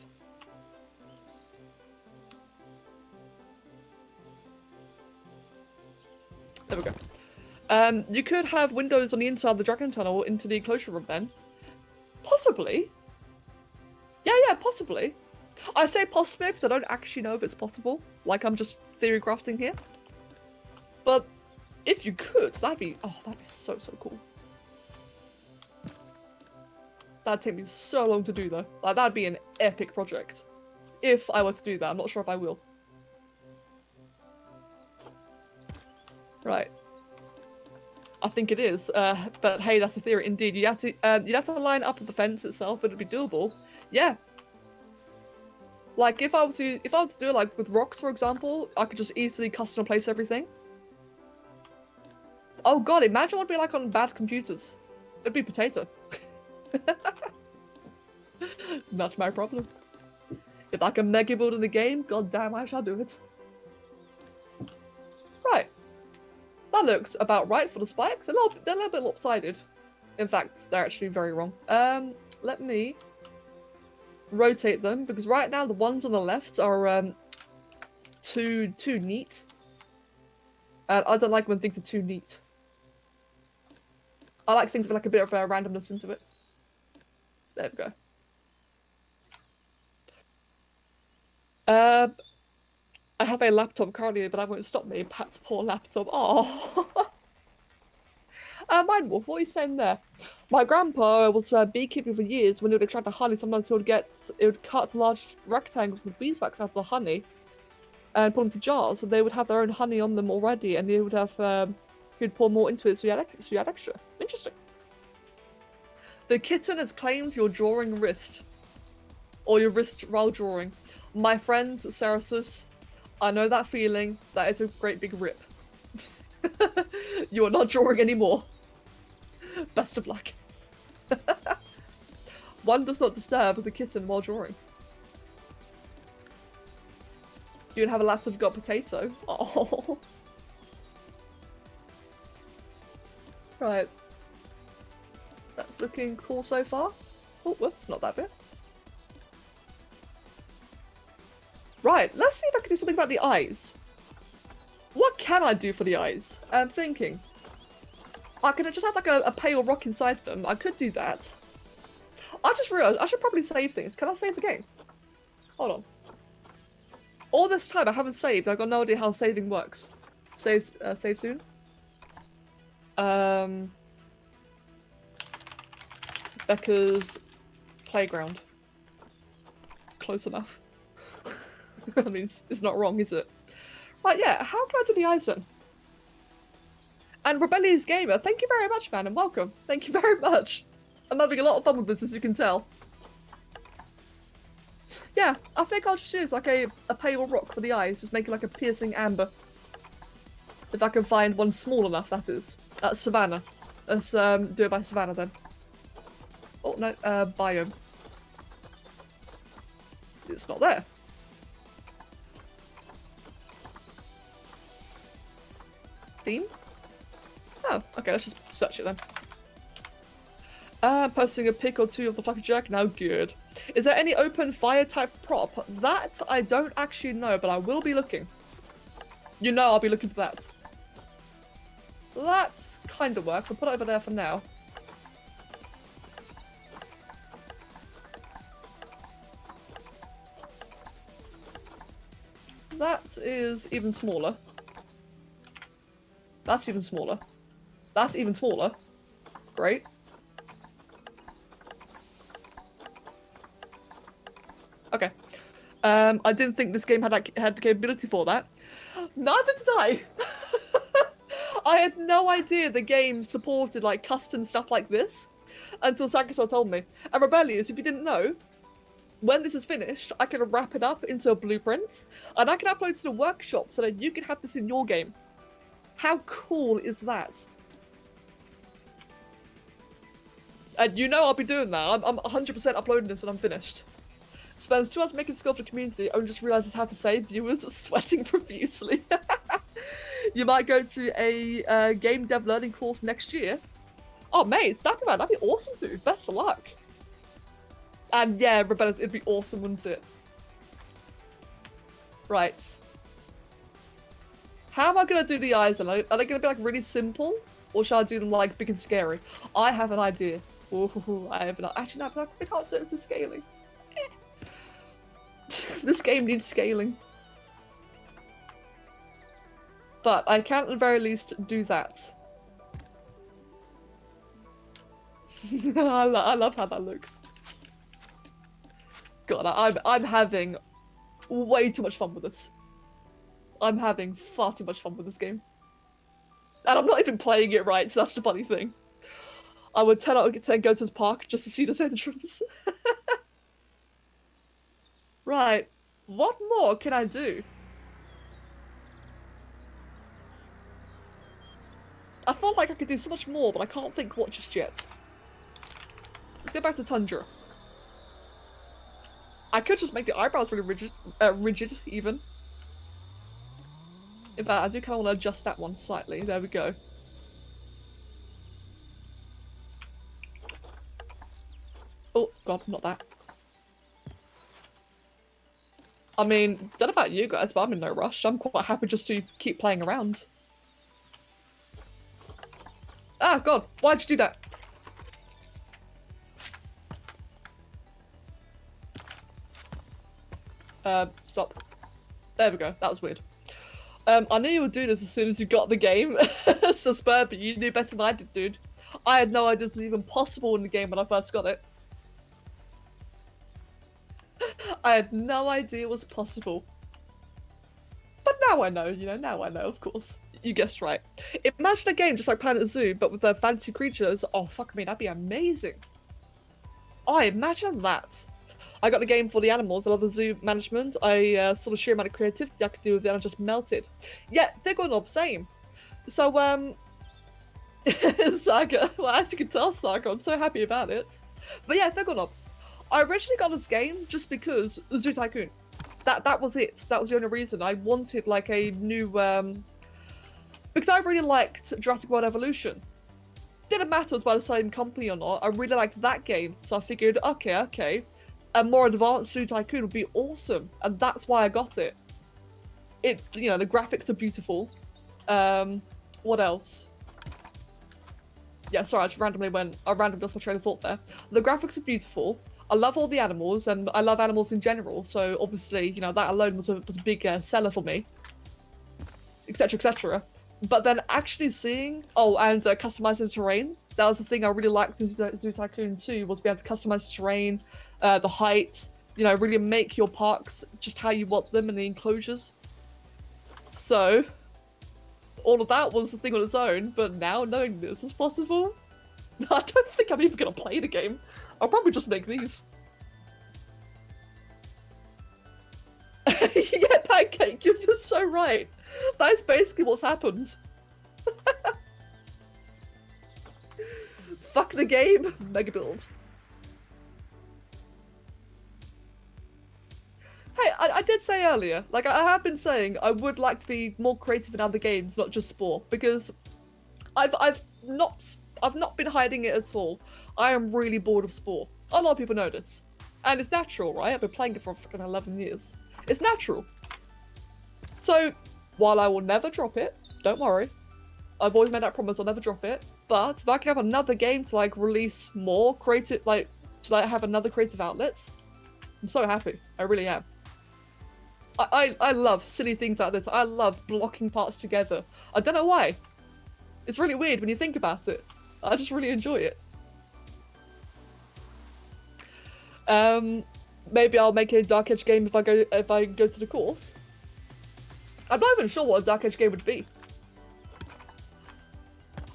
There we go. You could have windows on the inside of the dragon tunnel into the enclosure room then. Possibly. Yeah, possibly. I say possibly because I don't actually know if it's possible. Like, I'm just theory crafting here. But if you could, that'd be so cool. That'd take me so long to do though. Like that'd be an epic project. If I were to do that, I'm not sure if I will. Right. I think it is, but hey, that's a theory indeed. You'd have to line up with the fence itself, but it'd be doable. Yeah. Like if I were to do it like with rocks, for example, I could just easily custom place everything. Oh god, imagine what it'd be like on bad computers. It'd be potato. Not my problem. If I can mega build in the game, god damn, I shall do it. Right. That looks about right for the spikes. They're a little bit lopsided. In fact, they're actually very wrong. Let me rotate them, because right now the ones on the left are too neat. And I don't like when things are too neat. I like things with like a bit of randomness into it. There we go. I have a laptop currently, but that won't stop me. Pat's poor laptop. Oh. Mine Wolf, what are you saying there? My grandpa was beekeeping for years. When he would extract the honey, sometimes it would cut large rectangles with beeswax out of the honey and put them into jars, so they would have their own honey on them already, and he would have he'd pour more into it, so you had extra. Interesting. The kitten has claimed your drawing wrist, or your wrist while drawing. My friend Cerasus, I know that feeling. That is a great big rip. You are not drawing anymore. Best of luck. One does not disturb the kitten while drawing. You don't have a laptop, you got a potato. Oh. Right. That's looking cool so far. Oh, whoops, not that bit. Right, let's see if I can do something about the eyes. What can I do for the eyes? I'm thinking. I could just have like a pale rock inside them. I could do that. I just realised I should probably save things. Can I save the game? Hold on. All this time I haven't saved. I've got no idea how saving works. Save soon. Becca's playground. Close enough. I mean, it's not wrong, is it? Right, yeah, how can I do the eyes then? And Rebellious Gamer, thank you very much, man, and welcome. Thank you very much. I'm having a lot of fun with this, as you can tell. Yeah, I think I'll just use like a pale rock for the eyes, just make it like a piercing amber. If I can find one small enough, that is. Savannah. Let's do it by Savannah then. Oh, no, biome. It's not there. Theme? Oh, okay, let's just search it then. Posting a pic or two of the fluffy jerk, now good. Is there any open fire type prop? That I don't actually know, but I will be looking. You know I'll be looking for that. That kind of works. I'll put it over there for now. That is even smaller. That's even smaller. That's even smaller. Great. Okay. I didn't think this game had the capability for that. Neither did I. I had no idea the game supported like custom stuff like this until Sakasol told me. And Rebellious, if you didn't know, when this is finished, I can wrap it up into a blueprint and I can upload to the workshop so that you can have this in your game. How cool is that? And you know I'll be doing that. I'm 100% uploading this when I'm finished. Spends 2 hours making skill for the community, only just realizes how to save, viewers sweating profusely. You might go to a game dev learning course next year. Oh mate, snap about, that'd be awesome dude. Best of luck. And yeah, Rebellious, it'd be awesome, wouldn't it? Right. How am I gonna do the eyes then? Are they gonna be like really simple? Or shall I do them like big and scary? I have an idea. Ooh, I have an actually no, I can't do it to scaling. This game needs scaling. But I can at the very least do that. I love how that looks. God, I'm having way too much fun with this. I'm having far too much fun with this game. And I'm not even playing it right, so that's the funny thing. I would 10 out of 10 go to this park just to see this entrance. Right, what more can I do? I feel like I could do so much more, but I can't think what just yet. Let's go back to Tundra. I could just make the eyebrows really rigid even. In fact, I do kind of want to adjust that one slightly. There we go. Oh, God, not that. I mean, don't know about you guys, but I'm in no rush. I'm quite happy just to keep playing around. Ah, God, why'd you do that? Stop. There we go, that was weird. I knew you would do this as soon as you got the game. So Spur, but you knew better than I did, dude. I had no idea this was even possible in the game when I first got it. I had no idea it was possible. But now I know, you know, now I know, of course. You guessed right. Imagine a game just like Planet Zoo, but with fantasy creatures. Oh, fuck me, that'd be amazing. Oh, imagine that. I got a game for the animals. I love the zoo management. I saw the sheer amount of creativity I could do with it and I just melted. Yeah, they're going up, same. So, Saga, well, as you can tell, Saga, I'm so happy about it. But yeah, they're going up. I originally got this game just because Zoo Tycoon. That was it. That was the only reason. I wanted like a new because I really liked Jurassic World Evolution. Didn't matter it was by the same company or not. I really liked that game, so I figured, okay, a more advanced Zoo Tycoon would be awesome, and that's why I got it. It, you know, the graphics are beautiful. What else? Yeah, sorry, I randomly lost my train of thought there. The graphics are beautiful. I love all the animals, and I love animals in general, so obviously, you know, that alone was a big seller for me. Etc, etc. But then actually seeing, and customizing the terrain, that was the thing I really liked in Zoo Tycoon 2, was being able to customize the terrain, the height, you know, really make your parks just how you want them and the enclosures. So, all of that was the thing on its own, but now knowing this is possible, I don't think I'm even going to play the game. I'll probably just make these. Yeah, Pancake, you're just so right. That is basically what's happened. Fuck the game, mega build. Hey, I did say earlier, like I have been saying, I would like to be more creative in other games, not just sport, because I've not been hiding it at all. I am really bored of sport. A lot of people know this, and it's natural, right? I've been playing it for fucking 11 years. It's natural. So, while I will never drop it, don't worry. I've always made that promise I'll never drop it. But if I can have another game to like release more creative, like to like have another creative outlets, I'm so happy. I really am. I love silly things like this. I love blocking parts together. I don't know why. It's really weird when you think about it. I just really enjoy it. Maybe I'll make a Dark Edge game if I go to the course. I'm not even sure what a Dark Edge game would be.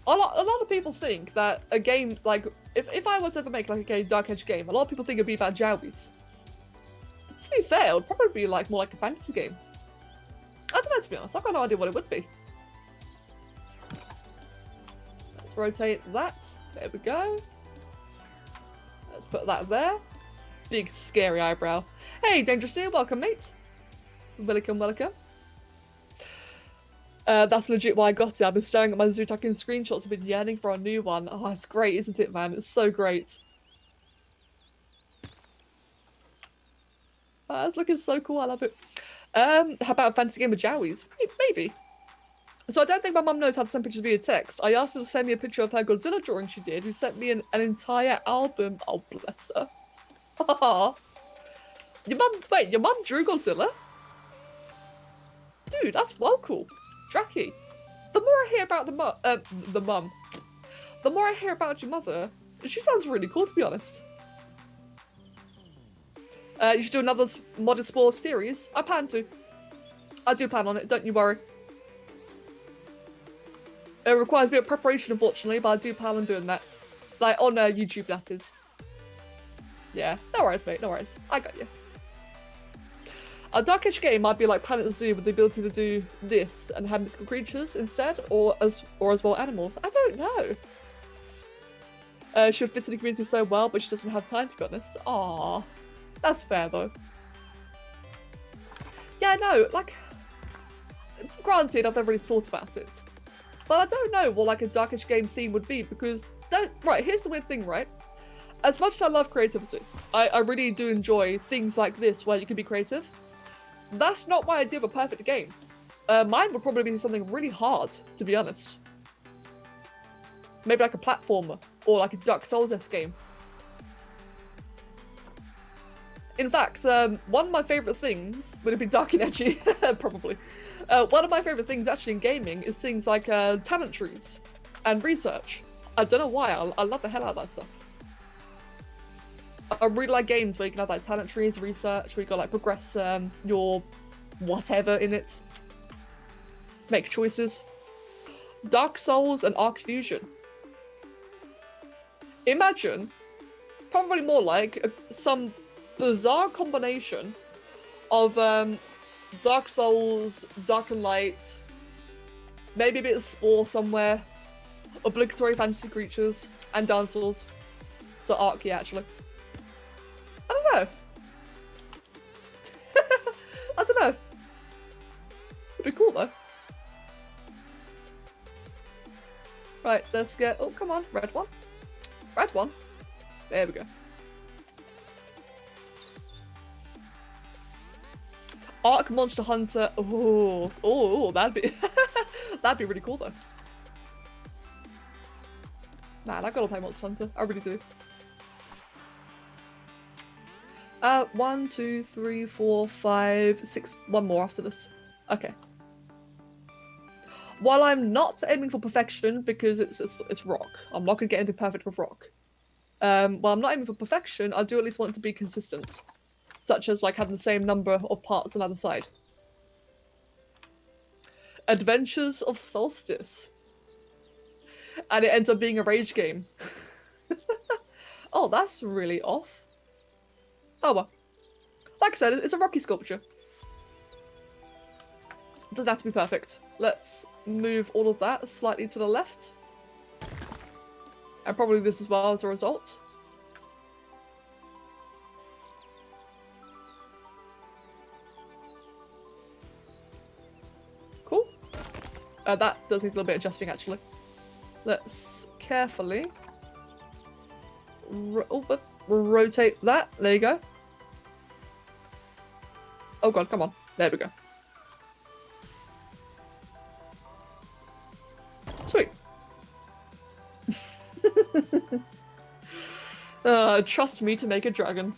A lot of people think that a game like if I were to ever make like a Dark Edge game, a lot of people think it'd be about Jowies. To be fair, it would probably be like more like a fantasy game. I don't know, to be honest. I've got no idea what it would be. Let's rotate that. There we go. Let's put that there. Big scary eyebrow. Hey, Dangerous Deer, welcome, mate. Welcome, welcome. That's legit why I got it. I've been staring at my Zoo Tycoon screenshots. I've been yearning for a new one. Oh, it's great, isn't it, man? It's so great. It's looking so cool. I love it. How about a fantasy game with Jowies? Maybe. So I don't think my mum knows how to send pictures via text. I asked her to send me a picture of her Godzilla drawing she did, who sent me an entire album. Oh, bless her. Your mum drew Godzilla? Dude, that's well cool. Draki. The more I hear about the more I hear about your mother, She sounds really cool, to be honest. You should do another modded Spore series. I plan to. I do plan on it, don't you worry. It requires a bit of preparation, unfortunately, but I do plan on doing that. Like, on YouTube, that is. Yeah, no worries, mate, no worries. I got you. A Dark Edge game might be like Planet Zoo with the ability to do this and have mythical creatures instead, or as well animals. I don't know. She would fit in the community so well, but she doesn't have time, to be honest. Aww. That's fair, though. Yeah, no, like... Granted, I've never really thought about it. But I don't know what, like, a Dark Edge game theme would be, because... Right, here's the weird thing, right? As much as I love creativity, I really do enjoy things like this, where you can be creative. That's not my idea of a perfect game. Mine would probably be something really hard, to be honest. Maybe like a platformer, or like a Dark Souls-esque game. In fact, one of my favourite things would be dark and edgy, probably. One of my favourite things actually in gaming is things like talent trees and research. I don't know why, I love the hell out of that stuff. I really like games where you can have like talent trees, research, where you can like progress your whatever in it. Make choices. Dark Souls and Arc Fusion. Imagine, probably more like some bizarre combination of Dark Souls, Dark and Light, maybe a bit of Spore somewhere, obligatory fantasy creatures, and dinosaurs. So Arc, yeah, actually. I don't know. I don't know. It'd be cool though. Right, let's get... Oh, come on, red one. Red one. There we go. Arc Monster Hunter. Oh, that'd be that'd be really cool though. Man, I gotta play Monster Hunter. I really do. 1, 2, 3, 4, 5, 6. One more after this. Okay. While I'm not aiming for perfection because it's rock, I'm not gonna get anything perfect with rock. While I'm not aiming for perfection, I do at least want it to be consistent, such as like having the same number of parts on either side. Adventures of Solstice, and it ends up being a rage game. Oh, that's really off. Oh well. Like I said, it's a rocky sculpture. It doesn't have to be perfect. Let's move all of that slightly to the left. And probably this as well as a result. Cool. That does need a little bit of adjusting actually. Let's carefully rotate that. There you go. Oh god, come on. There we go. Sweet. Trust me to make a dragon.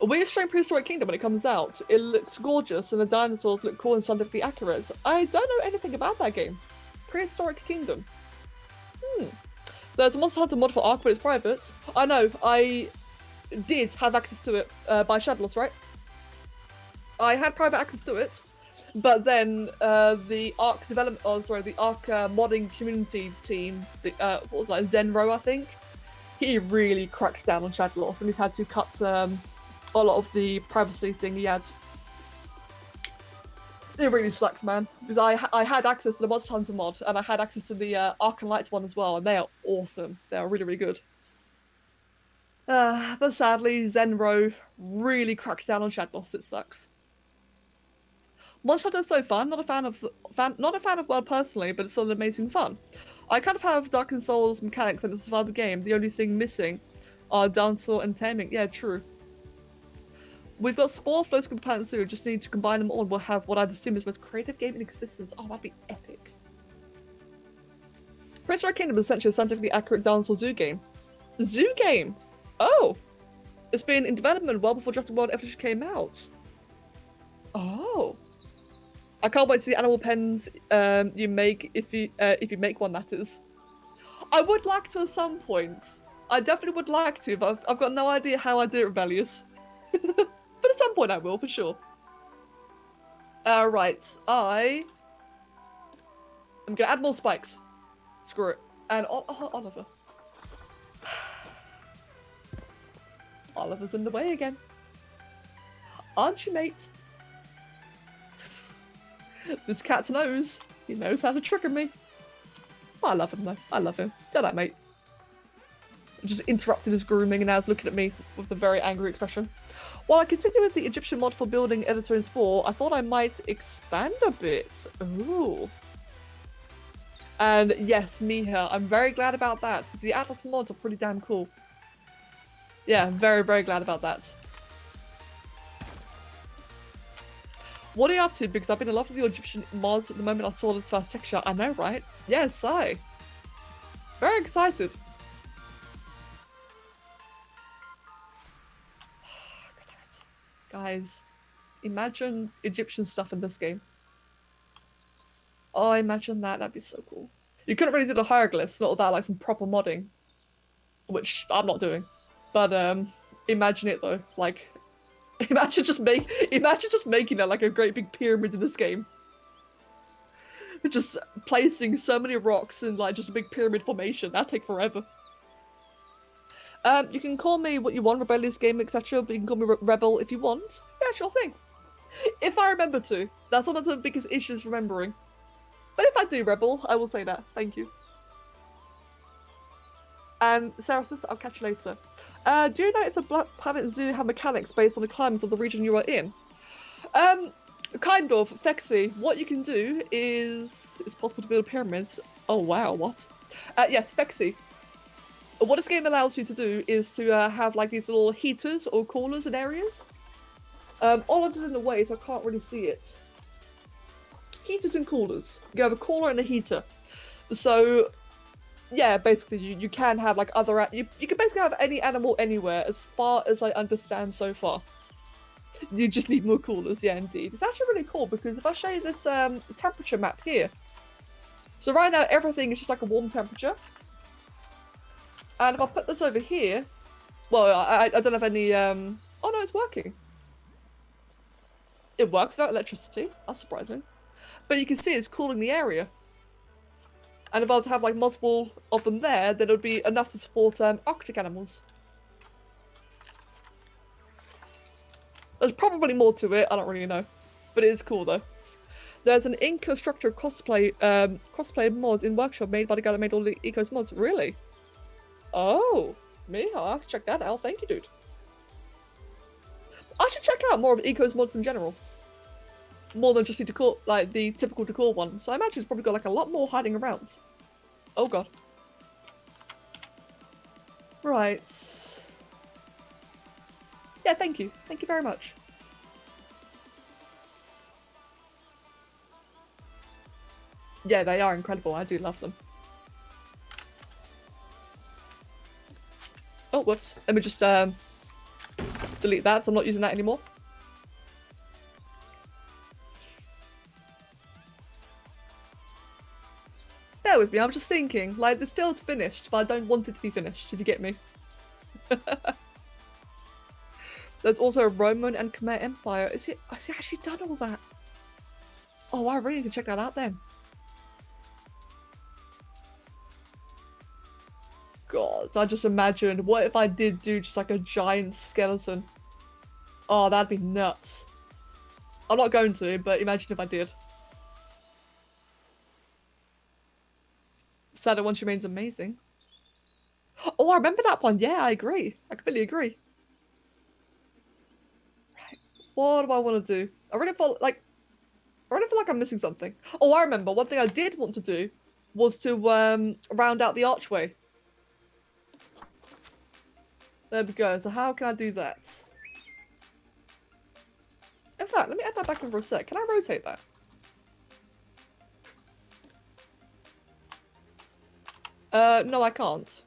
A weird strange prehistoric kingdom when it comes out. It looks gorgeous and the dinosaurs look cool and scientifically accurate. I don't know anything about that game. Prehistoric kingdom. There's a Monster Hunter mod for Ark, but it's private. I know, I did have access to it by Shadowless, right? I had private access to it, but then the Ark development, the Ark modding community team, what was that, Zenro, I think? He really cracked down on Shadowless and he's had to cut a lot of the privacy thing he had. It really sucks, man, because I had access to the Monster Hunter mod and I had access to the Arc and Light one as well, and they are awesome. They are really, really good. But sadly, Zenro really cracked down on Shadowless. It sucks. Monster Hunter is so fun. Not a fan of World personally, but it's still amazing fun. I kind of have Dark and Souls mechanics and it's a survival game. The only thing missing are dinosaur and taming. Yeah, true. We've got Spore, Flow, Scoop, Planet Zoo. Just need to combine them all and we'll have what I'd assume is the most creative game in existence. Oh, that'd be epic. Prehistoric Kingdom is essentially a scientifically accurate dinosaur zoo game. Zoo game? Oh! It's been in development well before Jurassic World Evolution came out. Oh. I can't wait to see the animal pens you make if you make one, that is. I would like to at some point. I definitely would like to, but I've got no idea how I do it, Rebellious. But at some point I will, for sure. Right. I'm gonna add more spikes. Screw it. And Oliver. Oliver's in the way again. Aren't you, mate? This cat knows. He knows how to trigger me. Oh, I love him, though. I love him. Do that, mate. Just interrupted his grooming and now is looking at me with a very angry expression. While I continue with the Egyptian mod for building editor in Spore, I thought I might expand a bit. Ooh. And yes, Miha, I'm very glad about that, because the Atlas mods are pretty damn cool. Yeah, very, very glad about that. What are you up to? Because I've been in love with the Egyptian mods at the moment I saw the first texture. I know, right? Yes, I. Very excited. Guys, imagine Egyptian stuff in this game. Oh, imagine that. That'd be so cool. You couldn't really do the hieroglyphs, not without like some proper modding. Which I'm not doing. But imagine it though. Like imagine just making it like a great big pyramid in this game. Just placing so many rocks in like just a big pyramid formation. That'd take forever. You can call me what you want, Rebellious Game, etc. But you can call me Rebel if you want. Yeah, sure thing. If I remember to. That's one of the biggest issues, remembering. But if I do Rebel, I will say that. Thank you. And Sarah says, I'll catch you later. Do you know if the Black Planet Zoo have mechanics based on the climate of the region you are in? Kind of. Fexy. What you can do is... It's possible to build pyramids. Oh, wow. What? Yes, Fexy. What this game allows you to do is to have like these little heaters or coolers in areas. All of this in the way, so I can't really see it. Heaters and coolers. You have a cooler and a heater. So, yeah, basically you can have like other... You can basically have any animal anywhere, as far as I understand so far. You just need more coolers, yeah, indeed. It's actually really cool, because if I show you this temperature map here. So right now, everything is just like a warm temperature. And if I put this over here, well, I don't have any, oh no, it's working. It works without electricity. That's surprising. But you can see it's cooling the area. And if I were to have like multiple of them there, then it would be enough to support Arctic animals. There's probably more to it, I don't really know. But it is cool though. There's an Inco-Structure crossplay mod in Workshop made by the guy that made all the Ecos mods. Really? Oh, me? I'll have to check that out. Thank you, dude. I should check out more of Eco's mods in general. More than just the decor, like the typical decor ones. So I imagine it's probably got like a lot more hiding around. Oh god. Right. Yeah, thank you. Thank you very much. Yeah, they are incredible. I do love them. Oh, whoops. Let me just delete that, so I'm not using that anymore. Bear with me, I'm just thinking. Like, this feels finished, but I don't want it to be finished, if you get me. There's also a Roman and Khmer Empire. Has he actually done all that? Oh, I really need to check that out then. God, I just imagined, what if I did do just like a giant skeleton? Oh, that'd be nuts. I'm not going to, but imagine if I did. Saturn Once Remains amazing. Oh, I remember that one. Yeah, I agree. I completely agree. Right. What do I want to do? I really feel like I'm missing something. Oh, I remember. One thing I did want to do was to round out the archway. There we go. So how can I do that? In fact, let me add that back in for a sec. Can I rotate that? No, I can't.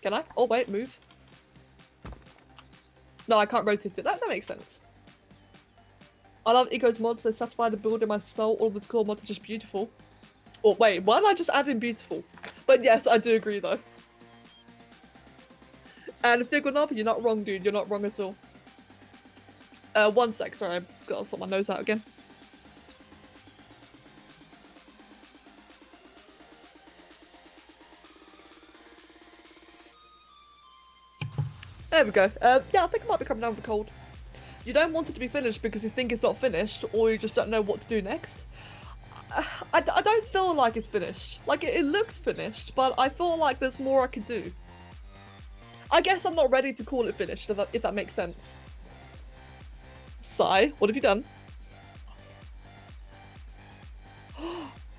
Can I? Oh, wait, move. No, I can't rotate it. That makes sense. I love Eco's mods. They satisfy the build in my soul. All the core mods are just beautiful. Oh, wait, why did I just add in beautiful? But yes, I do agree though. And Figuanaba, you're not wrong, dude. You're not wrong at all. 1 sec, sorry, I've got to sort my nose out again. There we go. Yeah, I think I might be coming down with a cold. You don't want it to be finished because you think it's not finished, or you just don't know what to do next. I don't feel like it's finished. Like, it looks finished, but I feel like there's more I could do. I guess I'm not ready to call it finished, if that makes sense. Sai, what have you done?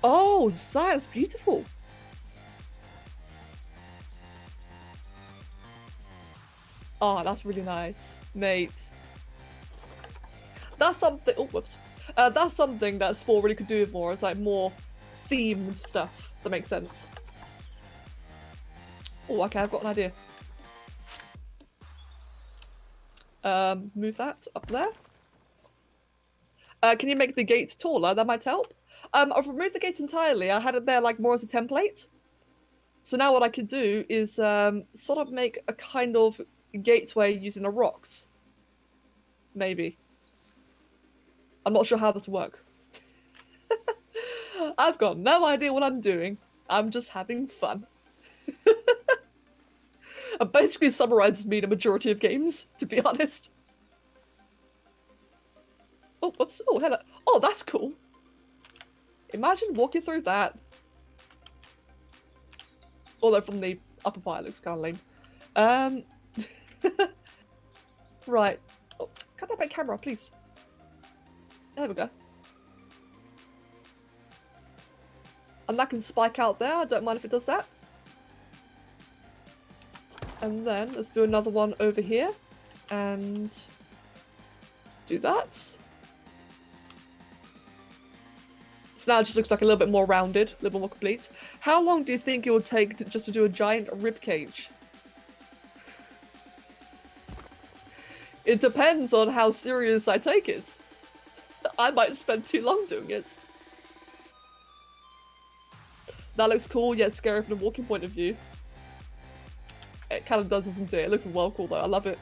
Oh, Sai, that's beautiful. Oh, that's really nice, mate. That's something. Oh, whoops. That's something that sport really could do with more. It's like more themed stuff. That makes sense. Oh, okay, I've got an idea. Move that up there. Can you make the gate taller? That might help. I've removed the gate entirely. I had it there like more as a template. So now what I could do is sort of make a kind of gateway using the rocks. Maybe. I'm not sure how this will work. I've got no idea what I'm doing. I'm just having fun. It basically summarizes me in a majority of games, to be honest. Oh, whoops. Oh, hello. Oh, that's cool. Imagine walking through that. Although from the upper part it looks kind of lame. Right. Oh, cut that back camera, please. There we go. And that can spike out there. I don't mind if it does that. And then let's do another one over here. And do that. So now it just looks like a little bit more rounded, a little bit more complete. How long do you think it would take just to do a giant rib cage? It depends on how serious I take it. I might spend too long doing it. That looks cool, yet scary from a walking point of view. It kind of does, doesn't it? It looks well cool though, I love it.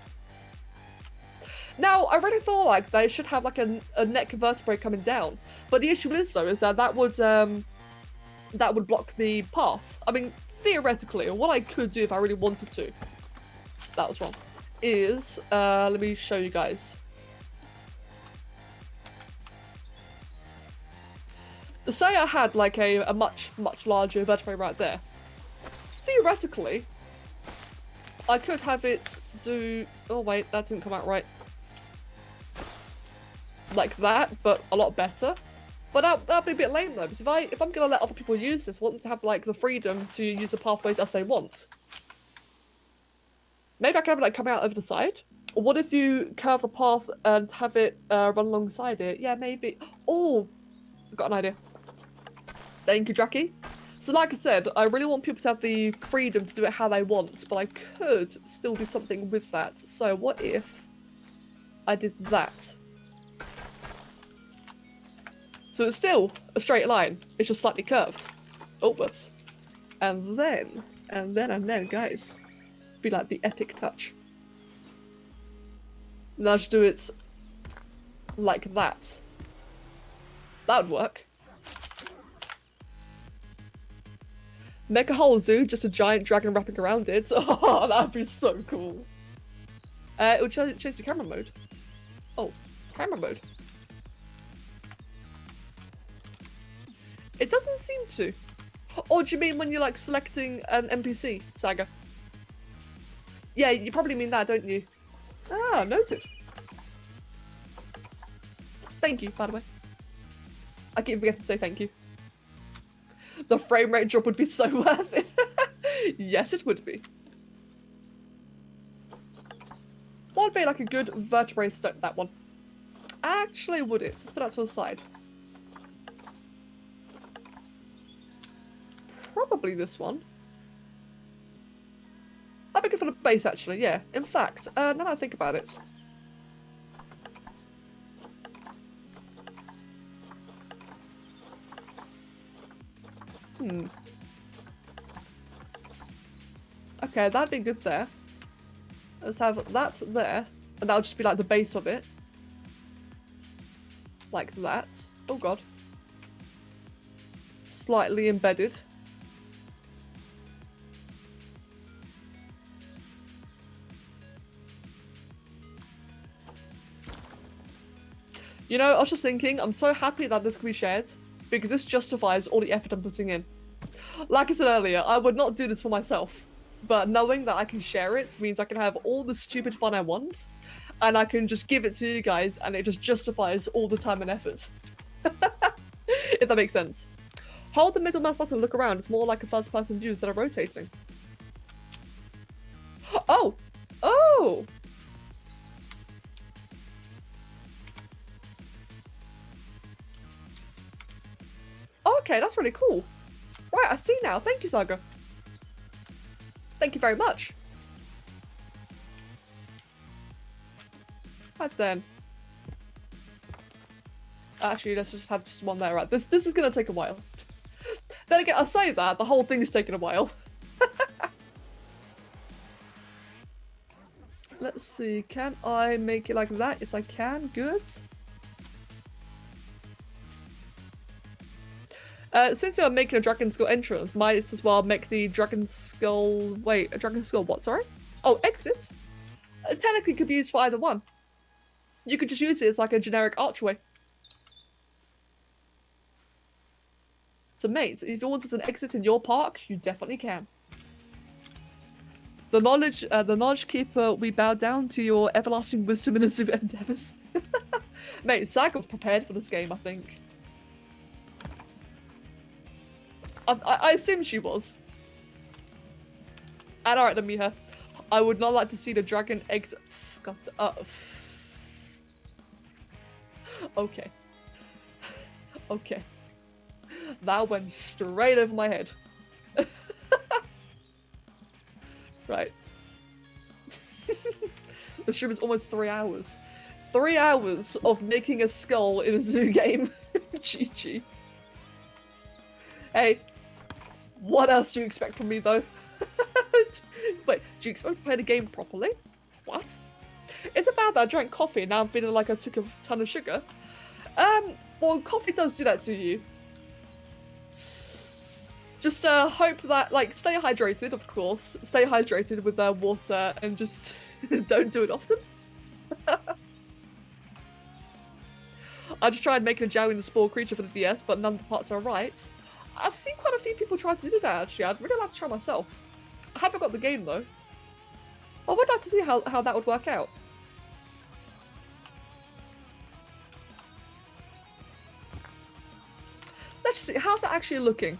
Now, I really feel like they should have like a neck vertebrae coming down. But the issue is though, is that would block the path. I mean, theoretically, what I could do if I really wanted to, that was wrong, is, let me show you guys. Say I had like a much larger vertebrae right there. Theoretically, I could have it do, oh wait, that didn't come out right. Like that, but a lot better. But that'd be a bit lame though, because if I'm gonna let other people use this, I want them to have like the freedom to use the pathways as they want. Maybe I can have it like coming out over the side. Or what if you curve the path and have it run alongside it? Yeah, maybe. Oh, I've got an idea. Thank you, Jackie. So like I said, I really want people to have the freedom to do it how they want, but I could still do something with that. So what if I did that? So it's still a straight line, it's just slightly curved. Oh, whoops. And then, guys, be like the epic touch. And I'll just do it like that. That would work. Make a whole zoo, just a giant dragon wrapping around it. Oh, that'd be so cool. It would change to camera mode. Oh, camera mode. It doesn't seem to. Or do you mean when you're like selecting an NPC, Saga? Yeah, you probably mean that, don't you? Ah, noted. Thank you, by the way. I keep forgetting to say thank you. The frame rate drop would be so worth it. Yes, it would be. What would be like a good vertebrae stone? That one. Actually, would it? Let's put that to the side. Probably this one. That'd be good for the base, actually, yeah. In fact, now that I think about it. Okay, that'd be good there. Let's have that there. And that'll just be like the base of it. Like that. Oh god. Slightly embedded. You know, I was just thinking, I'm so happy that this can be shared, because this justifies all the effort I'm putting in. Like I said earlier, I would not do this for myself, but knowing that I can share it means I can have all the stupid fun I want, and I can just give it to you guys, and it just justifies all the time and effort. If that makes sense. Hold the middle mouse button and look around. It's more like a first-person view instead of rotating. Oh! Oh! Okay, that's really cool. Right, I see now. Thank you, Saga. Thank you very much. That's then. Actually, let's just have just one there. Right, this is gonna take a while. Then again, I say that, the whole thing is taking a while. Let's see, can I make it like that? Yes, I can. Good. Since you're making a Dragon Skull entrance, might as well make the Dragon Skull... Wait, a Dragon Skull what, sorry? Oh, exit? Technically could be used for either one. You could just use it as like a generic archway. So mate, if you wanted an exit in your park, you definitely can. The knowledge keeper, we bow down to your everlasting wisdom and endeavors. Mate, Saga was prepared for this game, I think. I assume she was. And alright, then Miha. I would not like to see the dragon exit. God, okay. Okay. That went straight over my head. Right. The stream is almost 3 hours. 3 hours of making a skull in a zoo game. GG. Hey, what else do you expect from me, though? Wait, do you expect to play the game properly? What? It's about that I drank coffee and now I'm feeling like I took a ton of sugar. Well, coffee does do that to you. Just hope that, like, stay hydrated, of course. Stay hydrated with water and just don't do it often. I just tried making a Jowie in the Spore Creature for the DS, but none of the parts are right. I've seen quite a few people try to do that, actually. I'd really like to try myself. I haven't got the game, though. I would like to see how that would work out. Let's just see. How's that actually looking?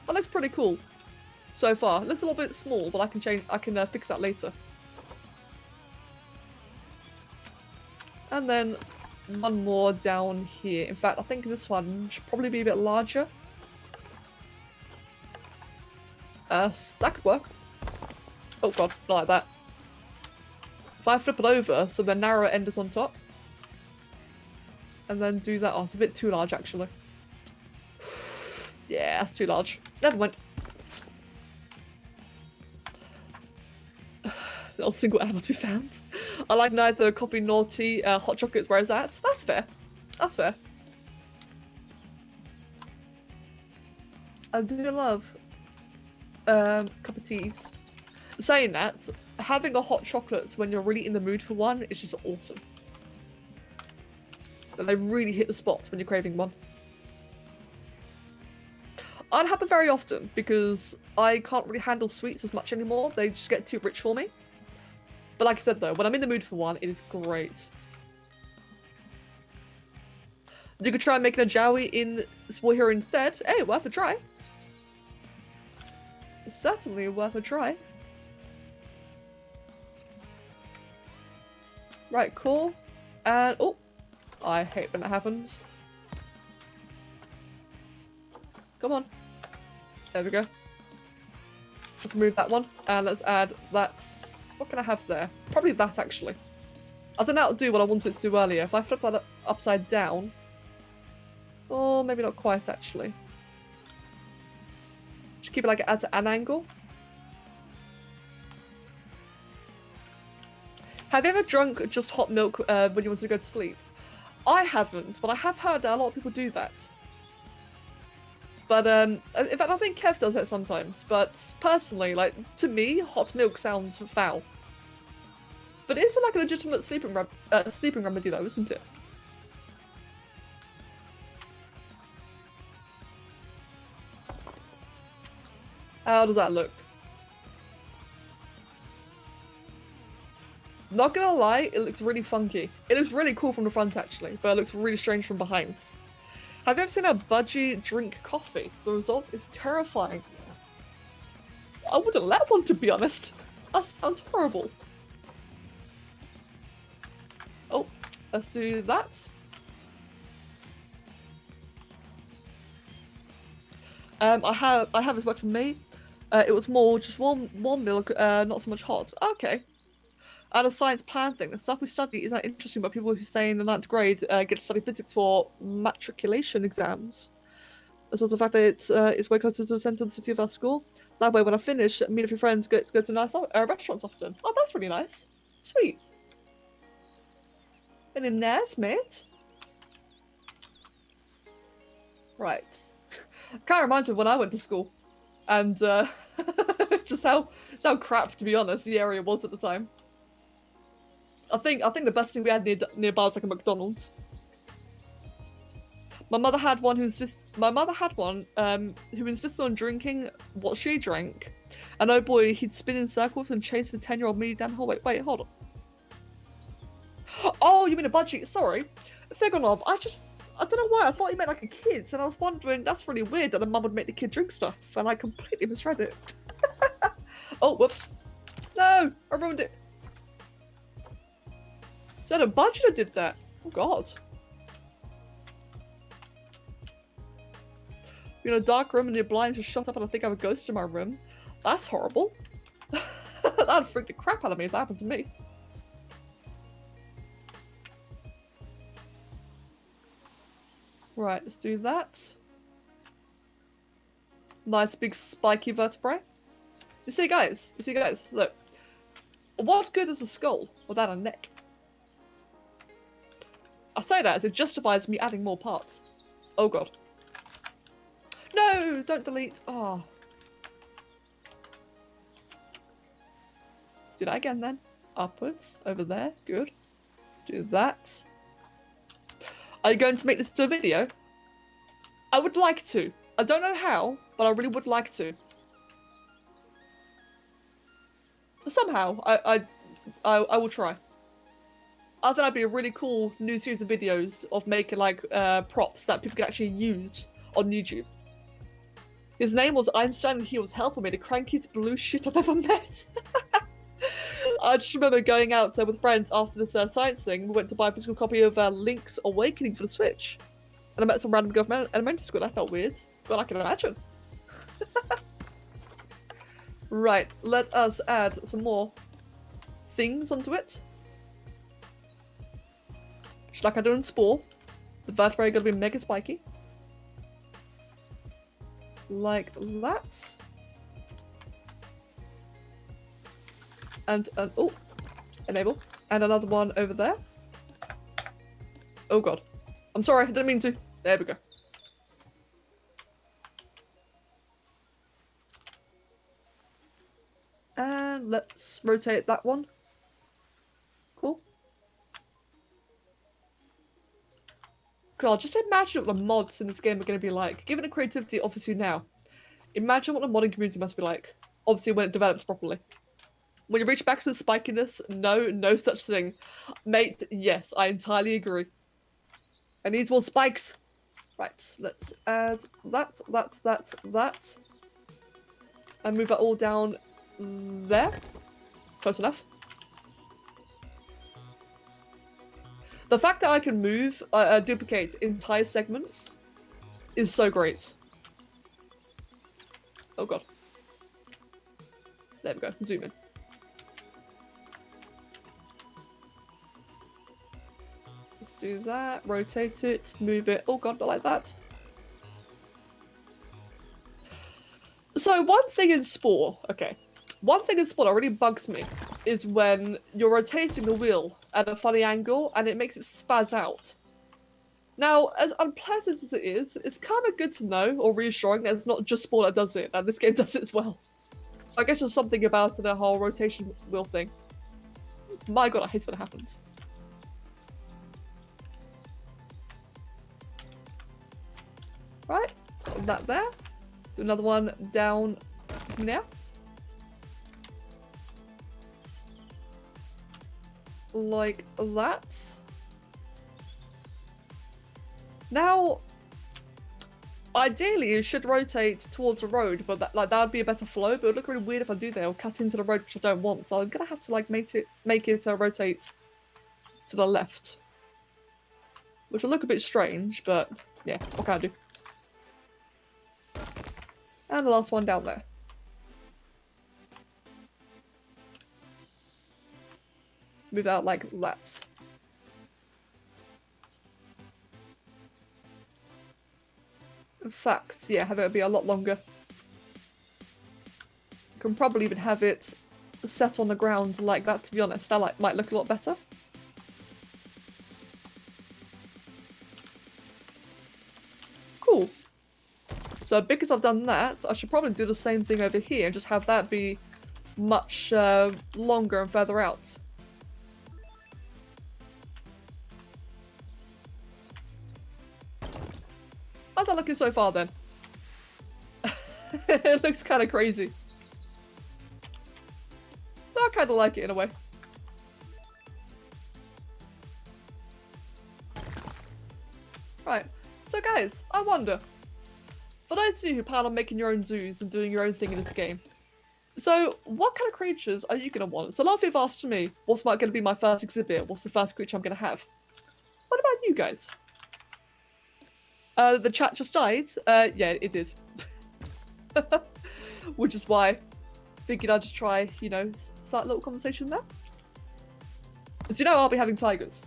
That looks pretty cool so far. It looks a little bit small, but I can change. I can fix that later. And then one more down here. In fact, I think this one should probably be a bit larger. That could work. Oh god, not like that. If I flip it over, so the narrow end is on top. And then do that. Oh, it's a bit too large, actually. Yeah, that's too large. Never mind. Not a single animal to be found. I like neither coffee nor tea. Hot chocolate's where it's at. That's fair. That's fair. I do love cup of teas. Saying that, having a hot chocolate when you're really in the mood for one is just awesome. And they really hit the spot when you're craving one. I don't have them very often because I can't really handle sweets as much anymore. They just get too rich for me. But like I said though, when I'm in the mood for one, it is great. You could try making a Jowie in Spore Hero instead. Hey, worth a try. It's certainly worth a try. Right, cool. And oh, I hate when that happens. Come on. There we go. Let's remove that one. And let's add that. What can I have there? Probably that, actually. I think that'll do what I wanted to do earlier. If I flip that upside down. Or maybe not quite, actually. Just keep it like at an angle. Have you ever drunk just hot milk when you wanted to go to sleep? I haven't, but I have heard that a lot of people do that. But in fact, I think Kev does that sometimes. But personally, like to me, hot milk sounds foul. But it's like a legitimate sleeping remedy, though, isn't it? How does that look? Not gonna lie, it looks really funky. It looks really cool from the front, actually, but it looks really strange from behind. Have you ever seen a budgie drink coffee? The result is terrifying. I wouldn't let one, to be honest. That sounds horrible. Oh, let's do that. I have this worked for me. It was more just warm milk, not so much hot. Okay. And a science plan thing. The stuff we study is not interesting, but people who stay in the 9th grade get to study physics for matriculation exams. As well as the fact that it's way closer to the centre of the city of our school. That way, when I finish, me and a few friends get to go to nice restaurants often. Oh, that's really nice. Sweet. Any nice, mate? Right. Kind of reminds me of when I went to school. And just how crap, to be honest, the area was at the time. I think the best thing we had nearby was like a McDonald's. My mother had one who insisted on drinking what she drank. And oh boy, he'd spin in circles and chase the 10-year-old me down the hallway. Wait, hold on. Oh, you mean a budgie? Sorry. Thigonob, I don't know why, I thought you meant like a kid, and I was wondering, that's really weird that the mum would make the kid drink stuff, and I completely misread it. Oh, whoops. No, I ruined it. Is that a budgie that did that? Oh god. You're in a dark room and your blinds just shut up and I think I have a ghost in my room. That's horrible. That'd freak the crap out of me if that happened to me. Right, let's do that. Nice big spiky vertebrae. You see guys, look. What good is a skull without a neck? I say that as it justifies me adding more parts. Oh god. No, don't delete. Oh. Let's do that again then. Upwards, over there, good. Do that. Are you going to make this into a video? I would like to. I don't know how, but I really would like to. Somehow, I will try. I think that'd be a really cool new series of videos of making like props that people can actually use on YouTube. His name was Einstein and he was hell for me, the crankiest blue shit I've ever met. I just remember going out with friends after this science thing. We went to buy a physical copy of Link's Awakening for the Switch. And I met some random girl from elementary school. That felt weird, but I can imagine. Right, let us add some more things onto it. Just like I do in Spore. The vertebrae are going to be mega spiky. Like that. And oh, enable. And another one over there. Oh god. I'm sorry, I didn't mean to. There we go. And let's rotate that one. Cool. God, just imagine what the mods in this game are going to be like. Given the creativity obviously now, imagine what the modding community must be like. Obviously when it develops properly. When you reach maximum spikiness, no such thing. Mate, yes, I entirely agree. I need more spikes. Right, let's add that. And move that all down there. Close enough. The fact that I can move, duplicate entire segments is so great. Oh god. There we go, zoom in. Let's do that, rotate it, move it. Oh god, not like that. So one thing in Spore that really bugs me is when you're rotating the wheel at a funny angle and it makes it spaz out. Now, as unpleasant as it is, it's kind of good to know or reassuring that it's not just Spore that does it, and this game does it as well. So I guess there's something about the whole rotation wheel thing. My god, I hate when it happens. Right, got that there. Do another one down now. Like that. Now, ideally, you should rotate towards the road, but that would be a better flow. But it would look really weird if I do that. I'll cut into the road, which I don't want. So I'm gonna have to like make it rotate to the left, which will look a bit strange. But yeah, what can I do? And the last one down there. Move out like that. In fact, yeah, have it be a lot longer. You can probably even have it set on the ground like that, to be honest. That might look a lot better. Cool. So because I've done that, I should probably do the same thing over here and just have that be much longer and further out. How's that looking so far then? It looks kind of crazy. But I kind of like it in a way. Right, so guys, I wonder, for those of you who plan on making your own zoos and doing your own thing in this game, so what kind of creatures are you going to want? So a lot of you have asked me, what's going to be my first exhibit? What's the first creature I'm going to have? What about you guys? The chat just died. Yeah, it did. Which is why I figured I'd just try, you know, start a little conversation there. As you know, I'll be having tigers.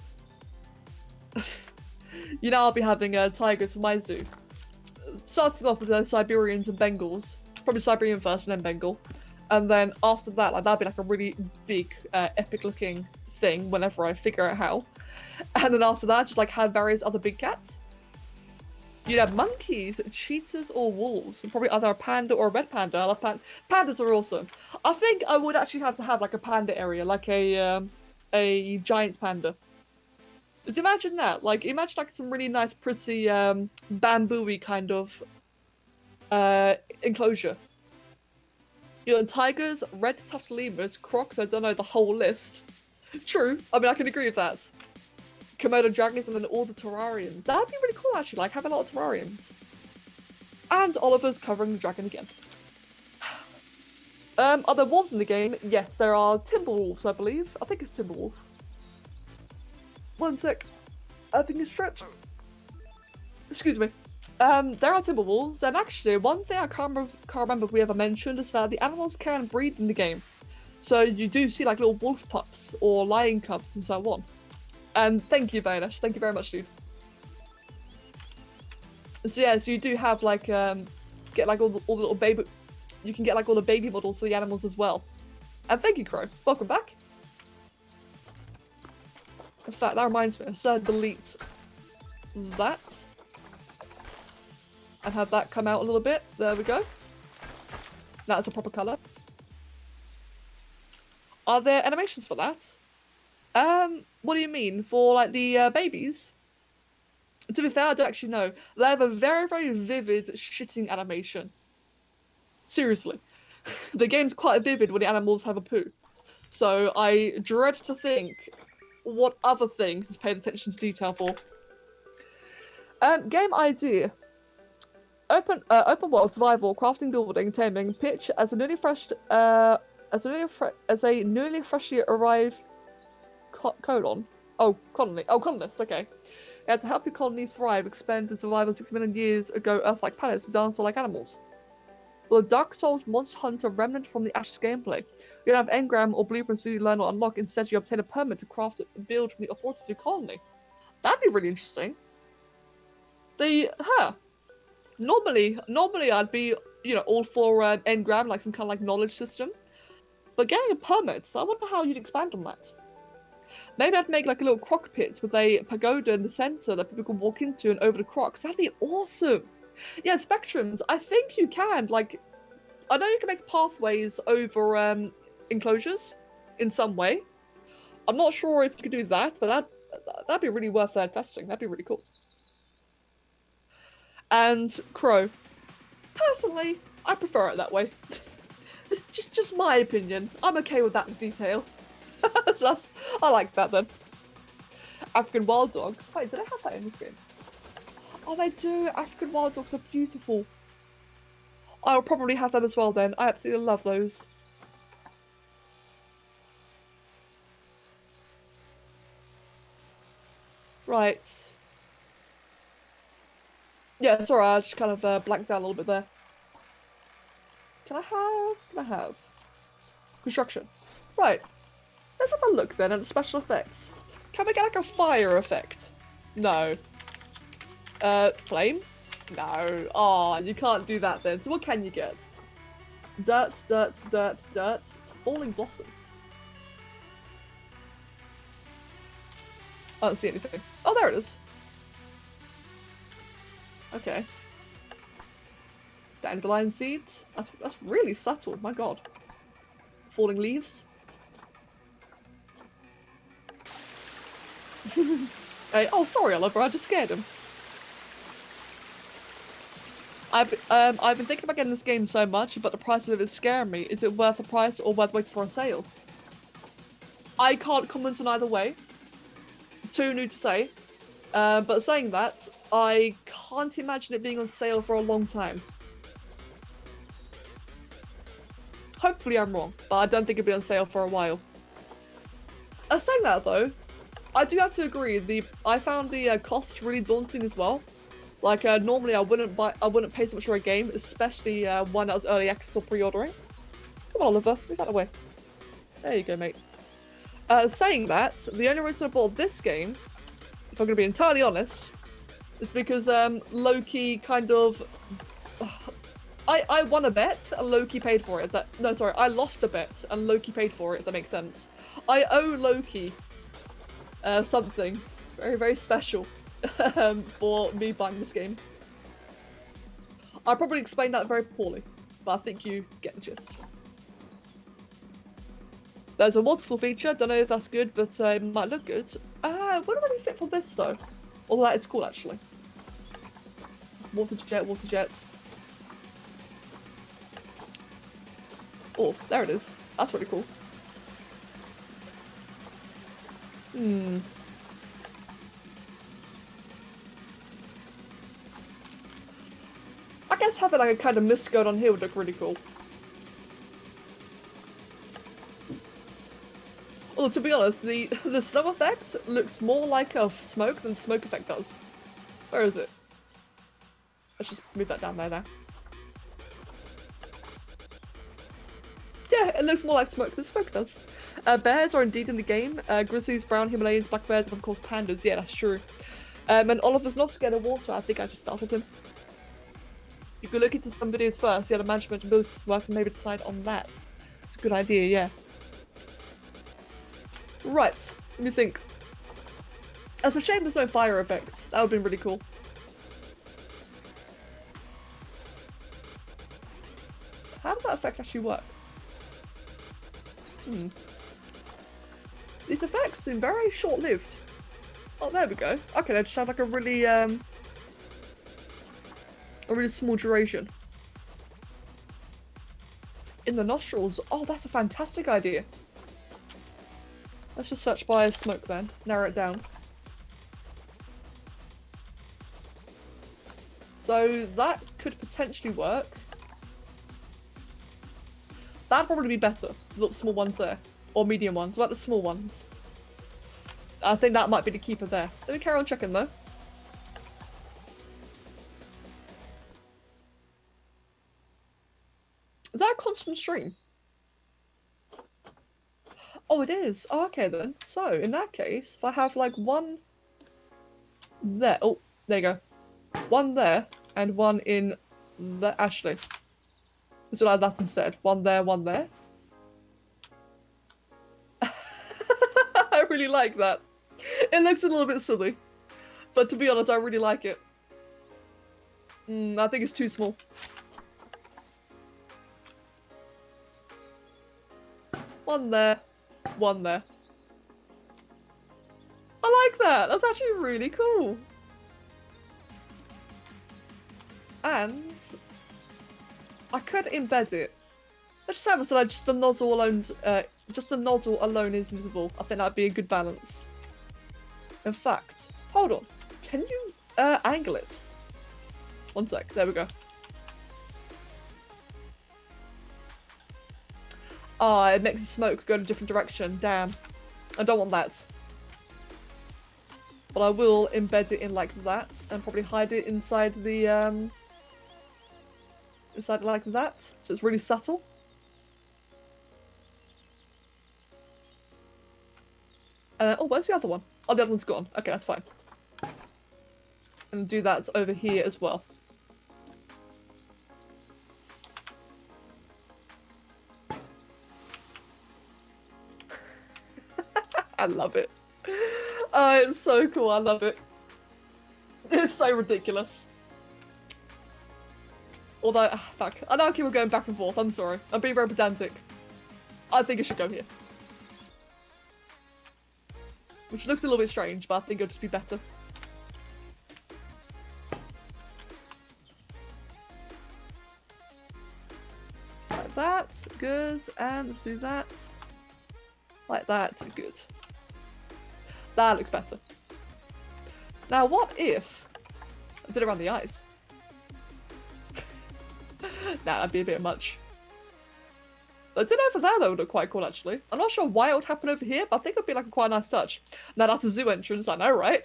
You know, I'll be having tigers for my zoo. Starting off with Siberians and Bengals. Probably Siberian first and then Bengal. And then after that, like that'd be like a really big, epic looking thing whenever I figure out how. And then after that, just like have various other big cats. You'd have monkeys, cheetahs, or wolves. And probably either a panda or a red panda. I love pandas are awesome. I think I would actually have to have like a panda area, like a giant panda. Just imagine that. Like imagine like some really nice, pretty bamboo-y kind of enclosure. You know, tigers, red-tufted lemurs, crocs. I don't know the whole list. True. I mean, I can agree with that. Komodo dragons and then all the terrariums. That'd be really cool, actually. Like, have a lot of terrariums. And Oliver's covering the dragon again. Are there wolves in the game? Yes, there are timberwolves, I believe. I think it's timberwolf. One sec. I think it's stretch. Excuse me. There are timberwolves, and actually, one thing I can't remember if we ever mentioned is that the animals can breed in the game. So you do see like little wolf pups or lion cubs and so on. And thank you, Vanesh. Thank you very much, dude. So yeah, so you do have like get like all the little baby. You can get like all the baby models for the animals as well. And thank you, Crow. Welcome back. In fact, that reminds me. So delete that and have that come out a little bit. There we go. That's a proper color. Are there animations for that? What do you mean? For like the babies? To be fair, I don't actually know. They have a very, very vivid shitting animation. Seriously. The game's quite vivid when the animals have a poo. So I dread to think what other things it's paid attention to detail for. Game idea. Open world survival, crafting, building, taming, pitch as a newly freshly arrived colonist. Okay. Yeah, to help your colony thrive, expand and survive on 6 million years ago Earth-like planets and dinosaur-like animals. Well, the Dark Souls Monster Hunter remnant from the Ashes gameplay. You don't have engram or blueprints to learn or unlock. Instead, you obtain a permit to craft and build from the authorities of your colony. That'd be really interesting. Normally I'd be, you know, all for engram, like some kind of like knowledge system. But getting a permit, I wonder how you'd expand on that. Maybe I'd make like a little croc pit with a pagoda in the center that people can walk into and over the crocs. That'd be awesome. Yeah, spectrums. I think you can. Like, I know you can make pathways over enclosures in some way. I'm not sure if you could do that, but that'd be really worth testing. That'd be really cool. And Crow. Personally, I prefer it that way. just my opinion. I'm okay with that detail. So I like that then. African wild dogs. Wait, did I have that in this game? Oh, they do. African wild dogs are beautiful. I'll probably have them as well then. I absolutely love those. Right. Yeah, it's alright. I just kind of blanked out a little bit there. Can I have? Construction. Right. Let's have a look then at the special effects. Can we get like a fire effect? No. Flame? No. Oh, you can't do that then. So what can you get? Dirt, dirt, dirt, dirt. Falling blossom. I don't see anything. Oh, there it is. Okay. Dandelion seeds. That's really subtle. My god. Falling leaves. Hey, oh, sorry, Oliver. I just scared him. I've been thinking about getting this game so much, but the price of it is scaring me. Is it worth the price or worth waiting for a sale? I can't comment on either way. Too new to say. But saying that, I can't imagine it being on sale for a long time. Hopefully I'm wrong, but I don't think it'll be on sale for a while. Saying that though, I do have to agree. I found the cost really daunting as well. Like normally I wouldn't pay so much for a game, especially one that was early access or pre-ordering. Come on, Oliver, move that away. There you go, mate. Saying that, the only reason I bought this game, if I'm going to be entirely honest, is because Loki kind of... I won a bet and Loki paid for it. No, sorry, I lost a bet and Loki paid for it, if that makes sense. I owe Loki something very, very special for me buying this game. I probably explained that very poorly, but I think you get the gist. There's a waterfall feature, don't know if that's good, but it might look good. Wouldn't really fit for this though. Although that is cool actually. Water jet, water jet. Oh, there it is. That's really cool. I guess having like a kind of mist going on here would look really cool. Well, to be honest, the snow effect looks more like a smoke than the smoke effect does. Where is it? Let's just move that down there now. Yeah, it looks more like smoke than smoke does. Bears are indeed in the game. Grizzlies, brown Himalayans, black bears, and of course pandas. Yeah, that's true. And Oliver's not scared of water. I think I just startled him. You could look into some videos first. Yeah, the management boosts work and maybe decide on that. It's a good idea, yeah. Right, let me think. It's a shame there's no fire effect. That would have been really cool. How does that effect actually work? These effects seem very short-lived. Oh, there we go. Okay, they just have like a really small duration. In the nostrils. Oh, that's a fantastic idea. Let's just search by smoke then. Narrow it down. So that could potentially work. That'd probably be better. The little small ones there. Or medium ones. What about the small ones? I think that might be the keeper there. Let me carry on checking though. Is that a constant stream? Oh, it is. Oh, okay then. So, in that case, if I have like one there. Oh, there you go. One there, and one in the Ashley. Let's do like that instead. One there, one there. really like that. It looks a little bit silly. But to be honest, I really like it. I think it's too small. One there. One there. I like that. That's actually really cool. And I could embed it. Let's just have it so that just the nozzle alone is visible. I think that'd be a good balance. In fact, hold on. Can you angle it? One sec. There we go. Ah, it makes the smoke go in a different direction. Damn. I don't want that. But I will embed it in like that and probably hide it inside the inside like that. So it's really subtle. Oh, where's the other one? Oh, the other one's gone. Okay, that's fine. And do that over here as well. I love it. Oh, it's so cool. I love it. It's so ridiculous. Although, fuck. I know I keep on going back and forth. I'm sorry. I'm being very pedantic. I think it should go here. Which looks a little bit strange, but I think it'll just be better. Like that. Good. And let's do that. Like that. Good. That looks better. Now, what if I did it around the eyes? Nah, that'd be a bit much. But I did over there, though, would look quite cool, actually. I'm not sure why it would happen over here, but I think it'd be like a quite nice touch. Now, that's a zoo entrance, I know, right?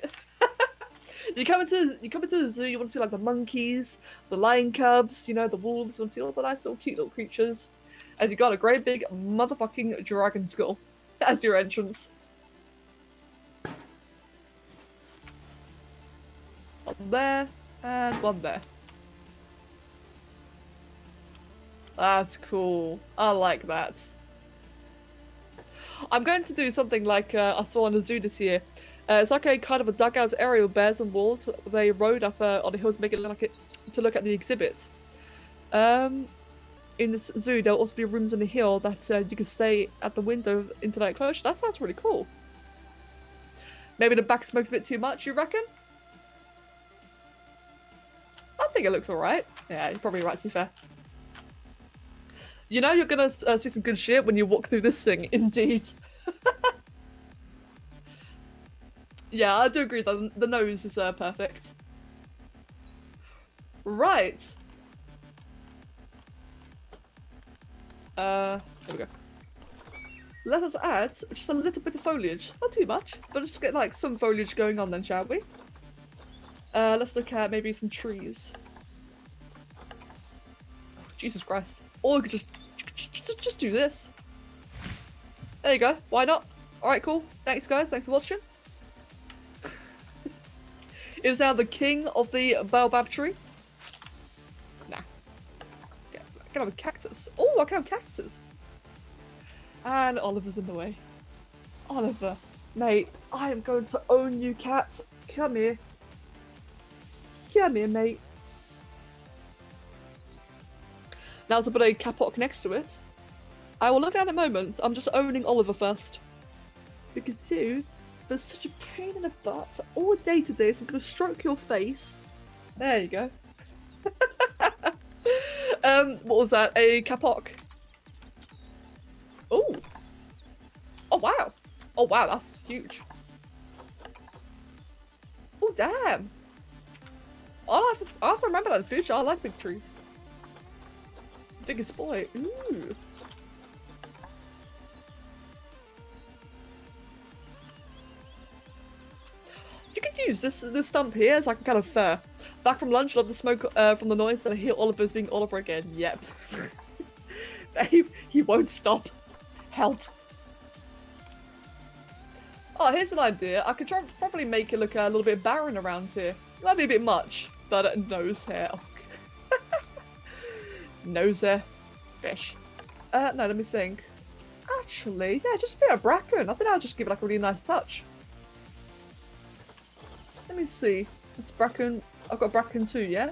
you come into the zoo, you want to see like the monkeys, the lion cubs, you know, the wolves, you want to see all the nice little cute little creatures. And you got a great big motherfucking dragon skull as your entrance. One there, and one there. That's cool. I like that. I'm going to do something like I saw on the zoo this year. It's like a kind of a dugout area with bears and wolves. They rode up on the hills, making it look like to look at the exhibit. In this zoo, there'll also be rooms on the hill that you can stay at the window into that enclosure. That sounds really cool. Maybe the back smokes a bit too much, you reckon? I think it looks alright. Yeah, you're probably right, to be fair. You know you're gonna see some good shit when you walk through this thing, indeed. Yeah, I do agree that the nose is perfect. Right. There we go. Let us add just a little bit of foliage. Not too much, but just get like some foliage going on then, shall we? Let's look at maybe some trees. Jesus Christ. Or we could just do this. There you go. Why not? Alright, cool. Thanks, guys. Thanks for watching. It is now the king of the baobab tree. Nah. I can have a cactus. Oh, I can have cactus. And Oliver's in the way. Oliver. Mate, I am going to own you, cat. Come here. Come here, mate. Now to put a kapok next to it. I will look at it in a moment. I'm just owning Oliver first. Because you are such a pain in the butt all day today, so I'm going to stroke your face. There you go. What was that? A kapok. Oh. Oh, wow. Oh, wow, that's huge. Oh, damn. I have to remember that in the future. I like big trees. Biggest boy. Ooh. You could use this stump here as like a kind of fur. Back from lunch, love the smoke from the noise, and I hear Oliver's being Oliver again. Yep. Babe, he won't stop. Help. Oh, here's an idea. I could probably make it look a little bit barren around here. It might be a bit much, but nose hair. Oh. Nose hair. Fish. No, let me think. Actually, yeah, just a bit of bracken. I think I'll just give it like a really nice touch. Let me see. It's bracken. I've got bracken too, yeah?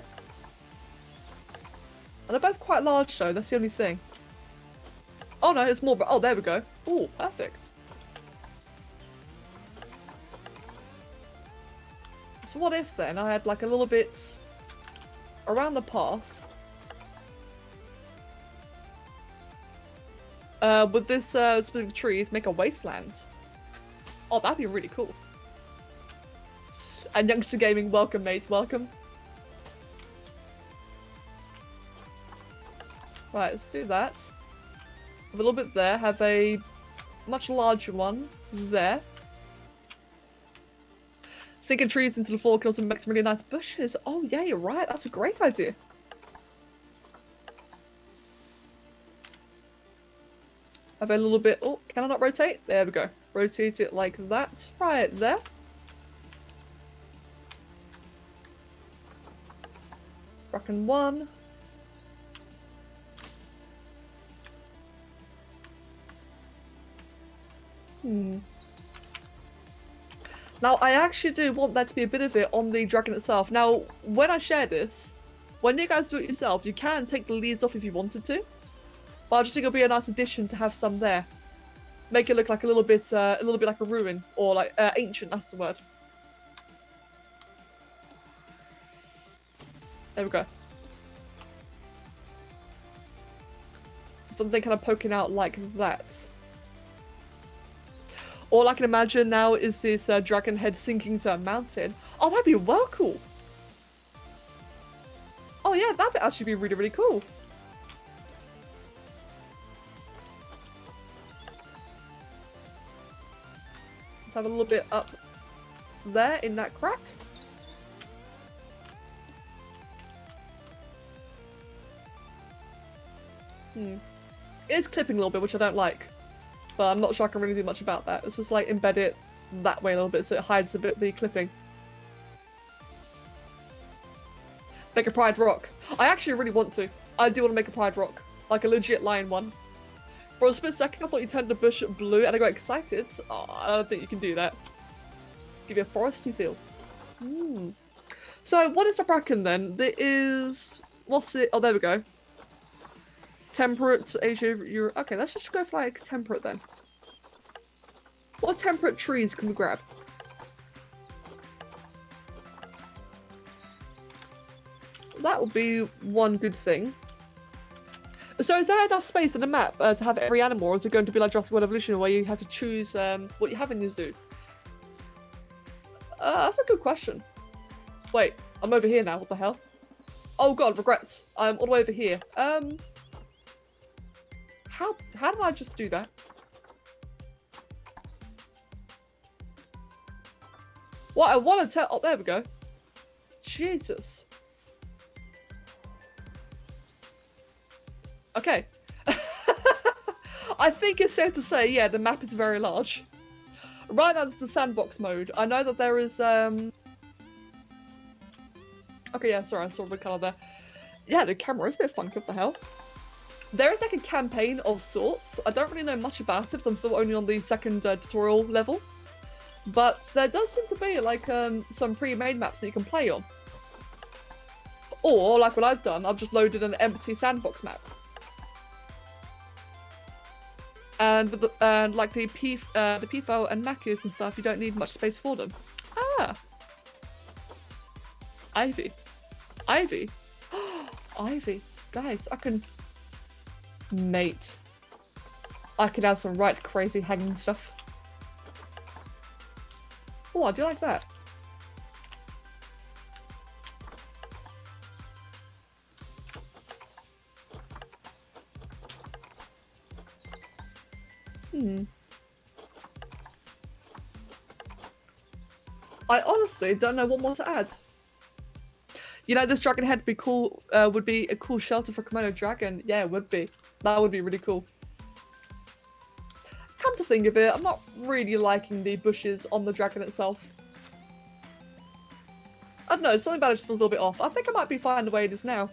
And they're both quite large though, that's the only thing. Oh no, it's more, oh, there we go. Oh, perfect. So what if then I had like a little bit around the path with this split of trees, make a wasteland. Oh, that'd be really cool. And Youngster Gaming, welcome mate, welcome. Right, let's do that. Have a little bit there, have a much larger one there. Sinking trees into the floor can also make some really nice bushes. Oh yeah, you're right, that's a great idea. Have a little bit, oh, can I not rotate? There we go. Rotate it like that, right there. Bracken 1. Now, I actually do want that to be a bit of it on the dragon itself. Now, when I share this, when you guys do it yourself, you can take the leaves off if you wanted to. But I just think it'll be a nice addition to have some there. Make it look like a little bit like a ruin, or like ancient. That's the word. There we go. So something kind of poking out like that. All I can imagine now is this dragon head sinking to a mountain. Oh, that'd be well cool. Oh yeah, that'd actually be really, really cool. Let's have a little bit up there in that crack. It is clipping a little bit, which I don't like. But I'm not sure I can really do much about that. It's just like embed it that way a little bit so it hides a bit of the clipping. Make a pride rock. I actually really want to. I do want to make a pride rock. Like a legit lion one. For a split second I thought you turned the bush blue and I got excited. Oh, I don't think you can do that. Give you a foresty feel. So what is the bracken then? There is... What's it? Oh, there we go. Temperate, Asia, Europe. Okay, let's just go for like temperate then. What temperate trees can we grab? That would be one good thing. So is there enough space in the map to have every animal, or is it going to be like Jurassic World Evolution where you have to choose what you have in your zoo? That's a good question. Wait, I'm over here now, what the hell? Oh god, regrets. I'm all the way over here. How did I just do that? What I want to tell... Oh, there we go. Jesus. Okay. I think it's safe to say, yeah, the map is very large. Right now, it's the sandbox mode. I know that there is... Okay, yeah, sorry, I saw the colour there. Yeah, the camera is a bit funky, what the hell? There is like a campaign of sorts. I don't really know much about it because I'm still only on the second tutorial level. But there does seem to be like some pre-made maps that you can play on. Or, like what I've done, I've just loaded an empty sandbox map. And with like the PFO and Macas and stuff, you don't need much space for them. Ah! Ivy. Ivy. Ivy. Guys, I can... Mate. I could have some right crazy hanging stuff. Oh, I do like that. I honestly don't know what more to add. You know, this dragon head would be cool. Would be a cool shelter for Komodo dragon. Yeah, it would be. That would be really cool. Come to think of it, I'm not really liking the bushes on the dragon itself. I don't know, something about it just feels a little bit off. I think I might be fine the way it is now.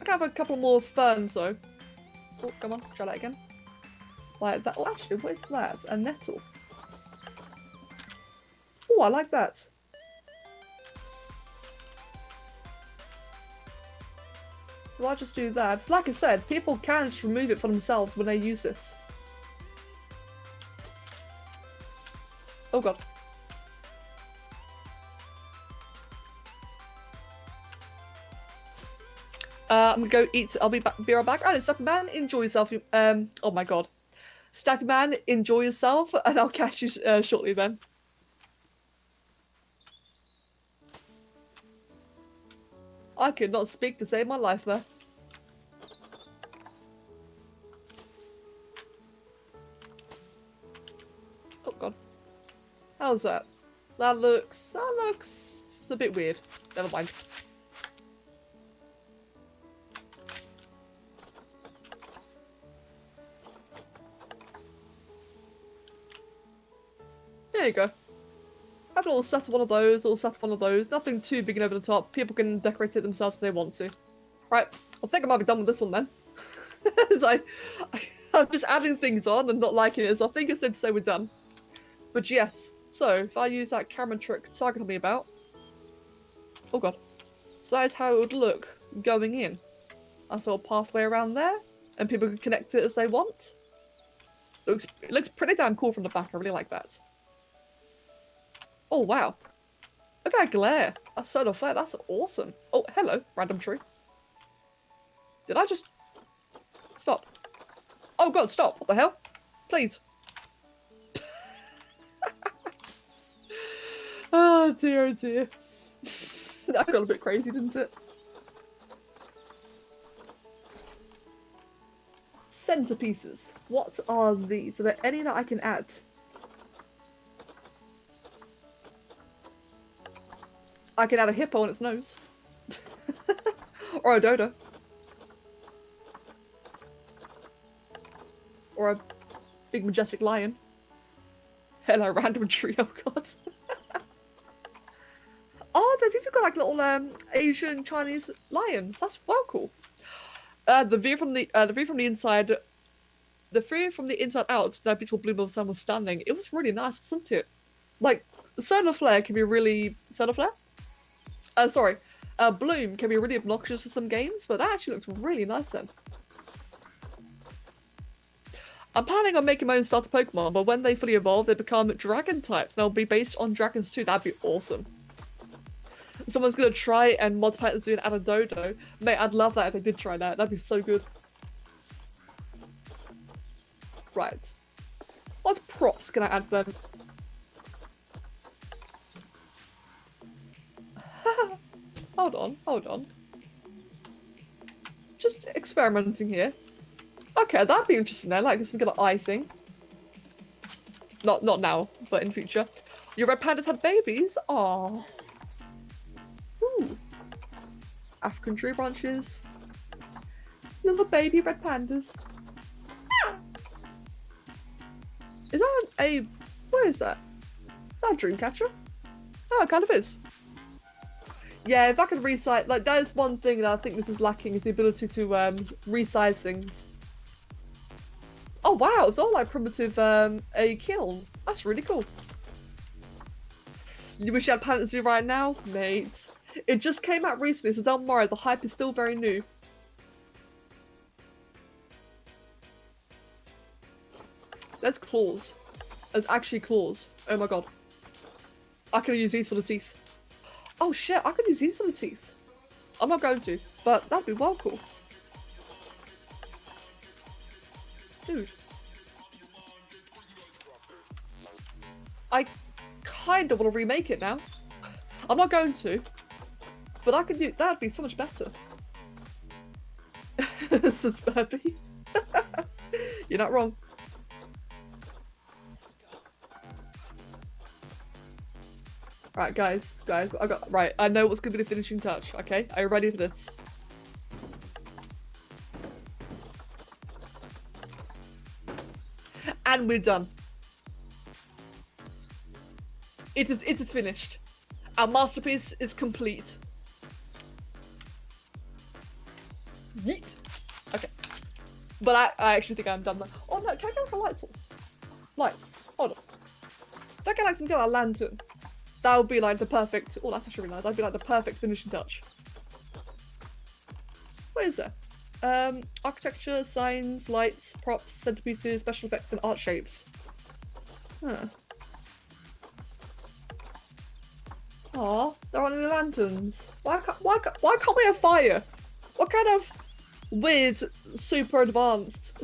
Okay, have a couple more ferns though. Oh, come on, try that again. Like that. Oh, actually, what is that? A nettle. Oh, I like that. So I'll just do that. It's like I said, people can just remove it for themselves when they use this. Oh god. I'm gonna go eat. I'll be right back. Alright, Stacky Man, enjoy yourself. Oh my god. Stacky Man, enjoy yourself, and I'll catch you shortly then. I could not speak to save my life there. Oh god. How's that? That looks a bit weird. Never mind. There you go. Have a little set of one of those, Nothing too big and over the top. People can decorate it themselves if they want to. Right, I think I might be done with this one then. I'm just adding things on and not liking it, so I think it's safe to say we're done. But yes, so if I use that camera trick Saga told me about. Oh god. So that is how it would look going in. Nice little pathway around there, and people can connect to it as they want. It looks pretty damn cool from the back, I really like that. Oh wow. Look at that glare. That's solar flare, that's awesome. Oh, hello, random tree. Did I just... Stop. Oh god, stop. What the hell? Please. Oh dear, oh dear. That got a bit crazy, didn't it? Centerpieces. What are these? Are there any that I can add? I can add a hippo on its nose. Or a dodo. Or a big majestic lion. Hello, random tree, oh god. Oh, they've even got like little Asian Chinese lions. That's well cool. The view from the inside, the view from the inside out, that beautiful bloom of the sun was stunning. It was really nice, wasn't it? Like, solar flare can be really bloom can be really obnoxious in some games, but that actually looks really nice then. I'm planning on making my own starter Pokemon, but when they fully evolve, they become dragon types, and they'll be based on dragons too. That'd be awesome. Someone's gonna try and mod Pikachu and add a dodo. Mate, I'd love that if they did try that. That'd be so good. Right. What props can I add then? Hold on. Just experimenting here. Okay, that'd be interesting. I like this. We got an eye thing. Not now, but in future. Your red pandas had babies? Aww. Ooh. African tree branches. Little baby red pandas. Ah! Is that a... What is that? Is that a dream catcher? Oh, it kind of is. Yeah, if I could resize... Like, that is one thing that I think this is lacking, is the ability to resize things. Oh wow, it's all like primitive a kiln. That's really cool. You wish you had Planet Zoo right now? Mate. It just came out recently, so don't worry, the hype is still very new. There's claws. There's actually claws. Oh my god. I could use these for the teeth. Oh shit, I could use these for the teeth. I'm not going to, but that'd be well cool. Dude. I kind of want to remake it now. I'm not going to, but I could do that'd be so much better. This is Burpee. You're not wrong. Right, guys, I know what's gonna be the finishing touch, okay? Are you ready for this? And we're done. It is finished. Our masterpiece is complete. Yeet. Okay. But I actually think I'm done now. Oh no, can I get like a light source? Lights. Hold on. If I get like some kind of lantern, that would be like the perfect. Oh, that's actually really nice. That'd be like the perfect finishing touch. What is there? Architecture, signs, lights, props, centerpieces, special effects, and art shapes. Huh. Aw, there aren't any lanterns. Why can't we have fire? What kind of weird, super advanced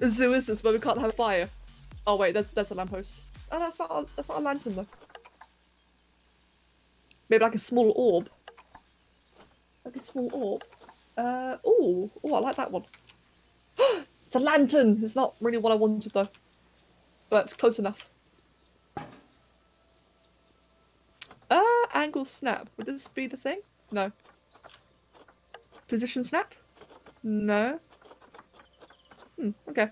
zoo is this where we can't have fire? Oh wait, that's a lamppost. Oh, that's not a lantern though. Maybe like a small orb. Like a small orb. Oh, I like that one. It's a lantern! It's not really what I wanted though. But it's close enough. Angle snap. Would this be the thing? No. Position snap? No. Okay.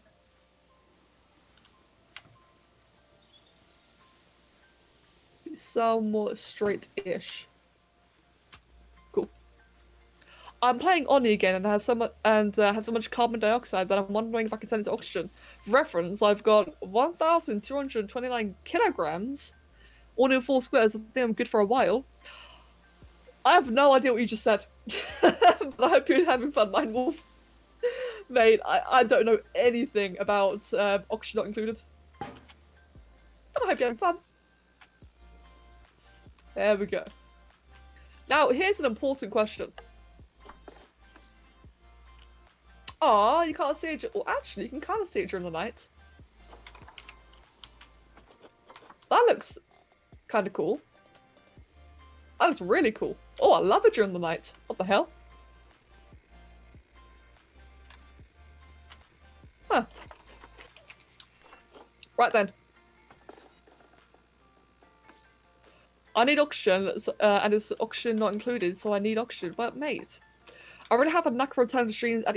So more straight-ish. Cool. I'm playing Oni again and have so much carbon dioxide that I'm wondering if I can turn it into oxygen. For reference, I've got 1,229 kilograms. All in 4 squares. I think I'm good for a while. I have no idea what you just said. But I hope you're having fun, Mind Wolf. Mate, I don't know anything about oxygen not included. But I hope you're having fun. There we go. Now, here's an important question. Aw, you can't see it. Well, actually, you can kind of see it during the night. That looks kind of cool. That looks really cool. Oh, I love it during the night. What the hell? Huh. Right then. I need oxygen, and it's oxygen not included, so I need oxygen. But mate, I already have a knack for turning the streams at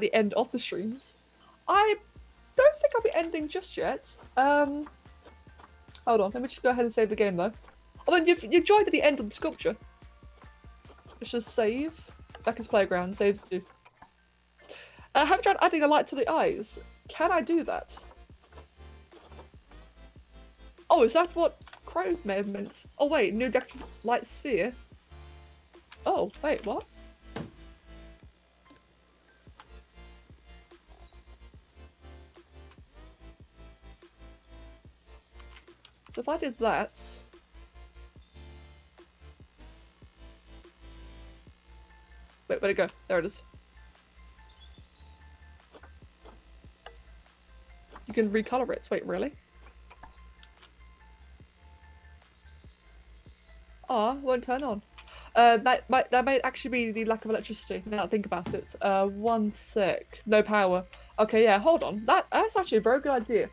the end of the streams. I don't think I'll be ending just yet. Hold on, let me just go ahead and save the game though. Oh, then you joined at the end of the sculpture. Let's just save. Back as playground, saves do. Have you tried adding a light to the eyes? Can I do that? Oh, is that what Crow may have meant? Oh wait, new deck light sphere. Oh, wait, what? So if I did that... Wait, where'd it go? There it is. You can recolor it. Wait, really? Ah, won't turn on. That might actually be the lack of electricity. Now think about it. 1 sec. No power. Okay, yeah, hold on. That's actually a very good idea.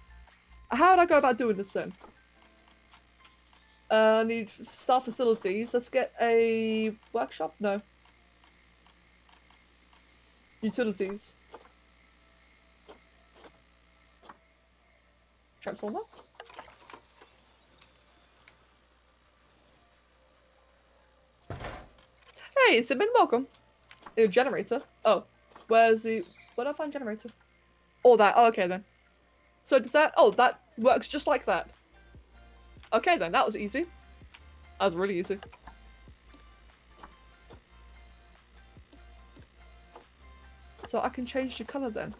How would I go about doing this then? Need staff facilities. Let's get a workshop? No. Utilities. Transformer? Hey, Simon, welcome. A generator. Oh, where did I find generator? Oh, that. Oh, okay then. So does that? Oh, that works just like that. Okay then, that was easy. That was really easy. So I can change the color then.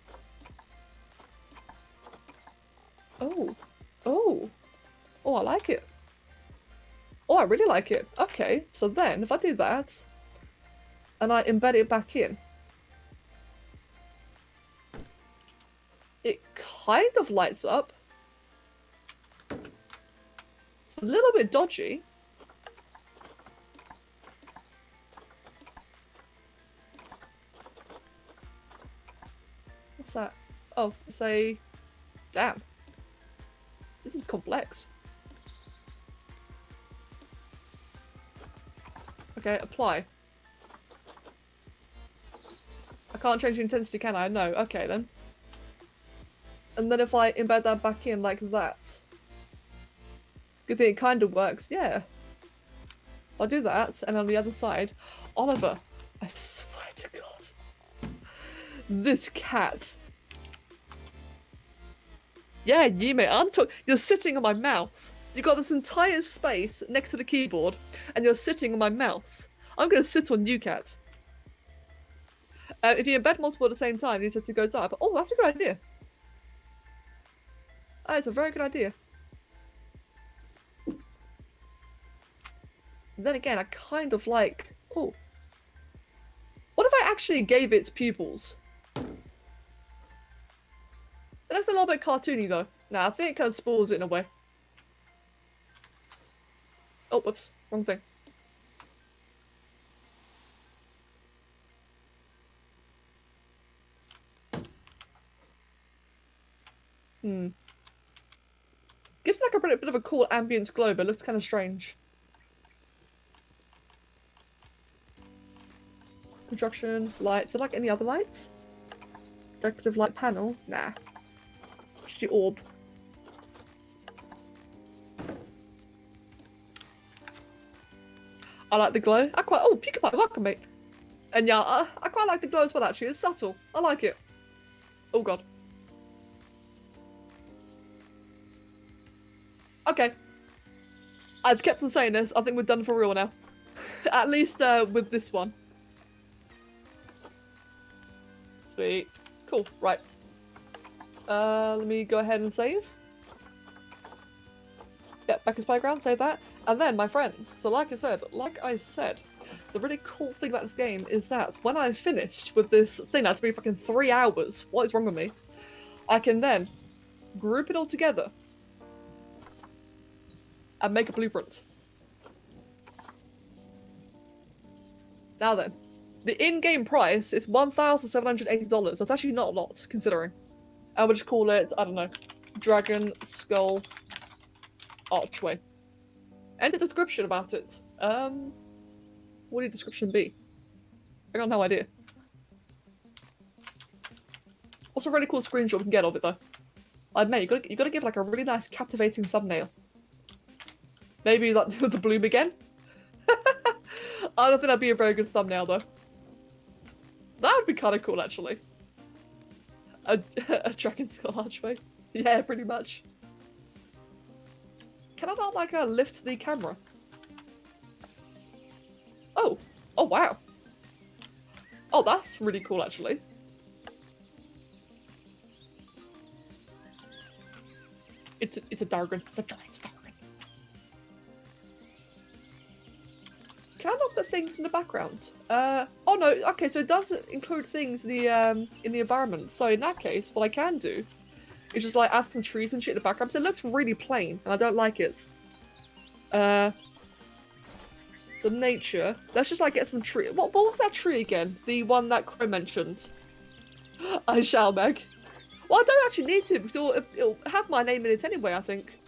Oh, oh, oh! I like it. Oh, I really like it. Okay, so then if I do that, and I embed it back in, it kind of lights up. It's a little bit dodgy. What's that? Oh, say, damn. This is complex. Okay, apply. I can't change the intensity, can I? No. Okay, then. And then if I embed that back in like that. Good thing it kind of works. Yeah. I'll do that, and on the other side, Oliver, I swear to God. This cat. Yeah, you mate. You're sitting on my mouse. You've got this entire space next to the keyboard, and you're sitting on my mouse. I'm gonna sit on you, cat. If you embed multiple at the same time, you said to go up. Oh, that's a good idea. That is a very good idea. Then again, I kind of like... Oh. What if I actually gave it pupils? It looks a little bit cartoony, though. Nah, I think it kind of spoils it in a way. Oh, whoops. Wrong thing. Gives like a bit of a cool ambient glow, but it looks kind of strange. Construction, lights. Are like any other lights? Decorative light panel? Nah. Just the orb. I like the glow. Oh, Pewdiepie, welcome, mate. And yeah, I quite like the glow as well, actually. It's subtle. I like it. Oh, God. Okay. I've kept on saying this. I think we're done for real now. At least with this one. Sweet. Cool. Right. Let me go ahead and save. Yep, back as playground, save that. And then, my friends, so like I said, the really cool thing about this game is that when I've finished with this thing that's been fucking 3 hours, what is wrong with me? I can then group it all together and make a blueprint. Now then, the in-game price is $1,780. That's actually not a lot, considering. I would just call it, I don't know, Dragon Skull Archway. And a description about it. What would your description be? I got no idea. What's a really cool screenshot we can get of it, though? Like, mate, you gotta give like a really nice, captivating thumbnail. Maybe like the bloom again? I don't think that'd be a very good thumbnail, though. That would be kind of cool, actually. A Dragon Skull Archway. Yeah, pretty much. Can I not, like, lift the camera? Oh. Oh, wow. Oh, that's really cool, actually. It's a Dargon. It's a giant Dargon. Can I not put things in the background? Oh no, okay, so it does include things in the environment. So in that case, what I can do is just like add some trees and shit in the background. So it looks really plain, and I don't like it. So nature. Let's just like get some tree. What was that tree again? The one that Crow mentioned. I shall, Meg. Well, I don't actually need to because it'll have my name in it anyway, I think.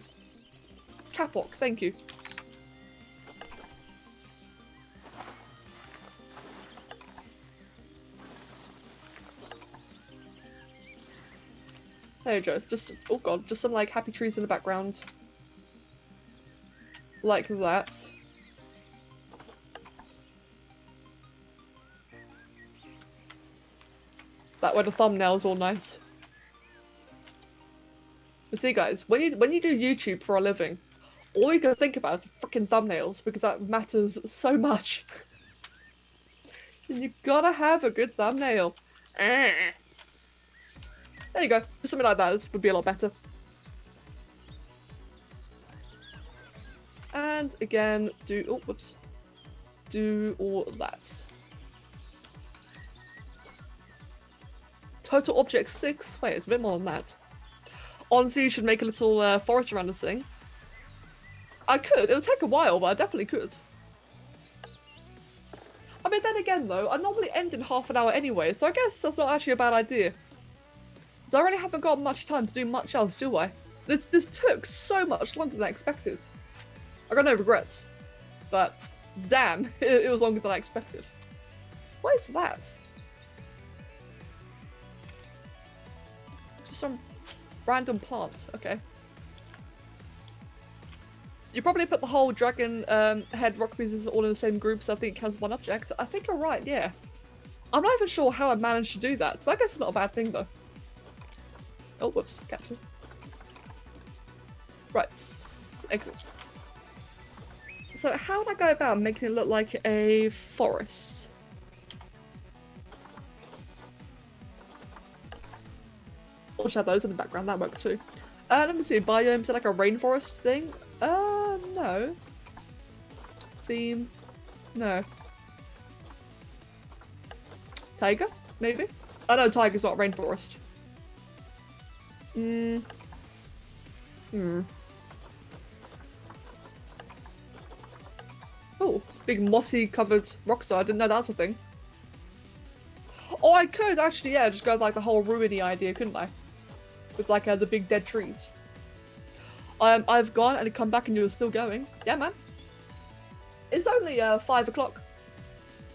Kapok, thank you. There you go. Just, oh god, just some like happy trees in the background. Like that. That way the thumbnail's all nice. You see guys, when you do YouTube for a living, all you can think about is freaking thumbnails because that matters so much. And you gotta have a good thumbnail. There you go. Just something like that would be a lot better. And again, do all that. Total object 6. Wait, it's a bit more than that. Honestly, you should make a little forest around this thing. I could. It would take a while, but I definitely could. I mean, then again, though, I normally end in half an hour anyway, so I guess that's not actually a bad idea. So I really haven't got much time to do much else, do I? This took so much longer than I expected. I got no regrets. But, damn, it was longer than I expected. What is that? Just some random plants, okay. You probably put the whole dragon head rock pieces all in the same group, so I think it has one object. I think you're right, yeah. I'm not even sure how I managed to do that, but I guess it's not a bad thing though. Oh, whoops, cancel. Right, exit. So how would I go about making it look like a forest? Or shadows in the background, that works too. Let me see, biomes are like a rainforest thing? No. Theme? No. Tiger? Maybe? Oh no, tiger's not rainforest. Oh, big mossy covered rock star. I didn't know that's a thing. Oh, I could actually, yeah, just go with like the whole ruiny idea, couldn't I? With like the big dead trees. I've gone and come back and you're still going. Yeah, man. It's only 5 o'clock.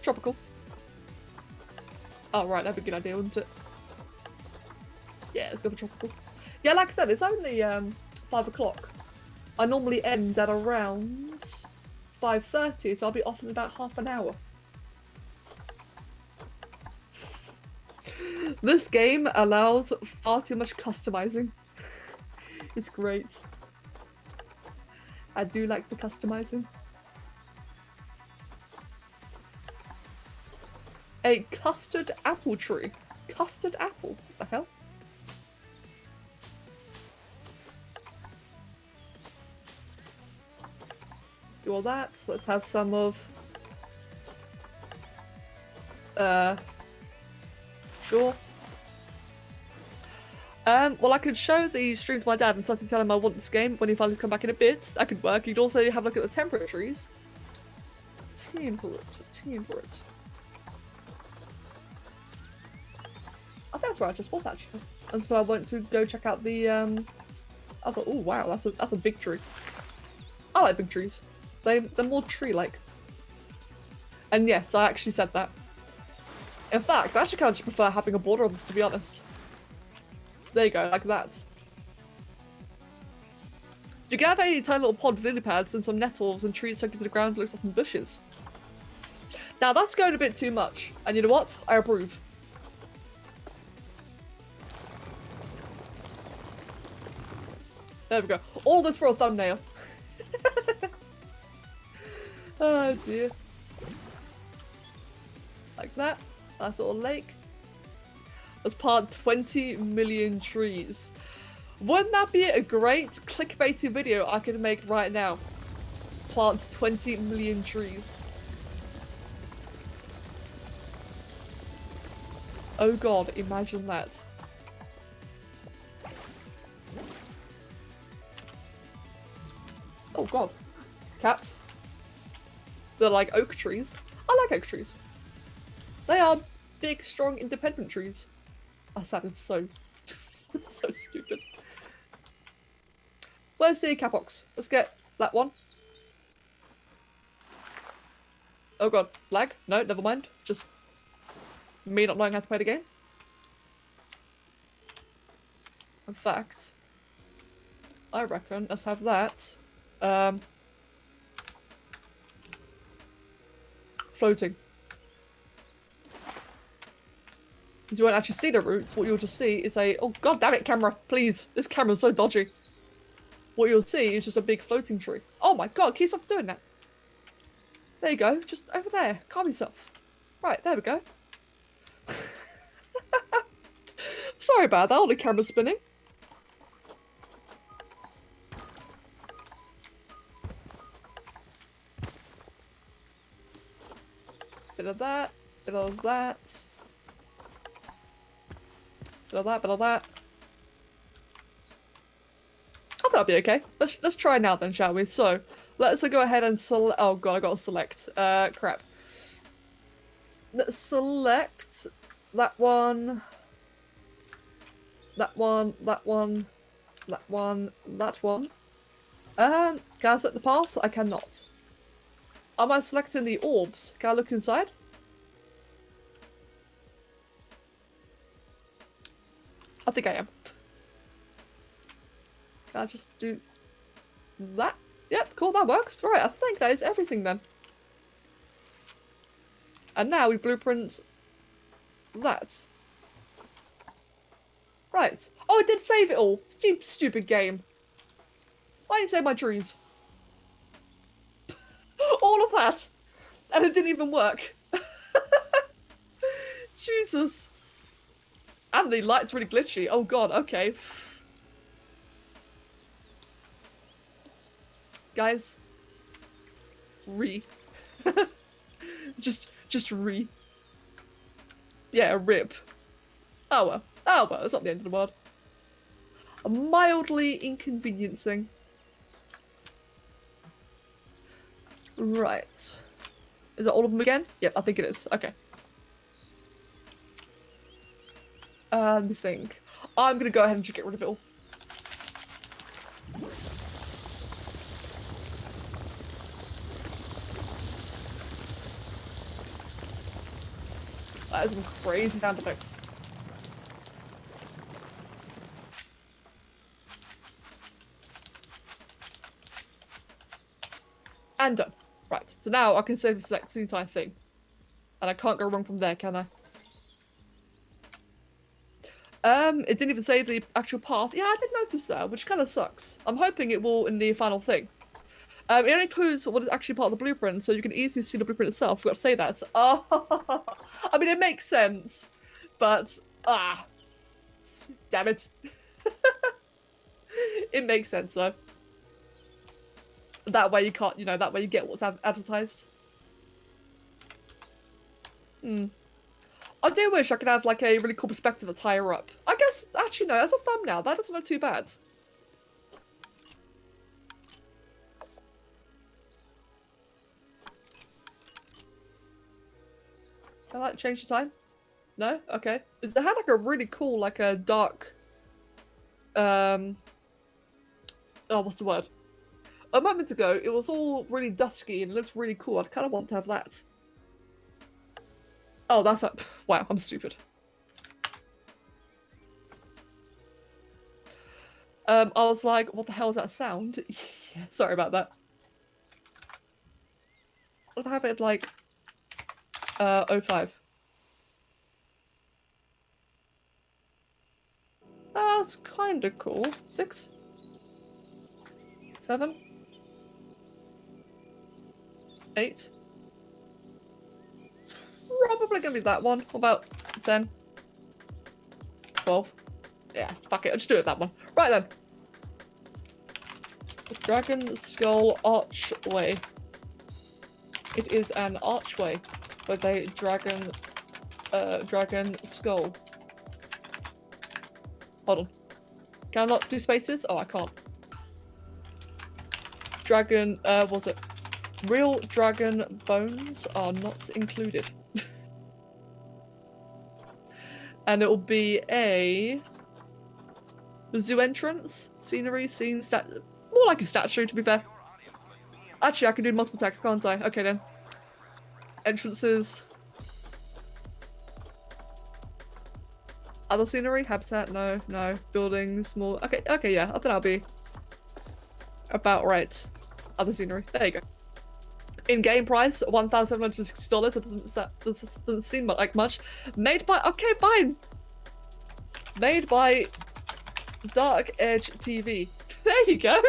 Tropical. Oh, right, that'd be a good idea, wouldn't it? Yeah, let's go for tropical. Yeah, like I said, it's only 5 o'clock. I normally end at around 5:30, so I'll be off in about half an hour. This game allows far too much customizing. It's great. I do like the customizing. A custard apple tree. Custard apple? What the hell? Let's do all that. Let's have some of... Sure. Well, I could show the stream to my dad and start to tell him I want this game when he finally come back in a bit. That could work. You'd also have a look at the temperatures. Temperate. I think that's where I just was actually. And so I went to go check out the I thought, oh wow, that's a big tree. I like big trees. They're more tree-like. And yes, I actually said that. In fact, I actually kind of just prefer having a border on this, to be honest. There you go, like that. You can have a tiny little pod with lily pads and some nettles and trees stuck into the ground that looks like some bushes. Now that's going a bit too much. And you know what? I approve. There we go. All this for a thumbnail. Oh dear. Like that. Nice little lake. Let's plant 20 million trees. Wouldn't that be a great clickbaity video I could make right now? Plant 20 million trees. Oh god, imagine that. Oh god. Cats. They're like oak trees. I like oak trees. They are big, strong, independent trees. That sounded so... so stupid. Where's the cat box? Let's get that one. Oh god, lag? No, never mind. Just me not knowing how to play the game. In fact, I reckon let's have that. Floating. Because you won't actually see the roots. What you'll just see is a... Oh god damn it, camera! Please! This camera's so dodgy. What you'll see is just a big floating tree. Oh my god, can you stop doing that? There you go, just over there. Calm yourself. Right, there we go. Sorry about that, all the camera's spinning. Bit of that, bit of that. Bit of that, bit of that. I thought that'd be okay. Let's try now then, shall we? So, let's go ahead and select... Oh god, I gotta select. Crap. Let's select that one. That one, that one, that one, that one. Can I select the path? I cannot. Am I selecting the orbs? Can I look inside? I think I am. Can I just do that? Yep, cool, that works. Right, I think that is everything then. And now we blueprint that. Right. Oh, I did save it all. You stupid game. Why didn't you save my trees? All of that. And it didn't even work. Jesus. And the light's really glitchy. Oh god, okay. Guys. just re. Yeah, rip. Oh well. Oh well, it's not the end of the world. Mildly inconveniencing. Right. Is it all of them again? Yep, I think it is. Okay. Let me think. I'm gonna go ahead and just get rid of it all. That is some crazy sound effects. And done. Right, so now I can save and select the entire thing. And I can't go wrong from there, can I? It didn't even save the actual path. Yeah, I did notice that, which kind of sucks. I'm hoping it will in the final thing. It only includes what is actually part of the blueprint, so you can easily see the blueprint itself. Forgot to say that. Oh, I mean, it makes sense, but damn it. It makes sense though. That way you can't, that way you get what's advertised. I do wish I could have like a really cool perspective that's higher up. I guess, actually no, as a thumbnail, that doesn't look too bad. Can I like change the time? No? Okay. It had like a really cool, like a dark, oh, what's the word? A moment ago, it was all really dusky and it looks really cool. I'd kind of want to have that. Oh, that's up. Wow, I'm stupid. I was like, what the hell is that sound? Yeah, sorry about that. What if I have it like 05? That's kind of cool. 6? 7? 8? Probably gonna be that one. What about 10? 12? Yeah, fuck it, I'll just do it that one. Right then. Dragon Skull Archway. It is an archway with a dragon skull. Hold on. Can I not do spaces? Oh, I can't. Dragon, was it? Real dragon bones are not included. And it will be a zoo entrance, scenery, scene, more like a statue to be fair. Actually, I can do multiple text, can't I? Okay then. Entrances. Other scenery, habitat, no. Buildings, small. Okay, yeah, I think that'll be about right. Other scenery, there you go. In-game price, $1,760. That doesn't seem like much. Made by, okay, fine. Made by DarkEdgeTV. There you go.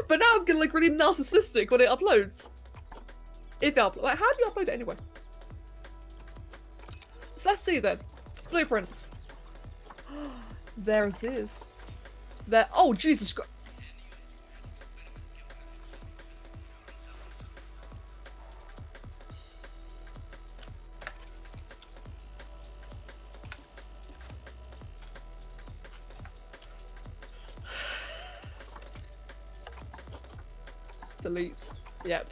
But now I'm getting like really narcissistic when it uploads. If it uploads, like, how do you upload it anyway? So let's see then. Blueprints. There it is. There. Oh Jesus Christ. Delete. Yep.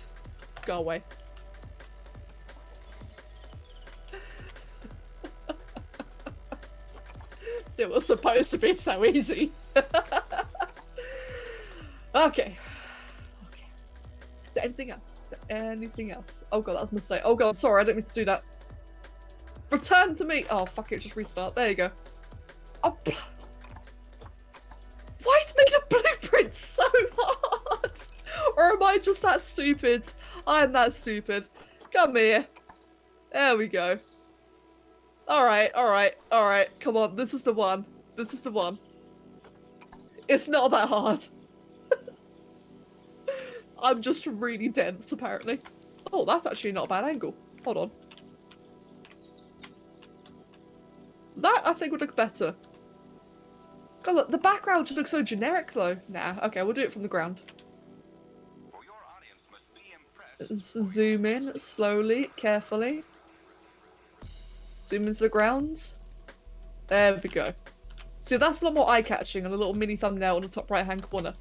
Go away. It was supposed to be so easy. Okay. Is there anything else? Anything else? Oh god, that's a mistake. Oh god, sorry, I didn't mean to do that. Return to me. Oh fuck it, just restart. There you go. Oh, why is making a blueprint so hard? Or am I just that stupid? I'm that stupid. Come here. There we go. Alright, alright, alright. Come on, this is the one. This is the one. It's not that hard. I'm just really dense, apparently. Oh, that's actually not a bad angle. Hold on. That, I think, would look better. God, look, the background just looks so generic, though. Nah, okay, we'll do it from the ground. Zoom in, slowly, carefully. Zoom into the ground. There we go. See, that's a lot more eye-catching and a little mini thumbnail on the top right-hand corner.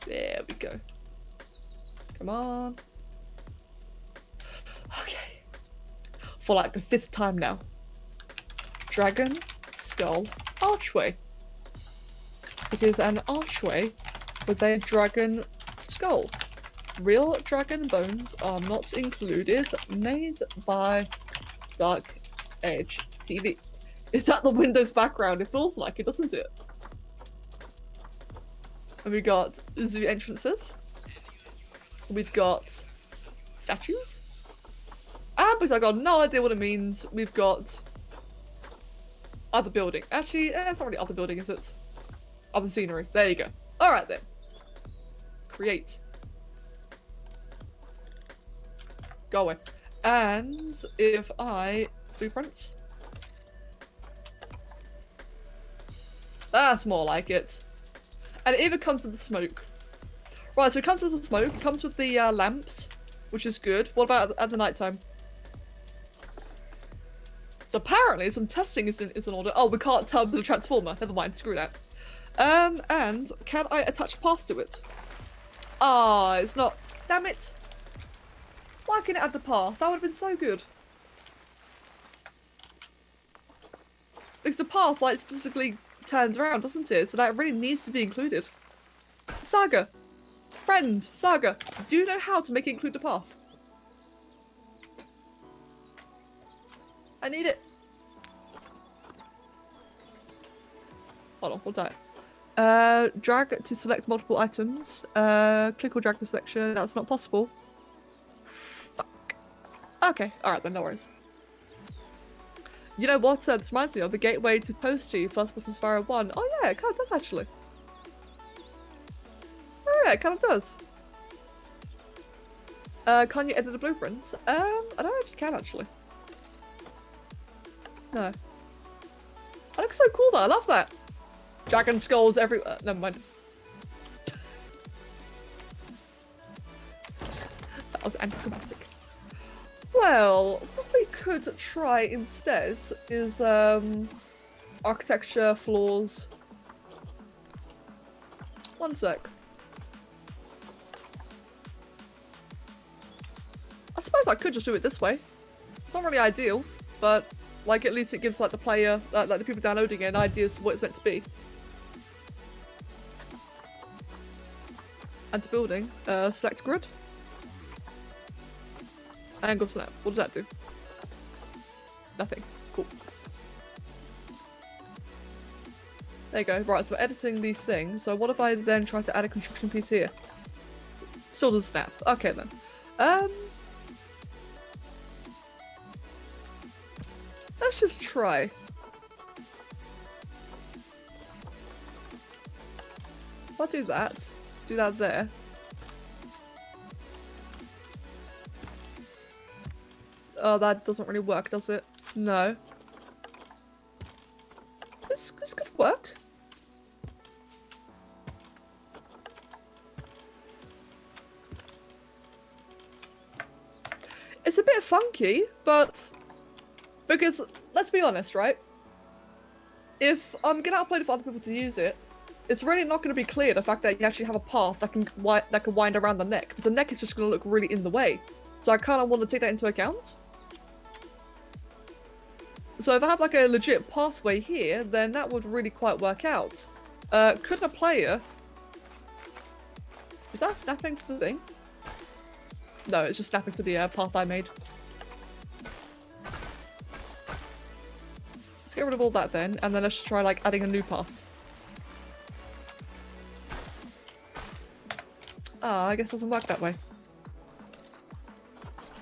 There we go. Come on. Okay. For like the 5th time now. Dragon, skull, archway. It is an archway with a dragon skull. Real dragon bones are not included. Made by DarkEdgeTV. Is that the Windows background? It feels like it, doesn't it? And we got zoo entrances. We've got statues. Because I got no idea what it means. We've got other building. Actually, it's not really other building, is it? Other scenery. There you go. Alright then. Create. Go away. And if I blueprints. That's more like it. And it even comes with the smoke. Right, so it comes with the smoke, it comes with the lamps, which is good. What about at the night time? So apparently some testing is in order. Oh, we can't tell the transformer. Never mind, screw that. And can I attach a path to it? Ah, it's not. Damn it. Why can't it add the path? That would have been so good. Because the path, like, specifically turns around, doesn't it? So that really needs to be included. Saga. Friend, Saga, do you know how to make it include the path? I need it. Hold on, what's that? Drag to select multiple items. Click or drag the selection. That's not possible. Fuck. Okay, alright then, no worries. You know what? This reminds me of the gateway to Posty, First Person Spyro 1. Oh yeah, it kind of does actually. Oh yeah, it kind of does. Can you edit the blueprints? I don't know if you can actually. No. That looks so cool though, I love that. Dragon skulls everywhere. Never mind. That was anticlimactic. Well, what we could try instead is architecture, floors. One sec. I suppose I could just do it this way. It's not really ideal, but like at least it gives like the player, like the people downloading it, an idea as to what it's meant to be. And to building, select grid. Angle snap. What does that do? Nothing. Cool. There you go. Right, so we're editing these things. So what if I then try to add a construction piece here? Still doesn't snap. Okay then. Let's just try. If I do that there. Oh, that doesn't really work, does it? No. This could work. It's a bit funky, but because let's be honest, right? If I'm gonna upload it for other people to use it, it's really not going to be clear the fact that you actually have a path that can wind around the neck, because the neck is just going to look really in the way. So I kind of want to take that into account. So if I have like a legit pathway here, then that would really quite work out. Could a player... Is that snapping to the thing? No, it's just snapping to the path I made. Let's get rid of all that then, and then let's just try like adding a new path. Ah, I guess it doesn't work that way.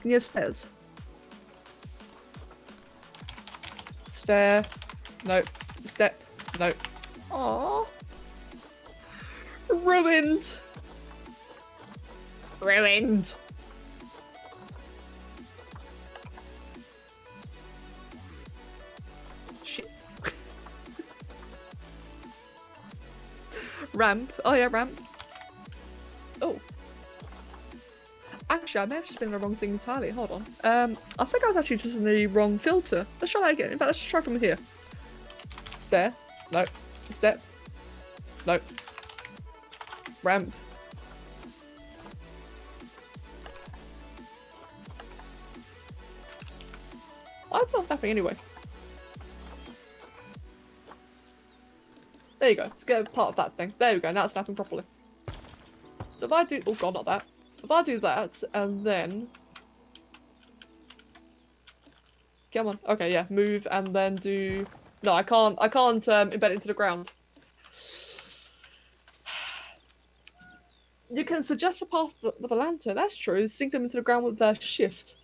Can you have stairs? Stair. No. Step. No. Aww. Ruined. Ruined. Shit. Ramp. Oh yeah, ramp. Oh. Actually, I may have just been in the wrong thing entirely. Hold on. I think I was actually just in the wrong filter. Let's try that again. In fact, let's just try from here. Stair. No. Step. No. Ramp. Why is it not snapping anyway? There you go. Let's get part of that thing. There we go. Now it's snapping properly. So if I do... Oh god, not that. If I do that, and then... Come on. Okay, yeah. Move, and then do... No, I can't embed it into the ground. You can suggest a path with a lantern. That's true. Sink them into the ground with their shift.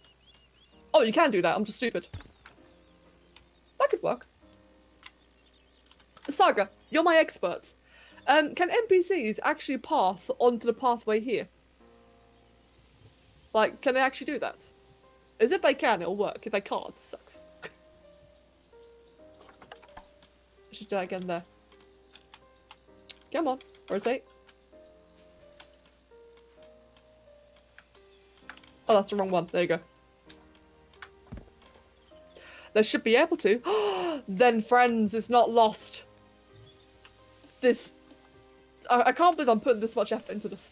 Oh, you can do that. I'm just stupid. That could work. Saga, you're my expert. Can NPCs actually path onto the pathway here? Like, can they actually do that? As if they can, it'll work. If they can't, it sucks. Let's just do that again there. Come on, rotate. Oh, that's the wrong one. There you go. They should be able to. Then, friends, it's not lost. This... I can't believe I'm putting this much effort into this.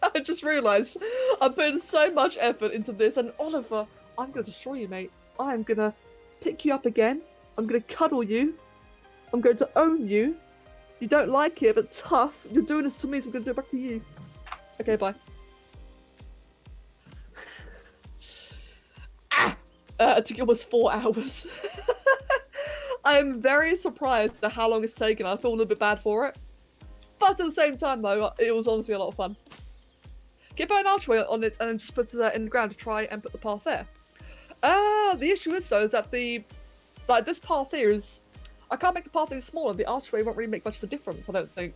I just realised I'm putting so much effort into this, and Oliver, I'm going to destroy you, mate. I'm going to pick you up again. I'm going to cuddle you. I'm going to own you. You don't like it, but tough. You're doing this to me, so I'm going to do it back to you. Okay, bye. It took almost 4 hours. I'm very surprised at how long it's taken. I feel a little bit bad for it. But at the same time, though, it was honestly a lot of fun. Get an archway on it and just put it in the ground to try and put the path there. The issue is, though, is that this path here is... I can't make the path any smaller. The archway won't really make much of a difference, I don't think.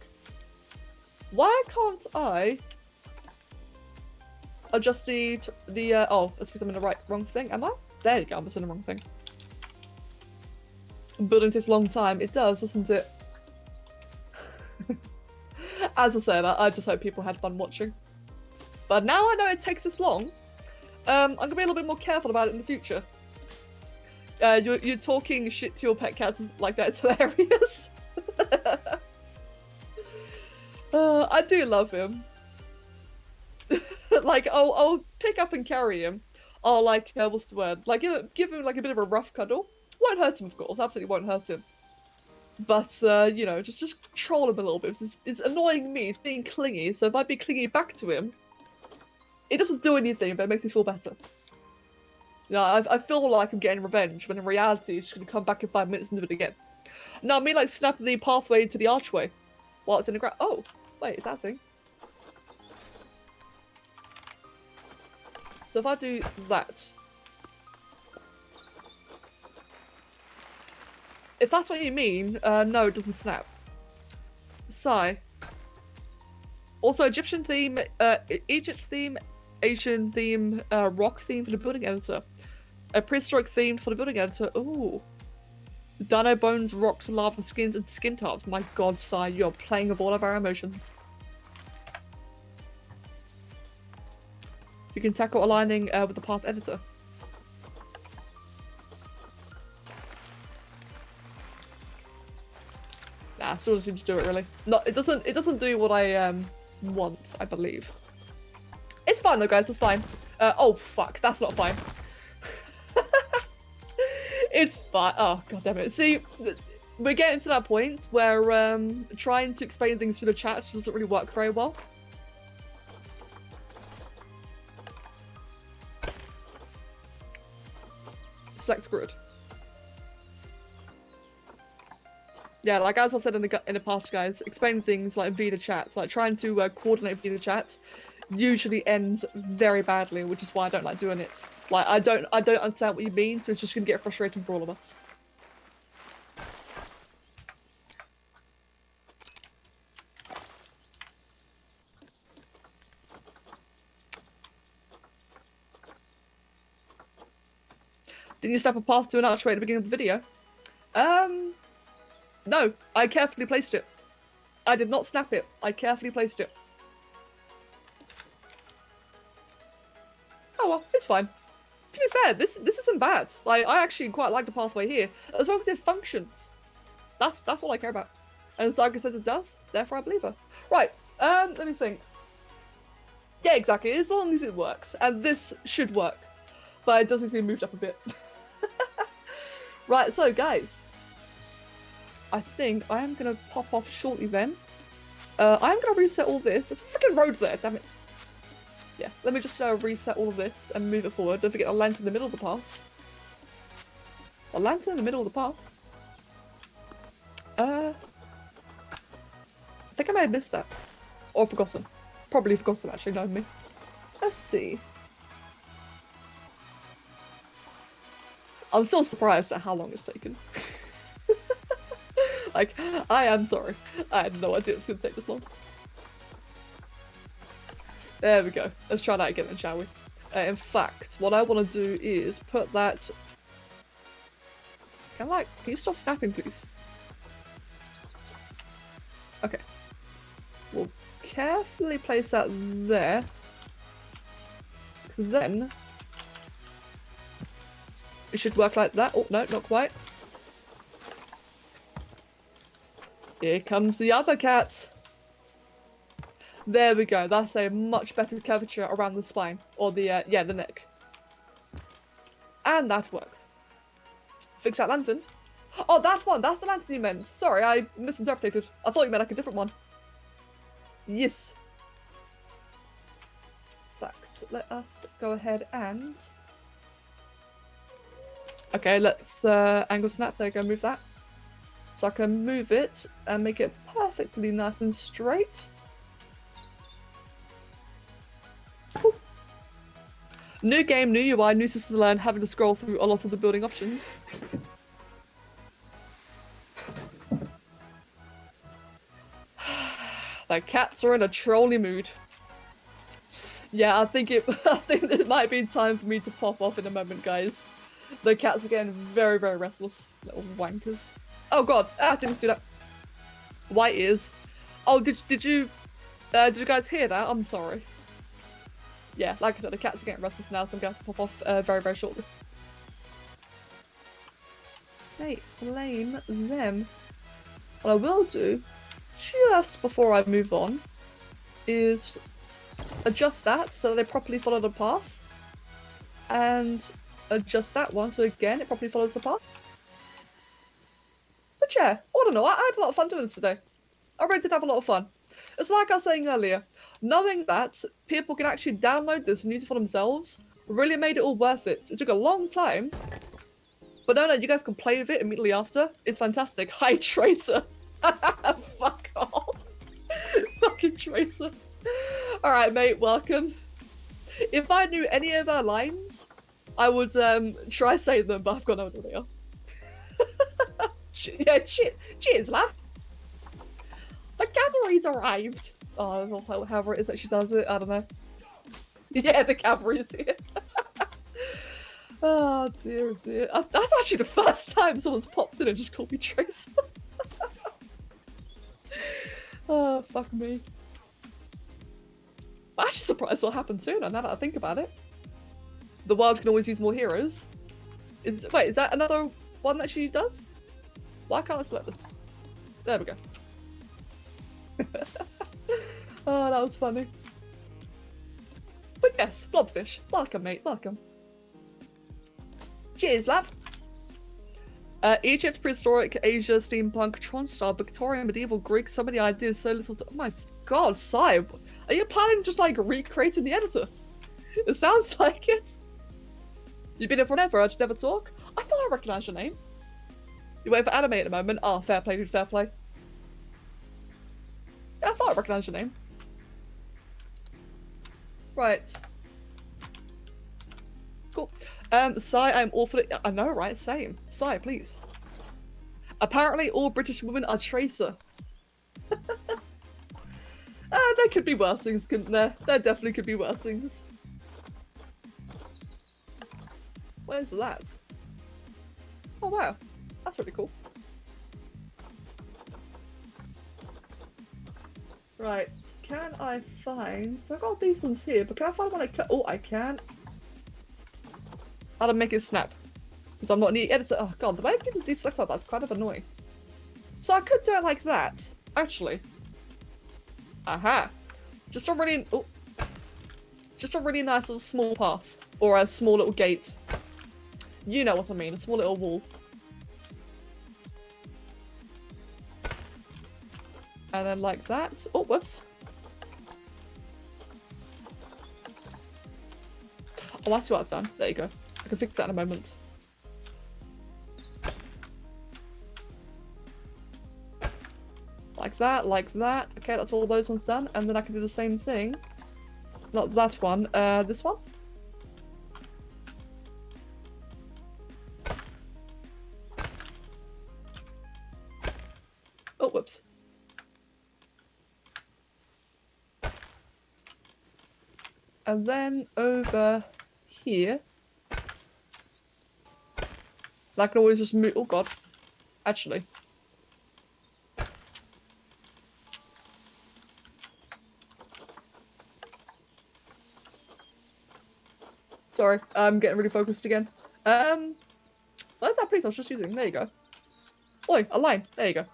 Why can't I adjust oh, it's because I'm in the wrong thing. Am I? There you go, I'm just in the wrong thing. Building takes a long time. It does, doesn't it? As I said, I just hope people had fun watching. But now I know it takes this long, I'm gonna be a little bit more careful about it in the future. You're talking shit to your pet cats like that. It's hilarious. I do love him. Like, I'll pick up and carry him. I'll like, what's the word? Like, give him like a bit of a rough cuddle. Won't hurt him, of course. Absolutely won't hurt him. But, you know, just troll him a little bit. It's annoying me. It's being clingy. So if I be clingy back to him, it doesn't do anything, but it makes me feel better. You know, I feel like I'm getting revenge, when in reality, it's just going to come back in 5 minutes and do it again. No, I mean, like, snap the pathway to the archway while it's in the ground. Oh, wait, is that a thing? So if I do that... If that's what you mean, no, it doesn't snap. Sigh. Also, Egyptian theme, Egypt theme, Asian theme, rock theme for the building editor. A prehistoric theme for the building editor. Ooh. Dino bones, rocks, lava skins, and skin tarts. My god, Sigh, you're playing with all of our emotions. You can tackle aligning with the path editor. Nah, still doesn't seem to do it really. No, it doesn't do what I want, I believe. It's fine though, guys, it's fine. Oh fuck, that's not fine. It's fine. Oh god damn it. See, we're getting to that point where trying to explain things through the chat just doesn't really work very well. Select grid. Yeah, like as I said in the past, guys, explain things like via the chat, like trying to coordinate via the chat usually ends very badly, which is why I don't like doing it. Like, I don't understand what you mean, so it's just gonna get frustrating for all of us. Did you snap a path to an archway at the beginning of the video? No, I carefully placed it. I did not snap it. I carefully placed it. Oh well, it's fine. To be fair, this isn't bad. Like, I actually quite like the pathway here, as long as it functions. That's what I care about. And Saga says it does, therefore I believe her. Right, let me think. Yeah, exactly, as long as it works. And this should work. But it does need to be moved up a bit. Right, so guys. I think I am going to pop off shortly then. I'm going to reset all this. There's a freaking road there, damn it. Yeah, let me just reset all of this and move it forward. Don't forget the lantern in the middle of the path. A lantern in the middle of the path? I think I may have missed that. Or forgotten. Probably forgotten, actually, knowing me. Let's see. I'm still surprised at how long it's taken. Like, I am sorry. I had no idea it was going to take this long. There we go. Let's try that again then, shall we? In fact, what I want to do is put that... Can you stop snapping, please? Okay. We'll carefully place that there. Because then... it should work like that. Oh, no, not quite. Here comes the other cat. There we go. That's a much better curvature around the spine. Or the, yeah, the neck. And that works. Fix that lantern. Oh, that one. That's the lantern you meant. Sorry, I misinterpreted. I thought you meant like a different one. Yes. In fact, let us go ahead and... Okay, let's angle snap. There you go, move that. So I can move it and make it perfectly nice and straight. Ooh. New game, new UI, new system to learn, having to scroll through a lot of the building options. The cats are in a trolly mood. Yeah, I think it might be time for me to pop off in a moment, guys. The cats are getting very, very restless. Little wankers. Oh god, I didn't do that. White ears. Oh, did you guys hear that? I'm sorry. Yeah, like I said, the cats are getting restless now, so I'm going to have to pop off very, very shortly. Hey, blame them. What I will do, just before I move on, is adjust that so that they properly follow the path. And adjust that one so again it properly follows the path. But yeah, I don't know, I had a lot of fun doing this today. I really did have a lot of fun. It's like I was saying earlier, knowing that people can actually download this and use it for themselves really made it all worth it. It took a long time, but no, you guys can play with it immediately after. It's fantastic. Hi, Tracer. Fuck off. Fucking Tracer. Alright, mate, welcome. If I knew any of our lines, I would try saying them, but I've got no idea what they are. Yeah, cheers, love. The cavalry's arrived. Oh, however it is that she does it, I don't know. Yeah, the cavalry's here. Oh dear, dear. That's actually the first time someone's popped in and just called me Tracer. Oh, fuck me. I'm actually surprised what happened sooner, now that I think about it. The world can always use more heroes. Wait, is that another one that she does? Why can't I select this? There we go. Oh, that was funny. But yes, Blobfish. Welcome, mate. Welcome. Cheers, love. Egypt, prehistoric, Asia, steampunk, Tronstar, Victorian, medieval, Greek. So many ideas, so little. Oh my god, Sai. Are you planning just like recreating the editor? It sounds like it. You've been here forever. I just never talk. I thought I recognised your name. You're waiting for anime at the moment. Oh, fair play, dude. Fair play. Yeah, I thought I recognised your name. Right. Cool. Sai, I'm all for it. I know, right? Same. Sai, please. Apparently, all British women are traitor. There could be worse things, couldn't there? There definitely could be worse things. Where's that? Oh wow, that's really cool. Right, can I find... So I've got these ones here, but can I find one I can... Oh, I can. How to make it snap. Because I'm not an editor. Oh god, the way people deselect that's kind of annoying. So I could do it like that, actually. Aha. Just a really... Oh. Just a really nice little small path. Or a small little gate. You know what I mean, a small little wall. And then like that. Oh, whoops. Oh, I see what I've done. There you go. I can fix that in a moment. Like that, like that. Okay, that's all those ones done. And then I can do the same thing. Not that one, this one. Oh, whoops. And then over here. I can always just move. Oh god. Actually. Sorry, I'm getting really focused again. Where's that piece I was just using? There you go. Oi, a line. There you go.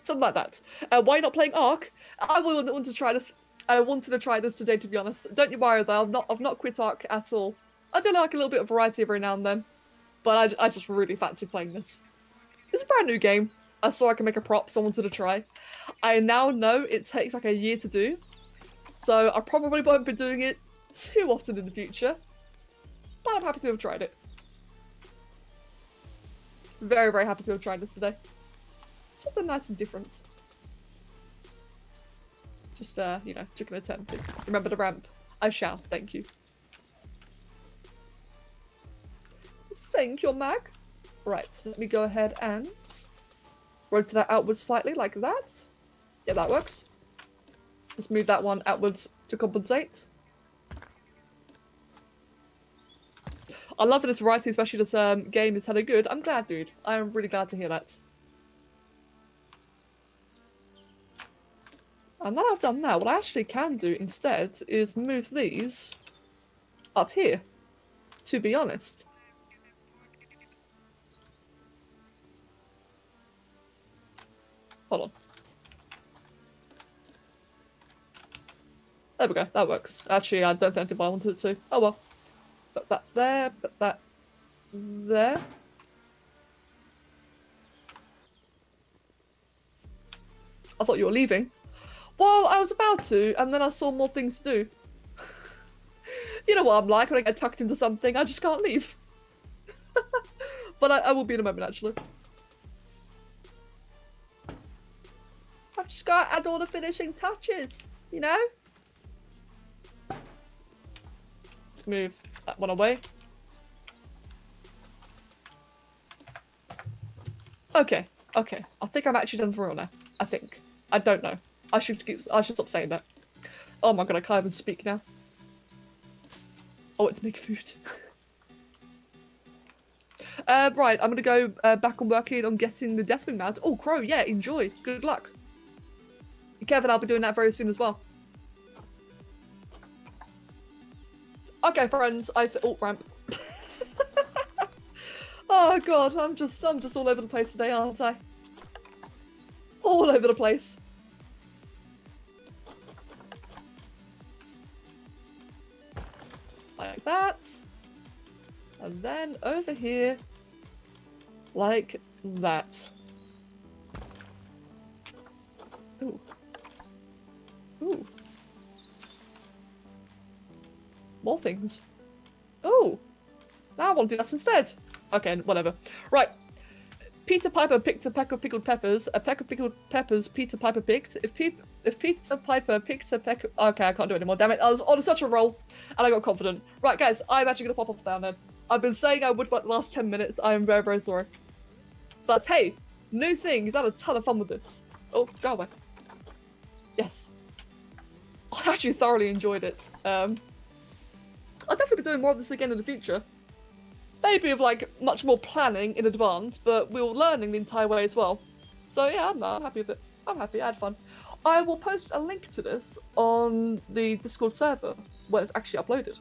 Something like that. Why not playing Ark? I wanted to try this. I wanted to try this today, to be honest. Don't you worry though. I've not quit Ark at all. I do like a little bit of variety every now and then, but I just really fancy playing this. It's a brand new game. I saw I can make a prop, so I wanted to try. I now know it takes like a year to do, so I probably won't be doing it too often in the future. But I'm happy to have tried it. Very, very happy to have tried this today. Something nice and different. Just, you know, took an attempt to remember the ramp. I shall, thank you. Thank you, Mag. Right, so let me go ahead and rotate that outwards slightly, like that. Yeah, that works. Just move that one outwards to compensate. I love that it's variety, especially this game is hella good. I'm glad, dude. I am really glad to hear that. And now I've done that, what I actually can do instead is move these up here, to be honest. Hold on. There we go, that works. Actually, I don't think I wanted it to. Oh well. Put that there, put that there. I thought you were leaving. Well, I was about to, and then I saw more things to do. You know what I'm like when I get tucked into something, I just can't leave. But I will be in a moment, actually. I've just got to add all the finishing touches, you know? Let's move that one away. Okay, okay. I think I'm actually done for real now. I think. I don't know. I should stop saying that. Oh my god, I can't even speak now. Oh, it's make food. Right, I'm gonna go back on working on getting the Deathwing mount. Oh, Crow, yeah, enjoy. Good luck. Kevin, I'll be doing that very soon as well. Okay, friends, oh, ramp. Oh god, I'm just all over the place today, aren't I? All over the place. Like that. And then over here, like that. Ooh. Ooh. More things. Oh. Now I want to do that instead. Okay, whatever. Right. Peter Piper picked a peck of pickled peppers. A peck of pickled peppers Peter Piper picked. If Peter Piper picked a peck of... Okay, I can't do it anymore, damn it. I was on such a roll, and I got confident. Right, guys, I'm actually going to pop off down then. I've been saying I would for like the last 10 minutes. I am very, very sorry. But hey, new things. I had a ton of fun with this. Oh, go away. Yes. I actually thoroughly enjoyed it. I'll definitely be doing more of this again in the future. Maybe with like much more planning in advance, but we were learning the entire way as well. So yeah, I'm happy with it. I'm happy, I had fun. I will post a link to this on the Discord server when it's actually uploaded.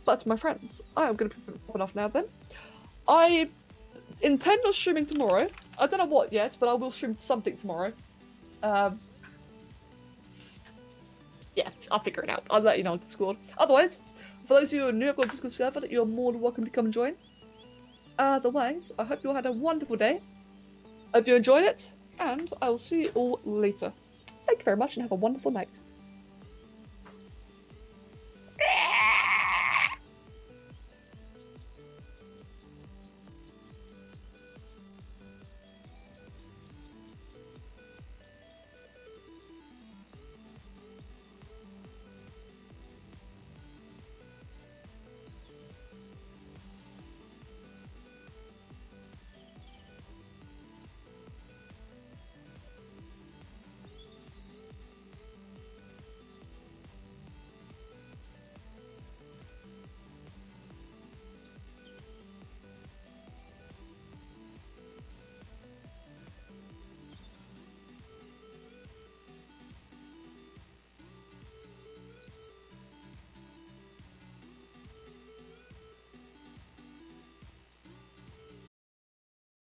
But my friends, I am going to be popping off now then. I intend on streaming tomorrow. I don't know what yet, but I will stream something tomorrow. Yeah, I'll figure it out. I'll let you know on Discord. Otherwise, for those of you who are new, I've got a Discord server that you're more than welcome to come and join. Otherwise, I hope you all had a wonderful day. Hope you enjoyed it, and I will see you all later. Thank you very much and have a wonderful night.